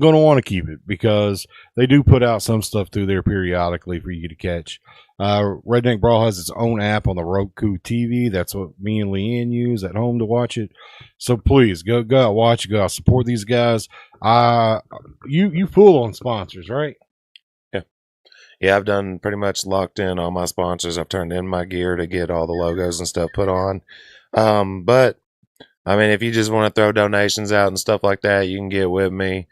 to want to keep it, because they do put out some stuff through there periodically for you to catch. Redneck Brawl has its own app on the Roku TV. That's what me and Leanne use at home to watch it. So please go out, watch it, go out, support these guys. You full on sponsors, right? Yeah, I've done pretty much locked in all my sponsors. I've turned in my gear to get all the logos and stuff put on. But I mean, if you just want to throw donations out and stuff like that, you can get with me.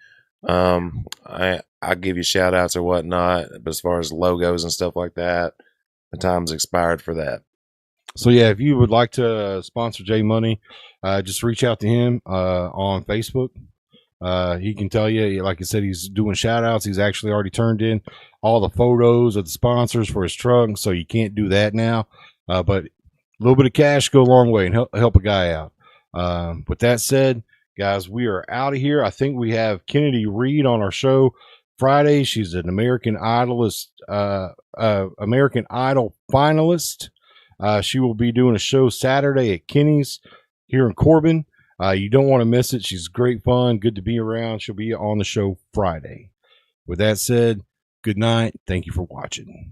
I'll give you shout outs or whatnot. But as far as logos and stuff like that, the time's expired for that. So yeah, if you would like to sponsor J Money, just reach out to him on Facebook. He can tell you, like I said, he's doing shout outs. He's actually already turned in all the photos of the sponsors for his truck, so you can't do that now. But a little bit of cash go a long way and help a guy out. With that said, guys, we are out of here. I think we have Kennedy Reed on our show Friday. She's an American Idol finalist. She will be doing a show Saturday at Kenny's here in Corbin. You don't want to miss it. She's great fun, good to be around. She'll be on the show Friday. With that said, good night. Thank you for watching.